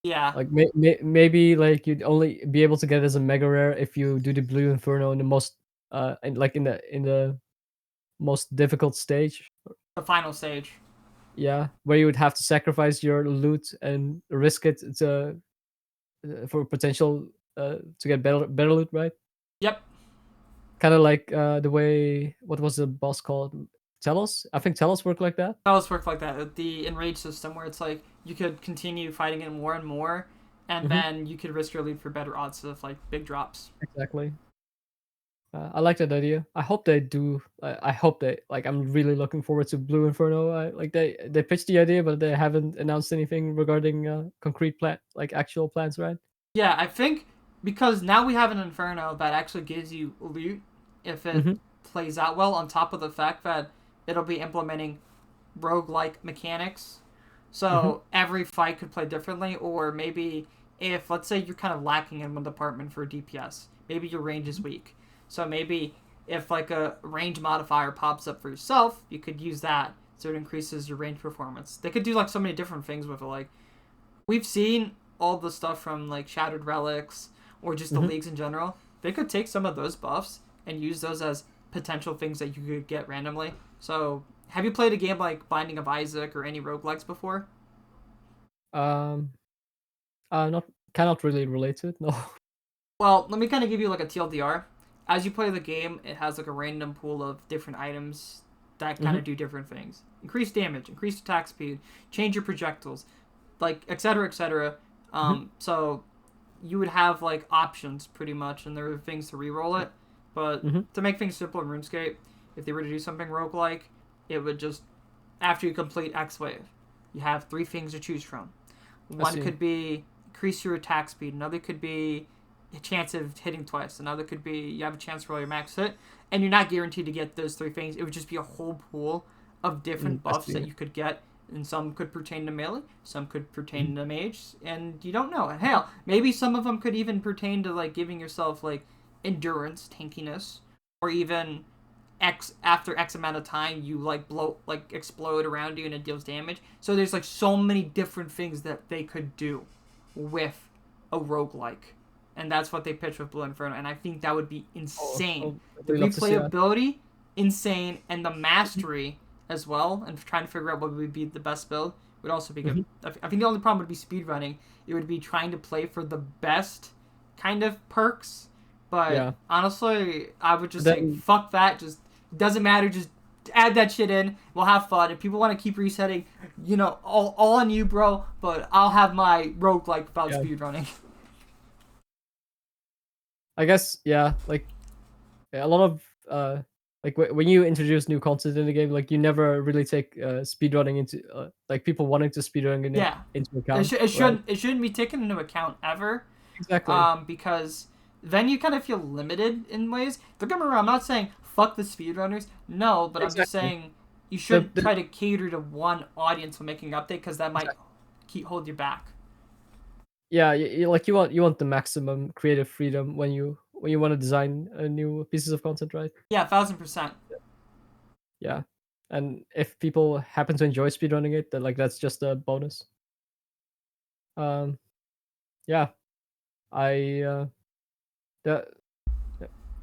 Yeah. Like maybe like you'd only be able to get it as a mega rare if you do the Blue Inferno in the most like in the most difficult stage. The final stage. Yeah, where you would have to sacrifice your loot and risk it to for potential to get better loot, right? Yep. Kind of like the way what was the boss called? Telos? I think Telos worked like that. How else work like that? The enrage system where it's like you could continue fighting it more and more, and Hmm. then you could risk your lead for better odds of like big drops. Exactly. I like that idea. I hope they do. I hope they like. I'm really looking forward to Blue Inferno. Like they pitched the idea, but they haven't announced anything regarding concrete plan, like actual plans, right? Yeah, I think because now we have an inferno that actually gives you loot if it Mm-hmm. plays out well, on top of the fact that it'll be implementing roguelike mechanics. Mhm. So every fight could play differently, or maybe if, let's say, you're kind of lacking in one department for DPS, maybe your range is weak. So maybe if like a range modifier pops up for yourself, you could use that so it increases your range performance. They could do like so many different things with it. Like we've seen all the stuff from like Shattered Relics or just the Mhm. leagues in general. They could take some of those buffs and use those as potential things that you could get randomly. So, have you played a game like Binding of Isaac or any roguelikes before? Um, not cannot really relate to it. No. Well, let me kind of give you like a TLDR. As you play the game, it has like a random pool of different items that kind Mhm. of do different things. Increase damage, increase attack speed, change your projectiles, like etc. etc. Mhm. So you would have like options pretty much, and there are things to reroll it. But Mhm. to make things simple in RuneScape, if they were to do something roguelike, it would just after you complete X wave, you have three things to choose from. I One see. could be increase your attack speed. Another could be a chance of hitting twice. Another could be you have a chance to roll your max hit, and you're not guaranteed to get those three things. It would just be a whole pool of different I buffs see. that you could get, and some could pertain to melee, some could Mhm. pertain to mage, and you don't know. And hell, maybe some of them could even pertain to like giving yourself like endurance, tankiness, or even X after X amount of time you like blow like explode around you and it deals damage. So there's like so many different things that they could do with a roguelike. And that's what they pitched with Blue Inferno, and I think that would be insane. I'd The really love to see that. replayability, insane, and the mastery as well, and trying to figure out what would be the best build would also be good. Mhm. I think the only problem would be speedrunning. It would be trying to play for the best kind of perks, but Yeah. honestly, I would just But say then fuck that. Just doesn't matter. Just add that shit in. We'll have fun. If people want to keep resetting, all on you, bro. But I'll have my roguelike without yeah, speedrunning. I guess yeah, like a lot of like when you introduce new content in the game, like you never really take speedrunning into like people wanting to speedrun in it Yeah, into it, account, sh- it right? shouldn't it shouldn't be taken into account ever, Exactly. because then you kind of feel limited in ways. Don't get me wrong. I'm not saying fuck the speedrunners. No, but I'm just Exactly. saying you The should the try to cater to one audience when making an update because that might exactly. hold you back. Yeah, like you want the maximum creative freedom when you want to design new pieces of content, right? Yeah, 1,000%. Yeah. And if people happen to enjoy speedrunning it, then like that's just a bonus. Um, yeah, I the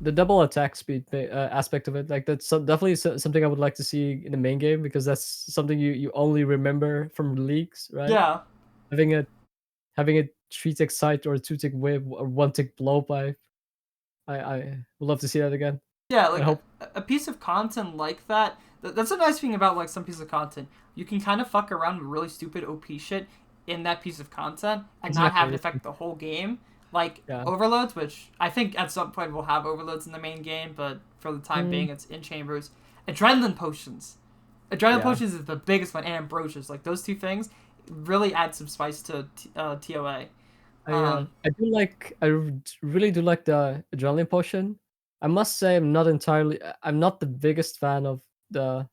the double attack speed aspect of it, like that's definitely something I would like to see in the main game because that's something you only remember from leagues, right? Yeah, Having a having a three tick sight or a two tick whip or one tick blow by, I would love to see that again. yeah, I like hope. a piece of content like that. That's a nice thing about like some piece of content. You can kind of fuck around with really stupid OP shit in that piece of content and not have it Exactly. affect the whole game. Like Yeah. overloads, which I think at some point we'll have overloads in the main game, but for the time Mm, being, it's in chambers. Adrenaline potions. Adrenaline yeah. potions is the biggest one, and ambrosias. Like those two things really add some spice to TOA. Um, I really do like the adrenaline potion. I must say I'm not the biggest fan the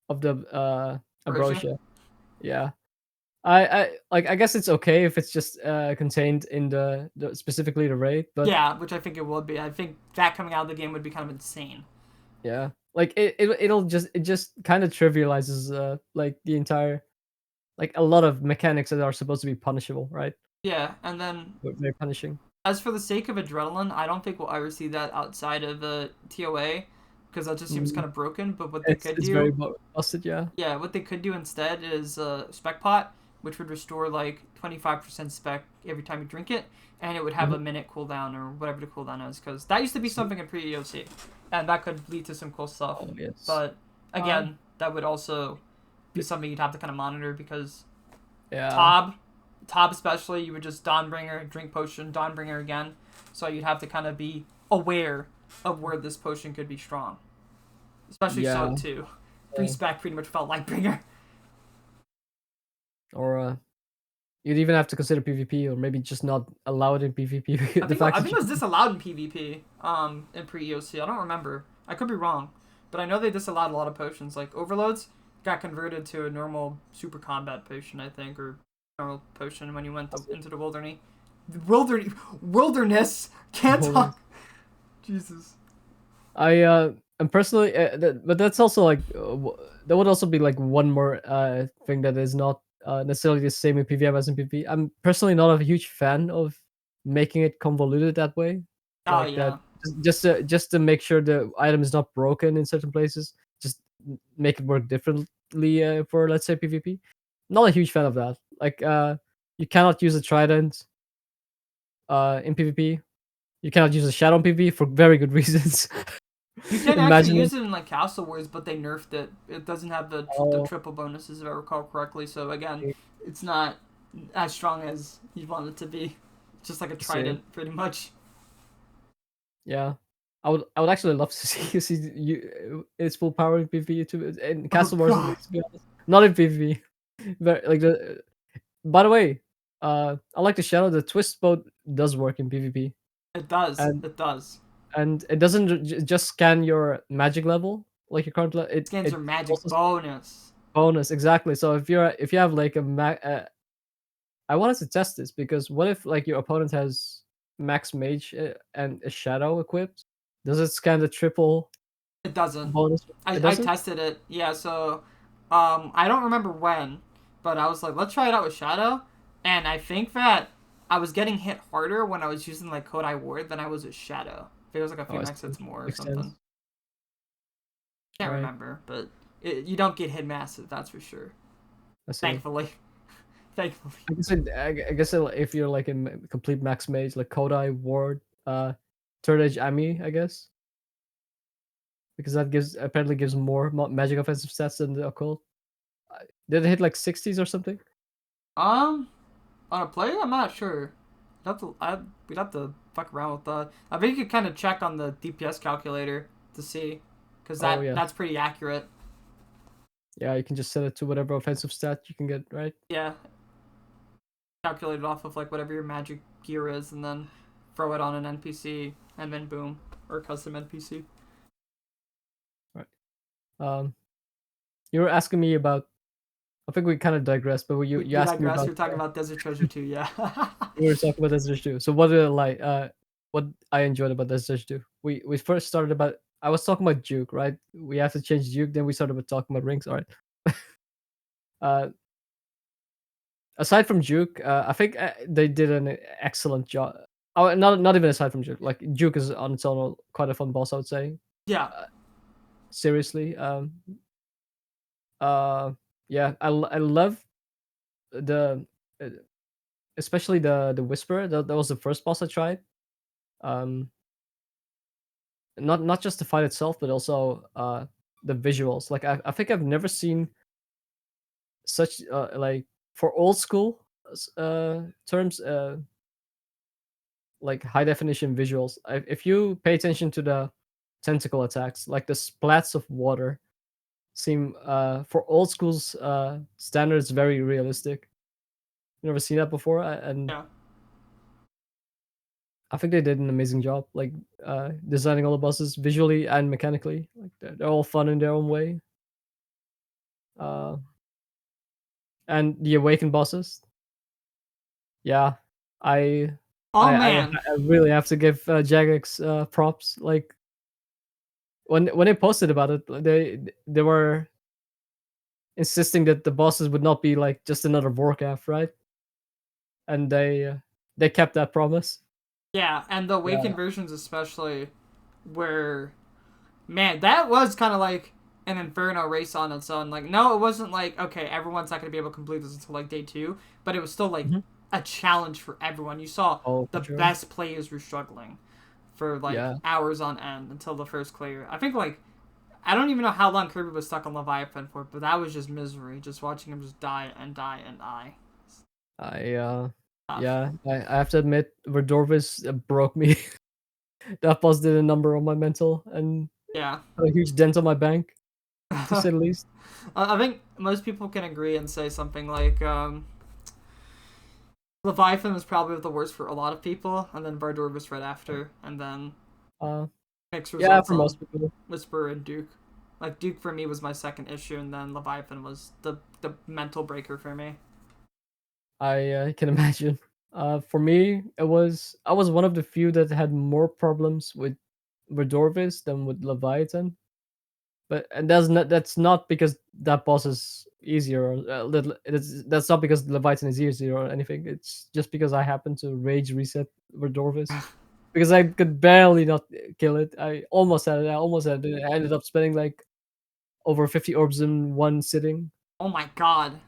of the ambrosia. ambrosia. Yeah. I guess it's okay if it's just contained in the specifically the raid, but Yeah, which I think it would be. I think that coming out of the game would be kind of insane. yeah. Like it just kind of trivializes like the entire like a lot of mechanics that are supposed to be punishable, right? Yeah, and then What they're punishing. as for the sake of adrenaline, I don't think we'll ever see that outside of the TOA because that just seems Mm, kind of broken. But what they could it's very do, busted, yeah. yeah, what they could do instead is spec pot, which would restore like 25% spec every time you drink it, and it would have Mhm. a minute cooldown or whatever the cooldown is because that used to be See. something in pre-EOC, and that could lead to some cool stuff. Oh yes. But Um, again, that would also be something you'd have to kind of monitor because yeah. ToB, ToB especially, you would just Dawnbringer, drink potion, Dawnbringer again. So you'd have to kind of be aware of where this potion could be strong. Especially Yeah. so too. 3 Yeah. spec pretty much felt Lightbringer. Or you'd even have to consider PvP, or maybe just not allow it in PvP. I The think fact I that think it was disallowed in PvP. In pre-EOC. I don't remember. I could be wrong, but I know they disallowed a lot of potions. Like overloads got converted to a normal super combat potion, I think, or normal potion when you went into the wilderness. Wilderness can't hold on. talk. Jesus. And personally, but that's also like that would also be like one more thing that is not necessarily the same in PvM as in PvP. I'm personally not a huge fan of making it convoluted that way, Oh like that. yeah. Just to make sure the item is not broken in certain places, just make it work differently for, let's say, PvP. Not a huge fan of that. Like you cannot use a trident in PvP. You cannot use a shadow in PvP for very good reasons. You can actually Imagine use it. it in like Castle Wars, but they nerfed it. It doesn't have the Oh, triple bonuses if I recall correctly. So again, I it's not as strong as you'd want it to be. It's just like a see. trident, pretty much. Yeah, I would actually love to see you its full power in PvP too, in Oh Castle Wars at god, least, to be honest. Not in PvP. But like the by the way, I like the shadow. The twist boat does work in PvP, it does. and It does. it doesn't just scan your magic level like your current level. Scans It your magic also bonus. bonus exactly. So if you have like I wanted to test this because what if like your opponent has max mage and a shadow equipped? Does it scan the triple It doesn't. bonus? It I doesn't? tested it. Yeah. So, I don't remember when, but I was like, let's try it out with Shadow, and I think that I was getting hit harder when I was using like Kodai Ward than I was with Shadow. I think it was like a Oh, few I max see. hits more or Makes something. sense. Can't Right. remember, but you don't get hit massive, that's for sure. I see. Thankfully. Thankfully. If you're like in complete max mage, like Kodai, Ward, third edge Ami, I guess, because that apparently gives more magic offensive stats than the occult. Did it hit like 60s or something? Um, on a player, I'm not sure. We'd have to fuck around with that. I think you could kind of check on the DPS calculator to see, because Oh yeah, that's pretty accurate. yeah. You can just set it to whatever offensive stat you can get, right? Yeah, calculate it off of like whatever your magic gear is, and then throw it on an NPC, and then boom, or a custom NPC. Right. Um, you were asking me about. I think we kind of digressed, but you We asked me digress. about. We're talking about Desert Treasure 2, yeah. We were talking about Desert 2. So what did I like? What I enjoyed about Desert 2? We first started about. I was talking about Duke, right? We have to change Duke. Then we started about talking about rings. All right. Uh, aside from Duke, I think they did an excellent job. Oh, not even aside from Duke. Like Duke is on its own quite a fun boss, I would say. Yeah. Uh, seriously. Uh, yeah, I love the uh, especially the Whisper. That was the first boss I tried. Um, not just the fight itself, but also the visuals. Like I think I've never seen such like for old school terms like high definition visuals. If you pay attention to the tentacle attacks, like the splats of water, seem for old school's standards very realistic. You never seen that before, and Yeah. I think they did an amazing job, like designing all the bosses visually and mechanically. Like they're all fun in their own way. Uh, and the awakened bosses, yeah, I, Oh man. I really have to give Jagex props. Like when they posted about it, they were insisting that the bosses would not be like just another Vorkath, right? And they kept that promise. Yeah, and the Yeah. Awakened versions especially, where man, that was kind of like an inferno race on its own. Like, no, it wasn't like okay, everyone's not gonna be able to complete this until like day 2, but it was still like Mhm. a challenge for everyone. You saw Oh, the for sure. best players were struggling for like Yeah. hours on end until the first clear. I think like I don't even know how long Kirby was stuck on Leviathan for, but that was just misery, just watching him just die and die and die. I Tough. yeah, I have to admit, Verdorvis broke me. That boss did a number on my mental and Yeah. a huge dent on my bank, to say the least. I think most people can agree and say something like, Leviathan was probably the worst for a lot of people, and then Vardor was right after, and then Uh, mixed yeah, results for most on people, Whisper and Duke. Like Duke for me was my second issue, and then Leviathan was the mental breaker for me. I can imagine. For me, I was one of the few that had more problems with Verdorvis than with Leviathan. But and that's not because that boss is easier or that's not because Leviathan is easier or anything. It's just because I happened to rage reset Verdorvis because I could barely not kill it. I almost had it. I almost had it. I ended up spending like over 50 orbs in one sitting, Oh my god.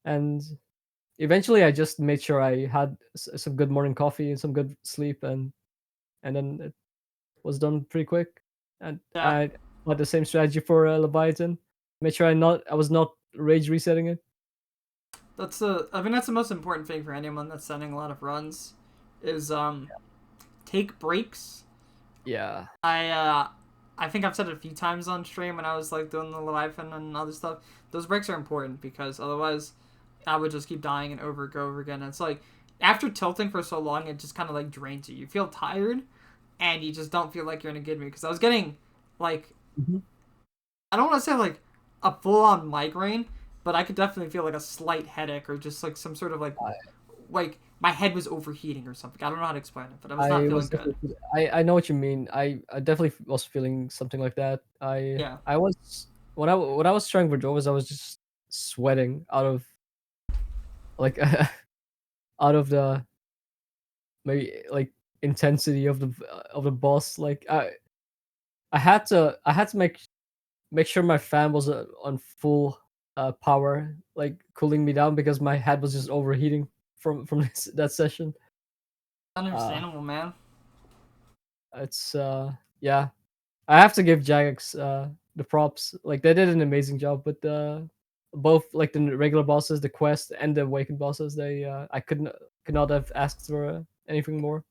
and eventually I just made sure I had some good morning coffee and some good sleep, and then it was done pretty quick. And Yeah. I had the same strategy for Leviathan. Made sure I was not rage resetting it. I think that's the most important thing for anyone that's sending a lot of runs is take breaks. Yeah. I think I've said it a few times on stream when I was like doing the Leviathan and other stuff. Those breaks are important because otherwise I would just keep dying and go over again. And it's like after tilting for so long, it just kind of like drains you. You feel tired and you just don't feel like you're in a good mood. Because I was getting like Mhm. I don't want to say like a full on migraine, but I could definitely feel like a slight headache or just like some sort of like my head was overheating or something. I don't know how to explain it, but I was not I feeling was good. definitely I know what you mean. I definitely was feeling something like that. Yeah. I was when I was trying Verdovas, I was just sweating out of like out of the maybe like intensity of the boss. Like I had to make sure my fan was on full power, like cooling me down because my head was just overheating from that session. Uh, Understandable, man. it's yeah, I have to give Jagex the props. Like they did an amazing job with both like the regular bosses, the quest, and the awakened bosses. They I could not have asked for anything more.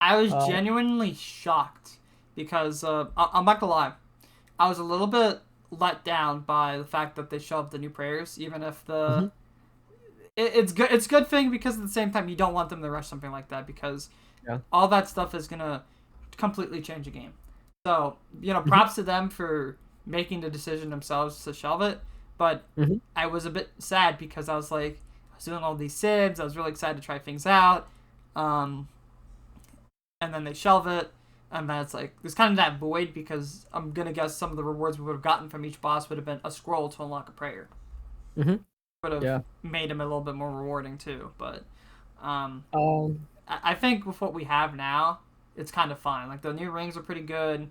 I was Uh, genuinely shocked because I'm not gonna lie, I was a little bit let down by the fact that they shoved the new prayers, even if mhm, it's good. It's a good thing because at the same time you don't want them to rush something like that because yeah. all that stuff is gonna completely change the game. So Mhm, props to them for making the decision themselves to shelve it. But mhm. I was a bit sad because I was like, I was doing all these sibs. I was really excited to try things out. Um, and then they shelve it, and then it's like there's kind of that void because I'm gonna guess some of the rewards we would have gotten from each boss would have been a scroll to unlock a prayer. Mhm. Would have Yeah. made him a little bit more rewarding too. But um, Um. I think with what we have now, it's kind of fine. Like the new rings are pretty good.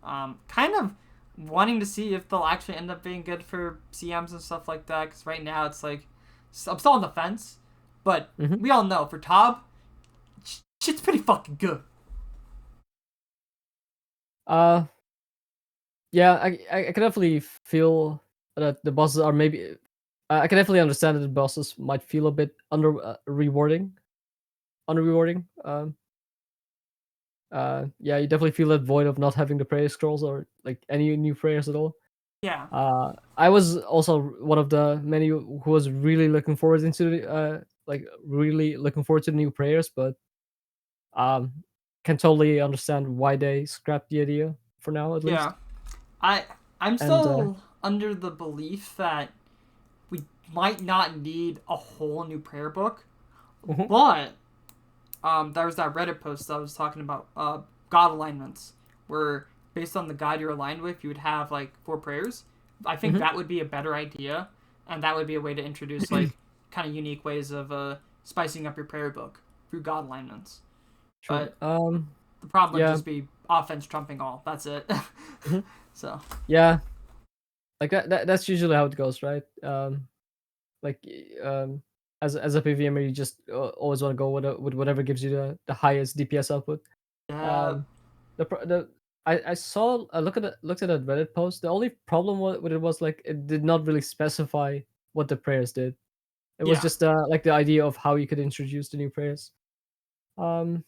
Kind of wanting to see if they'll actually end up being good for CMs and stuff like that. Because right now it's like I'm still on the fence, but Mhm. we all know for ToB, shit's pretty fucking good. Uh. Yeah. I can definitely feel that the bosses are maybe. I can definitely understand that the bosses might feel a bit rewarding, under rewarding. Yeah, you definitely feel that void of not having the prayer scrolls or like any new prayers at all. Yeah, I was also one of the many who was really looking forward into like really looking forward to the new prayers, but um, can totally understand why they scrapped the idea for now at yeah. least. I I'm And still under the belief that we might not need a whole new prayer book, mhm, but there was that Reddit post that was talking about god alignments, where based on the god you're aligned with, you would have like four prayers. I think mhm. that would be a better idea, and that would be a way to introduce like kind of unique ways of spicing up your prayer book through god alignments. True. But the problem would Yeah. just be offense trumping all. That's it. Mhm. So Yeah, like that's usually how it goes, right? Like as a PvMer, you just always want to go with with whatever gives you the highest DPS output. yeah, Um, the I saw I looked at that Reddit post. The only problem with it was like it did not really specify what the prayers did. It was yeah, just like the idea of how you could introduce the new prayers. Um,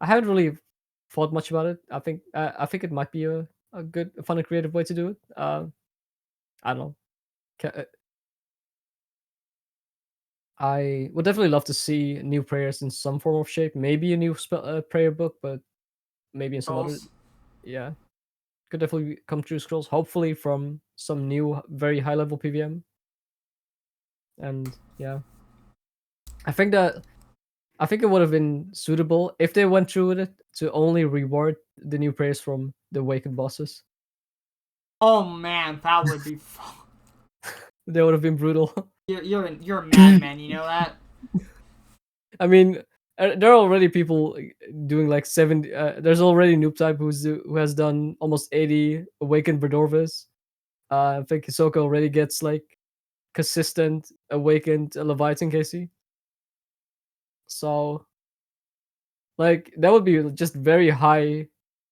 I haven't really thought much about it. I think it might be a good, fun, and creative way to do it. I don't know. I would definitely love to see new prayers in some form of shape. Maybe a new prayer book, but maybe in some other. Scrolls. Yeah, could definitely come through scrolls. Hopefully from some new, very high level PVM. And yeah, I think that I think it would have been suitable if they went through with it to only reward the new prayers from the awakened bosses. Oh man, that would be fun. They would have been brutal. You're a madman, you know that? I mean, there are already people doing like 70. There's already Noob Type who has done almost 80 Awakened Verdorvis. I think Hisoka already gets like consistent Awakened Leviathan KC. So, like, that would be just very high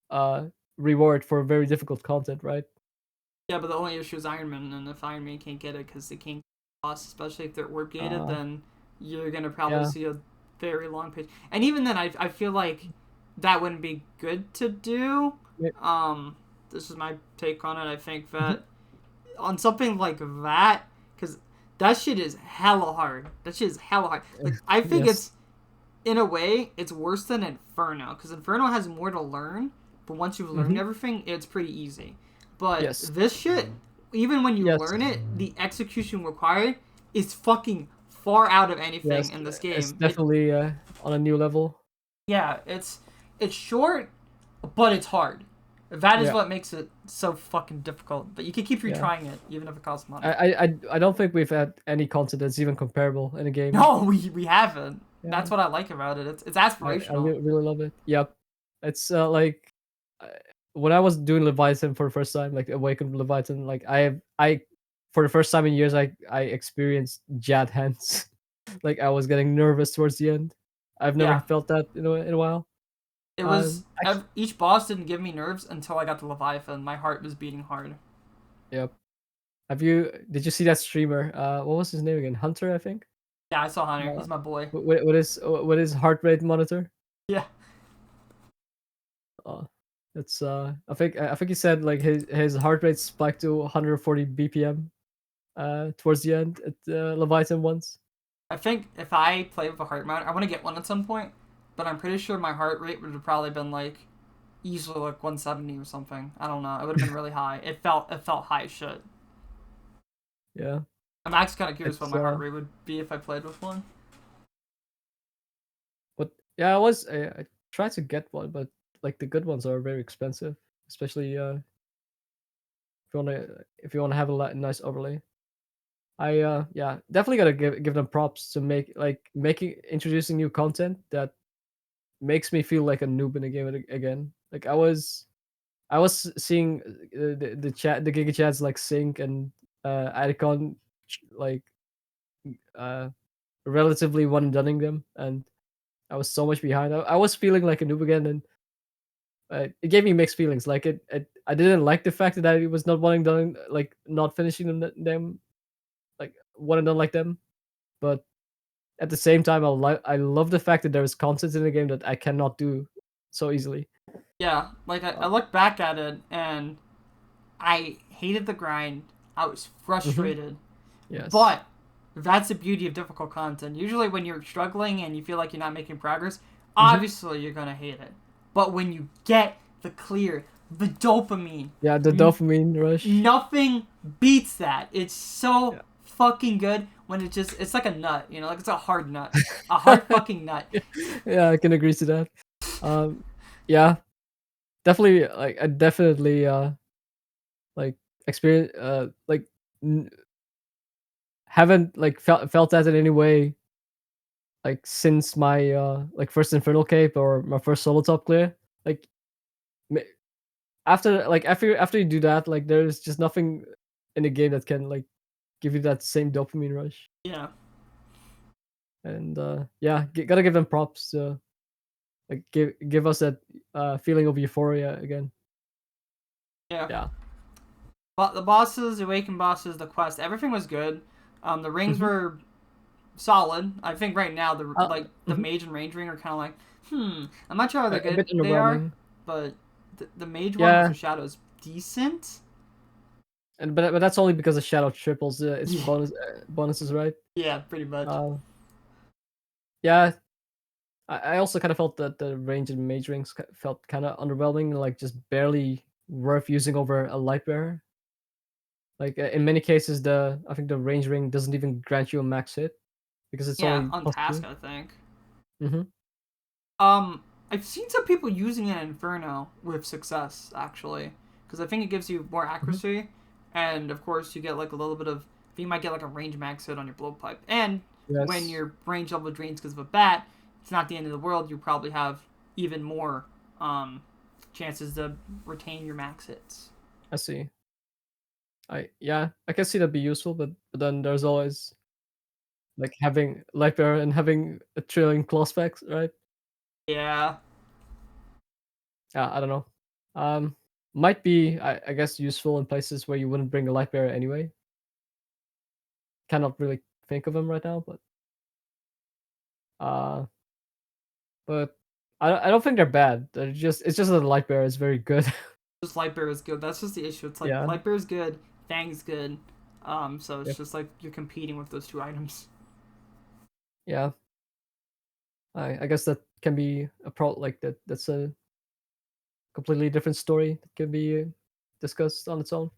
uh reward for very difficult content, right? Yeah, but the only issue is Iron Man, and if Iron Man can't get it because they can't boss, especially if they're orb gated, Uh, then you're gonna probably yeah. see a very long page. And even then, I feel like that wouldn't be good to do. Yeah. This is my take on it. I think Mhm. that on something like that, because that shit is hella hard. That shit is hella hard. Like I think Yes. it's in a way it's worse than Inferno because Inferno has more to learn, but once you've learned Hmm. everything, it's pretty easy. But Yes. this shit, even when you Yes. learn it, the execution required is fucking far out of anything Yes. in this It's game. definitely on a new level. Yeah, it's short, but it's hard. That is Yeah. what makes it so fucking difficult. But you can keep Yeah. retrying it, even if it costs money. I don't think we've had any content that's even comparable in a game. No, we haven't. Yeah. That's what I like about it. It's I aspirational. really love it. Yep. It's like uh, when I was doing Leviathan for the first time, like Awakened Leviathan, like I for the first time in years I experienced Jad hands. Like I was getting nervous towards the end. I've never Yeah, felt that in a while. it was. Actually, Each boss didn't give me nerves until I got to Leviathan. My heart was beating hard. yep. Did you see that streamer? What was his name again? Hunter, I think. Yeah, I saw Hunter. Uh, He's my boy. with his heart rate monitor. Yeah, Uh, it's I think he said like his heart rate spiked to 140 BPM towards the end at Leviathan once. I think if I play with a heart monitor, I want to get one at some point. But I'm pretty sure my heart rate would have probably been like easily like 170 or something. I don't know. It would have been really high. It felt high as shit. Yeah, I'm actually kind of curious what it's my heart rate would be if I played with one. what I tried to get one, but like the good ones are very expensive, especially if you wanna have a nice overlay. I yeah, definitely gotta give them props to making introducing new content that makes me feel like a noob in the game again. Like I was seeing the Giga Chats like Sync and Adicon like uh relatively one and dunning them, and I was so much behind. I was feeling like a noob again, and it gave me mixed feelings. Like I didn't like the fact that I was not one and done, like not finishing them like one and done like them, but at the same time, I love the fact that there is content in the game that I cannot do so easily. Yeah, like I Uh, look back at it and I hated the grind. I was mhm, frustrated. yes. But that's the beauty of difficult content. Usually, when you're struggling and you feel like you're not making progress, Mhm. obviously you're gonna hate it. But when you get the clear, the dopamine, Yeah, the n- dopamine rush. nothing beats that. It's so Yeah. fucking good when it's like a nut, like it's a hard nut, a hard fucking nut. Yeah, I can agree to that. Um, yeah, definitely. Like, I definitely like experience like n- haven't like felt that in any way like since my like first Infernal Cape or my first solo top clear. Like ma- after you do that, like there's just nothing in the game that can like give you that same dopamine rush. Yeah, And yeah, gotta give them props to like give us that feeling of euphoria again. yeah. Yeah. But the bosses, the awakened bosses, the quest, everything was good. The rings Hmm. were solid. I think right now the Mhm. mage and range ring are kind of like, I'm not sure how A bit good they are, underwhelming. but the mage one with Yeah, the shadow is decent. and but that's only because the shadow triples its Yeah, bonuses, right? yeah, pretty much. Uh, Yeah, I also kind of felt that the range in mage rings felt kind of underwhelming, like just barely worth using over a light bearer. Like in many cases, I think the range ring doesn't even grant you a max hit because it's Yeah, only on plus task, two. I think. Mm-hmm. I've seen some people using an inferno with success actually, because I think it gives you more Mm-hmm. accuracy, and of course you get like a little bit of. You might get like a range max hit on your blowpipe, and when Yes, your range level drains because of a bat, it's not the end of the world. You probably have even more chances to retain your max hits. I see. I can see that be useful, but then there's always like having light bearer and having a trillion claw specs, right? Yeah, Yeah, I don't know. Um, might be I guess useful in places where you wouldn't bring a light bearer anyway. Cannot really think of them right now, uh, but I don't think they're bad. It's just that the light bearer is very good. just light bear is good. That's just the issue. It's like Yeah. light bear is good, Fang's good. So it's Yep. just like you're competing with those two items. Yeah. I guess that can be a pro like that's a completely different story that can be discussed on its own.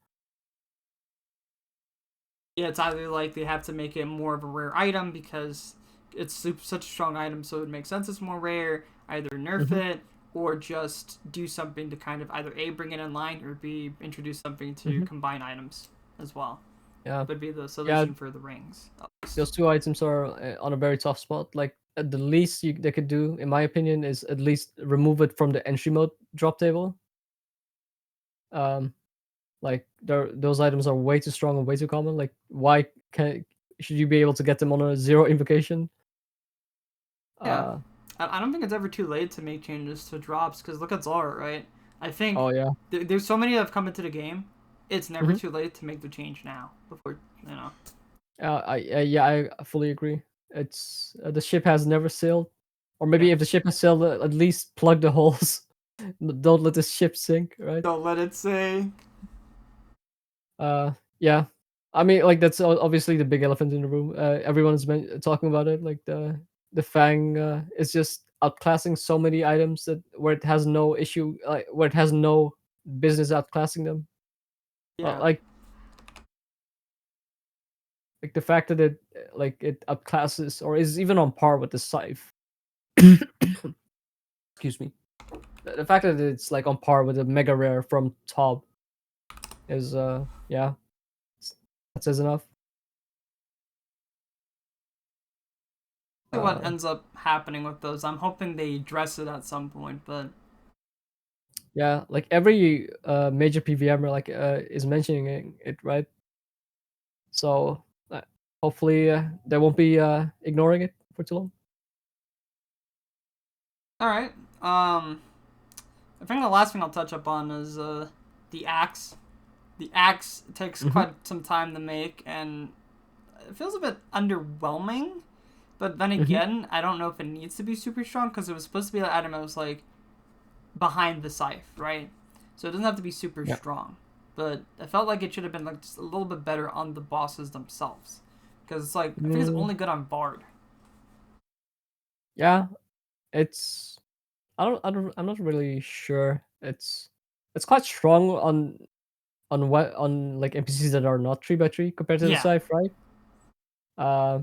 Yeah, it's either like they have to make it more of a rare item because it's such a strong item, so it makes sense it's more rare. Either nerf Mhm. it or just do something to kind of either A, bring it in line, or B, introduce something to Mhm. combine items as well. Yeah. Would be the Yeah, solution for the rings, at least. those two items are on a very tough spot. Like at the least they could do, in my opinion, is at least remove it from the entry mode drop table. Um, like those items are way too strong and way too common. Like why can should you be able to get them on a zero invocation? Yeah. Uh, I don't think it's ever too late to make changes to drops because look at Zara, right? I think oh yeah. there's so many that have come into the game. It's never Hmm. too late to make the change now before, you know. Yeah, I fully agree. It's the ship has never sailed, or maybe Yeah. if the ship has sailed, at least plug the holes. Don't let the ship sink, right? Don't let it say. Uh, yeah. I mean, like that's obviously the big elephant in the room. Everyone's been talking about it. Like the Fang is just outclassing so many items that where it has no issue, where it has no business outclassing them. Uh, Yeah. like like the fact that it outclasses or is even on par with the Scythe. Excuse me. The fact that it's like on par with a mega rare from ToB is yeah, that says enough. What Uh, ends up happening with those. I'm hoping they address it at some point, but yeah, like every major PvMer is mentioning it, right? So hopefully they won't be ignoring it for too long. all right. I think the last thing I'll touch up on is the axe. The axe takes Hmm. quite some time to make, and it feels a bit underwhelming. But then Hmm. again, I don't know if it needs to be super strong because it was supposed to be an item that was like behind the scythe, right? So it doesn't have to be super Yeah. strong. But I felt like it should have been like just a little bit better on the bosses themselves, because it's like I think it's Mm, only good on Bard. yeah, it's I'm not really sure. It's quite strong on what on like NPCs that are not 3 by 3 compared to the Yeah, Scythe, right? Uh,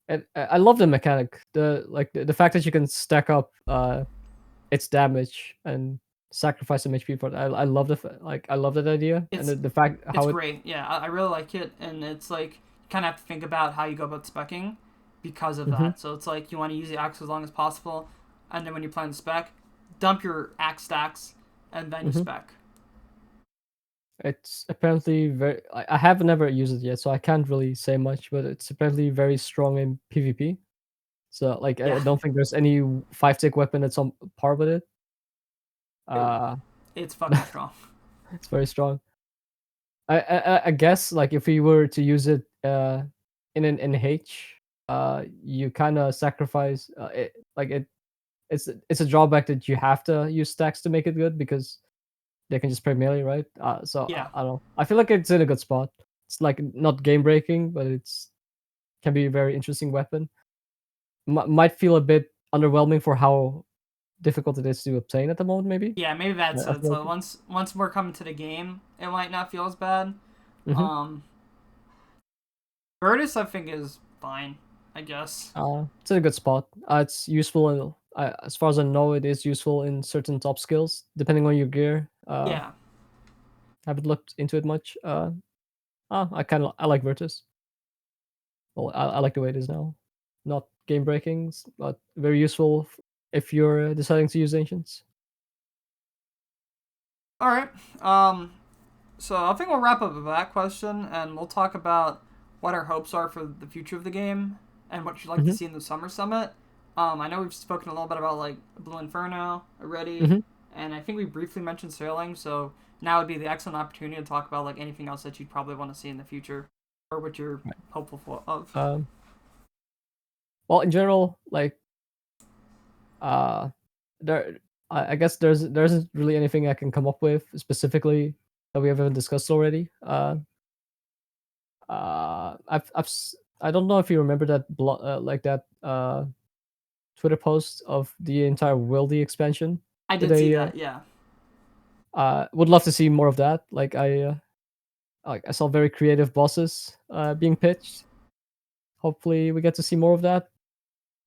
and I love the mechanic. The fact that you can stack up its damage and sacrifice some HP for it. I love I love that idea and it's the fact it's how it. great. Yeah, I really like it, and it's like you kind of have to think about how you go about specking because of Mhm. that. So it's like you want to use the axe as long as possible, and then when you plan the spec, dump your axe stacks, and then you Mhm. spec. It's apparently very. I have never used it yet, so I can't really say much. But it's apparently very strong in PvP. So like I Yeah, don't think there's any 5 tick weapon that's on par with it. it, Uh, it's fucking strong. it's very strong. I guess like if we were to use it in an NH, you kind of sacrifice it. Like it's a drawback that you have to use stacks to make it good because they can just play melee, right? So Yeah, I don't know. I feel like it's in a good spot. It's like not game breaking, but it's can be a very interesting weapon. might feel a bit underwhelming for how difficult it is to obtain at the moment. Maybe. Yeah, maybe that's I it. feel So like. once we're coming to the game, it might not feel as bad. Mm-hmm. Um, Virtus I think is fine, I guess. It's in a good spot. It's useful, and as far as I know, it is useful in certain top skills depending on your gear. Yeah. Haven't looked into it much. I like Virtus. Well, I like the way it is now. Not game breaking, but very useful if you're deciding to use ancients. All right. So I think we'll wrap up with that question, and we'll talk about what our hopes are for the future of the game and what you'd like to Hmm. see in the summer summit. I know we've spoken a little bit about like Blue Inferno already, Hmm. and I think we briefly mentioned sailing. So now would be the excellent opportunity to talk about like anything else that you'd probably want to see in the future, or what you're Right. hopeful for of. Um, well, in general, like uh, there, I guess there isn't really anything I can come up with specifically that we haven't discussed already. I don't know if you remember that Twitter post of the entire Wildy expansion I that did see they that. Yeah, would love to see more of that. I saw very creative bosses being pitched. Hopefully, we get to see more of that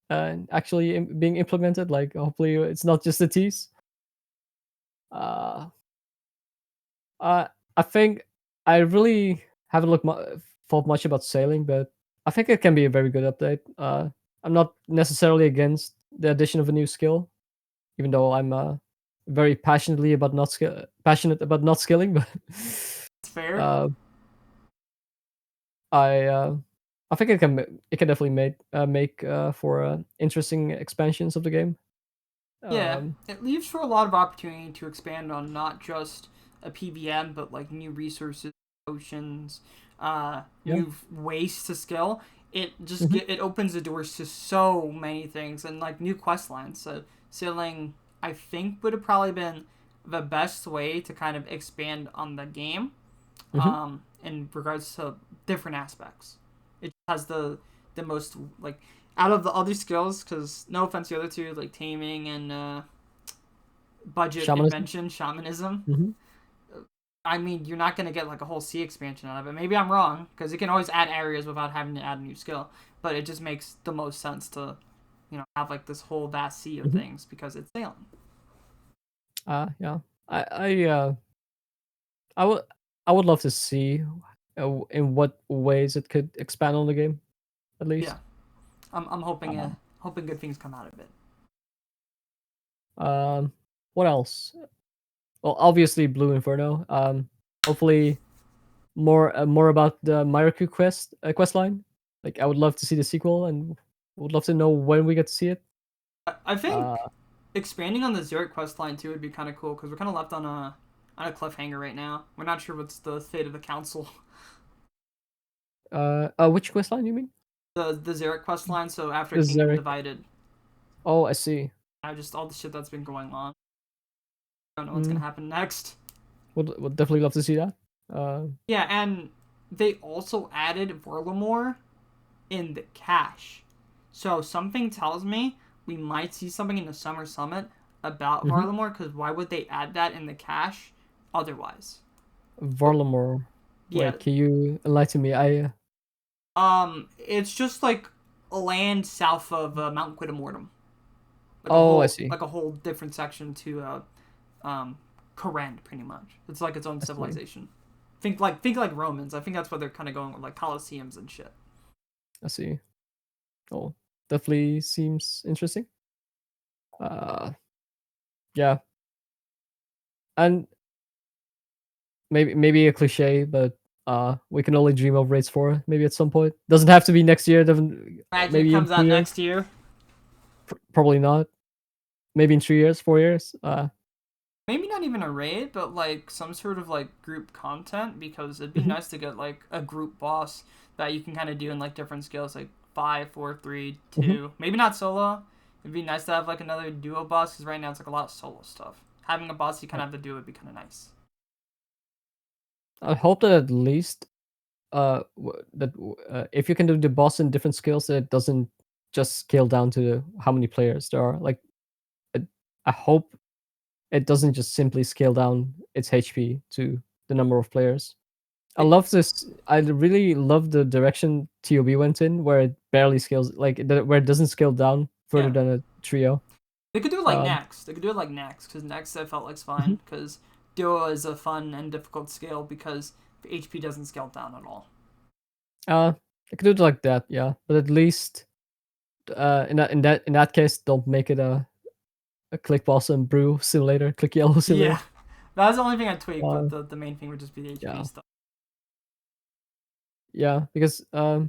and actually being implemented. Like, hopefully, it's not just a tease. Uh, uh, I think I really haven't thought much about sailing, but I think it can be a very good update. I'm not necessarily against the addition of a new skill, even though I'm very passionate about not skilling, but it's fair. uh, I uh, I think it can definitely make for interesting expansions of the game. Yeah, Um, it leaves for a lot of opportunity to expand on not just a PVM, but like new resources, oceans, yeah. new ways to skill. Hmm. It opens the doors to so many things and like new quest lines. So sailing, I think, would have probably been the best way to kind of expand on the game, Hmm. in regards to different aspects. It has the most like out of the other skills, because no offense to the other two, like taming and budget Shamanism. invention, shamanism. Hmm. I mean, you're not gonna get like a whole sea expansion out of it. Maybe I'm wrong, because you can always add areas without having to add a new skill. But it just makes the most sense to, have like this whole vast sea of Hmm. things because it's sailing. Yeah. I I uh I would I would love to see in what ways it could expand on the game at Yeah, least. I'm hoping Uh, hoping good things come out of it. um, what else? Well, obviously Blue Inferno. Hopefully more about the Myraku quest line. Like I would love to see the sequel and would love to know when we get to see it. I Uh, think expanding on the Zurich quest line too would be kind of cool because we're kind of left on a cliffhanger right now. We're not sure what's the fate of the council. which quest line you mean? The Zurich quest line. So after The Kingdom Zarek. Divided, Oh, I see. I just all the shit that's been going on. I don't know what's gonna Mm, happen next. would definitely love to see that. Uh, Yeah, and they also added Vorlamore in the cache. So something tells me we might see something in the Summer Summit about mhm. Varlamore, because why would they add that in the cache otherwise? But Varlamore. yeah, Wait, can you enlighten me? it's just like a land south of Mount Quidamortem, Oh, I see. like a whole different section to Korend, pretty much. It's like its own I see. civilization. Think like Romans. I think that's why they're kind of going with like Colosseums and shit. I see. Oh, definitely seems interesting. Uh, yeah, and maybe a cliche, but we can only dream of Raids 4 maybe at some point. Doesn't have to be next year. Doesn't Imagine it maybe in comes out 2 years. next year. Probably not. Maybe in 3 years, 4 years. Maybe not even a raid, but like some sort of like group content, because it'd be Mhm. nice to get like a group boss that you can kind of do in like different skills, like 5, 4, 3, Mhm. 2. Maybe not solo. It'd be nice to have like another duo boss, because right now it's like a lot of solo stuff. Having a boss you kind Right. of have to do would be kind of nice. I hope that at least if you can do the boss in different skills, that it doesn't just scale down to how many players there are. Like, I, I hope it doesn't just simply scale down its HP to the number of players. I It, love this. I really love the direction ToB went in, where it barely scales, where it doesn't scale down further yeah. than a trio. They could do it like Um, next. They could do it like next, because next I felt like's mhm. fine, because duo is a fun and difficult scale because HP doesn't scale down at all. I could do it like that, yeah. But at least in that case, don't make it a click boss and brew simulator, click yellow Yeah, simulator. that's the only thing I'd tweak, but Uh, the main thing would just be the HP yeah, stuff. yeah, because I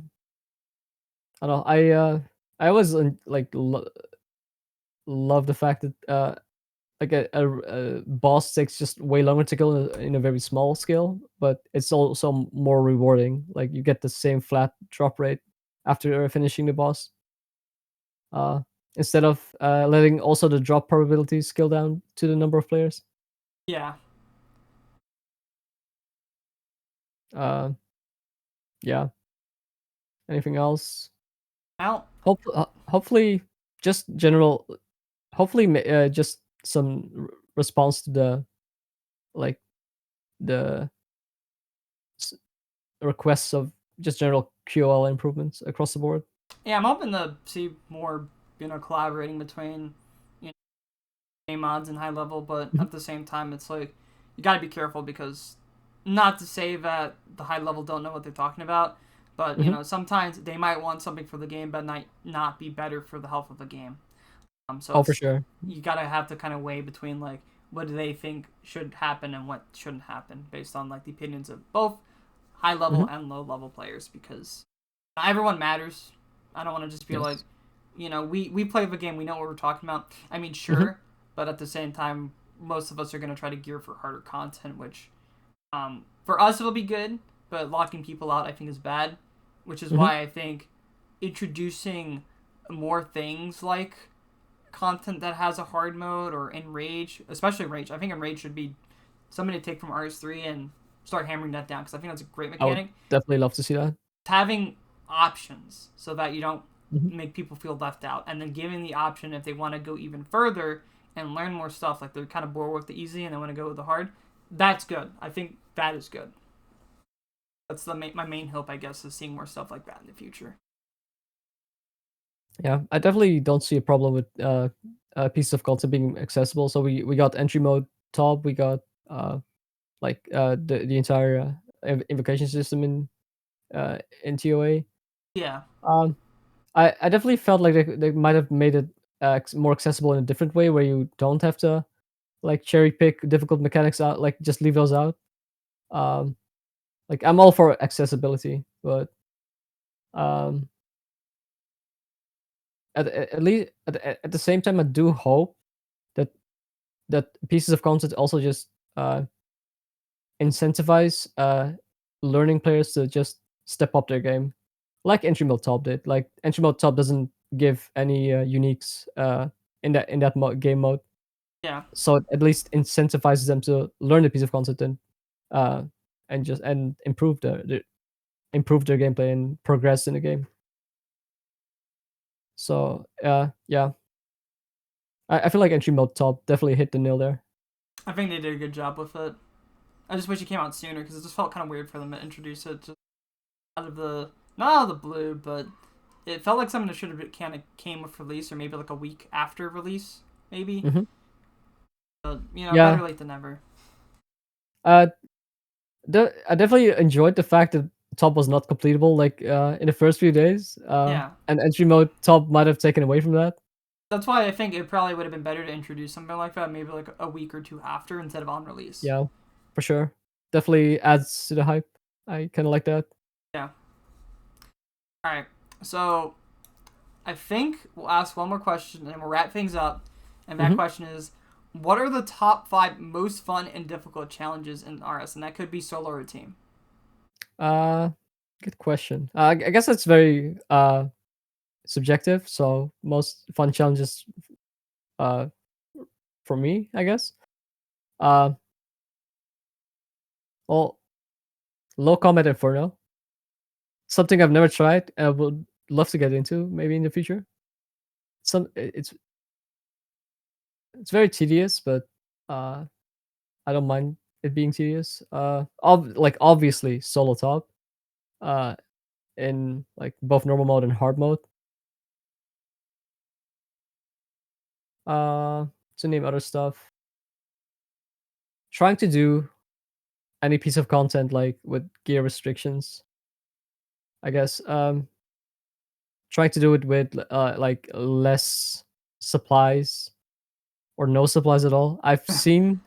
don't know. I always love the fact that a boss takes just way longer to kill in a very small scale, but it's also more rewarding. Like you get the same flat drop rate after finishing the boss. Uh, Instead of letting also the drop probability scale down to the number of players. Yeah. Uh, yeah. Anything else? Now, Hopefully, just general. Hopefully, just some response to the like the s- requests of just general QoL improvements across the board. yeah, I'm hoping to see more, collaborating between, you know, game mods and high level, but Mhm, at the same time, it's like you gotta be careful because, not to say that the high level don't know what they're talking about, but mhm. sometimes they might want something for the game, but might not be better for the health of the game. So Oh, for it's sure. you gotta have to kind of weigh between like what do they think should happen and what shouldn't happen based on like the opinions of both high level Mhm. and low level players because not everyone matters. I don't want to just be like, Yes. we play the game, we know what we're talking about. I mean, Mhm, sure, but at the same time, most of us are gonna try to gear for harder content, which for us it'll be good, but locking people out I think is bad, which is mhm. why I think introducing more things like content that has a hard mode or Enrage, especially Enrage. I think Enrage should be something to take from RS3 and start hammering that down because I think that's a great I would mechanic. definitely love to see that. Having options so that you don't Mhm, make people feel left out, and then giving the option if they want to go even further and learn more stuff, like they're kind of bored with the easy and they want to go with the hard. That's good. I think that is good. That's my main hope, I guess, is seeing more stuff like that in the future. yeah, I definitely don't see a problem with pieces of content being accessible. So we got entry mode top, we got uh the entire invocation system in TOA. Yeah, Um, I definitely felt like they might have made it more accessible in a different way, where you don't have to like cherry pick difficult mechanics out, like just leave those out. Um, like I'm all for accessibility, but um, at least at the same time, I do hope that pieces of content also just incentivize learning players to just step up their game, like entry mode top did. Like entry mode top doesn't give any uniques game mode, yeah. so it at least incentivizes them to learn a piece of content uh, and improve their gameplay and progress in the game. So yeah, I feel like entry mode top definitely hit the nail there. I think they did a good job with it. I just wish it came out sooner because it just felt kind of weird for them to introduce it just out of the not out of the blue, but it felt like something that should have kind of came with release or maybe like a week after release, maybe. Hmm. But Yeah, better late than never. uh, I definitely enjoyed the fact that top was not completable like in the first few days. Yeah, And entry mode top might have taken away from that. that's why I think it probably would have been better to introduce something like that maybe like a week or two after instead of on release. Yeah, for sure. Definitely adds to the hype. I kind of like that. Yeah. All right. So I think we'll ask one more question and we'll wrap things up. And that Hmm. question is, what are the top 5 most fun and difficult challenges in RS? And that could be solo or team. Uh, Good question. I guess that's very subjective. So most fun challenges uh for me, I guess. Uh, well, low combat inferno. Something I've never tried. I would love to get into maybe in the future. it's very tedious, but I don't mind it being tedious. Obviously solo top, in like both normal mode and hard mode. Uh, to name other stuff, trying to do any piece of content like with gear restrictions. I guess trying to do it with like less supplies or no supplies at all. I've seen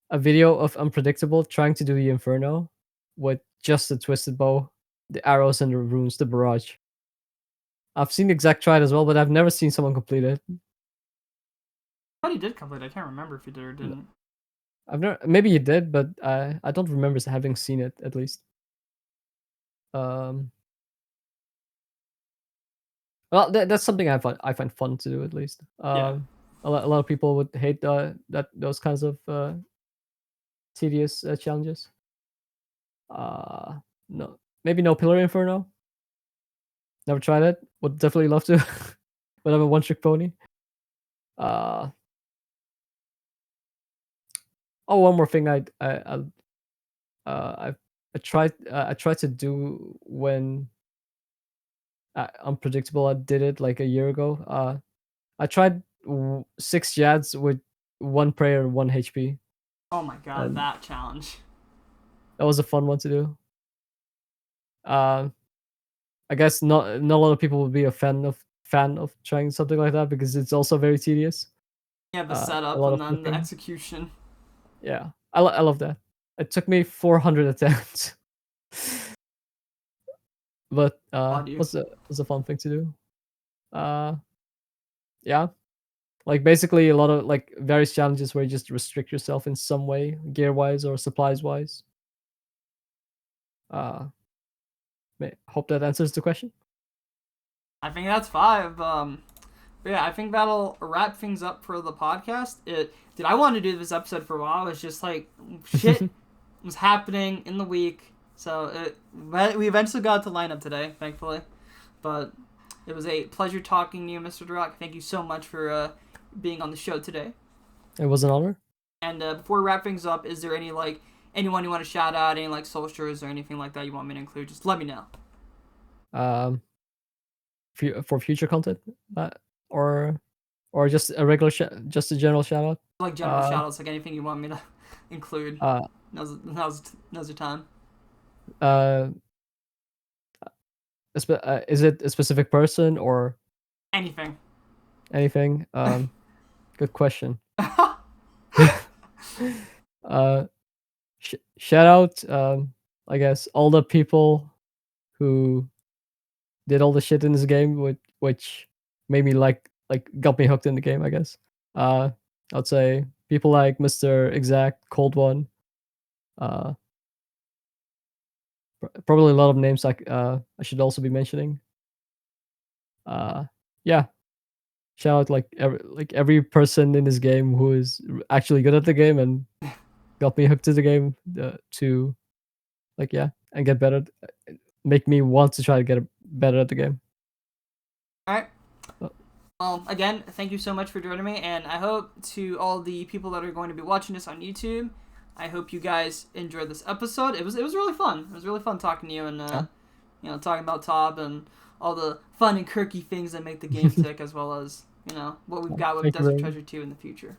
a video of Unpredictable trying to do the Inferno with just the twisted bow, the arrows and the runes, the barrage. I've seen Exact try it as well, but I've never seen someone complete it. I thought he did complete. I can't remember if he did or didn't. I've never. Maybe he did, but I don't remember having seen it at least. Um. Well, that's something I find fun to do at least. Yeah. A lot of people would hate those kinds of tedious challenges. No, maybe no Pillar Inferno. Never tried it. Would definitely love to. But I'm a one-trick pony. Oh, one more thing I tried to do when Unpredictable. I did it like a year ago. I tried 6 Jads with 1 prayer and 1 HP. Oh my god, And that challenge. that was a fun one to do. I guess not a lot of people would be a fan of trying something like that because it's also very tedious. Yeah, the A setup lot and of then the clicking. execution. Yeah, I love that. It took me 400 attempts, but Audio. was a fun thing to do. Yeah, like basically a lot of like various challenges where you just restrict yourself in some way, gear wise or supplies wise. Hope that answers the question. I think that's 5. But yeah, I think that'll wrap things up for the podcast. Dude, I wanted to do this episode for a while. It's just like shit was happening in the week, so we eventually got to line up today, thankfully. But it was a pleasure talking to you, Mr. Darock. Thank you so much for being on the show today. It was an honor. And before we wrap things up, is there anyone you want to shout out, any like socials or anything like that you want me to include? Just let me know. For future content, or just a regular just a general shout out. Like general shout outs, like anything you want me to include. Now's your time. Is it a specific person or Anything? Good question. Shout out, I guess all the people who did all the shit in this game, which made me got me hooked in the game. I guess. I'd say people like Mr. Exact, Cold One. Probably a lot of names I should also be mentioning. Yeah. Shout out every person in this game who is actually good at the game and got me hooked to the game to and get better, make me want to try to get better at the game. All right. Well, again, thank you so much for joining me, and I hope to all the people that are going to be watching this on YouTube, I hope you guys enjoyed this episode. It was really fun. It was really fun talking to you and talking about ToB and all the fun and quirky things that make the game tick, as well as what we've got with Desert Treasure 2 in the future.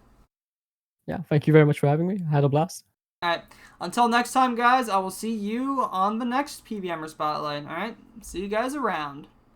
Yeah, thank you very much for having me. I had a blast. All right. Until next time, guys, I will see you on the next PvMer Spotlight. All right. See you guys around.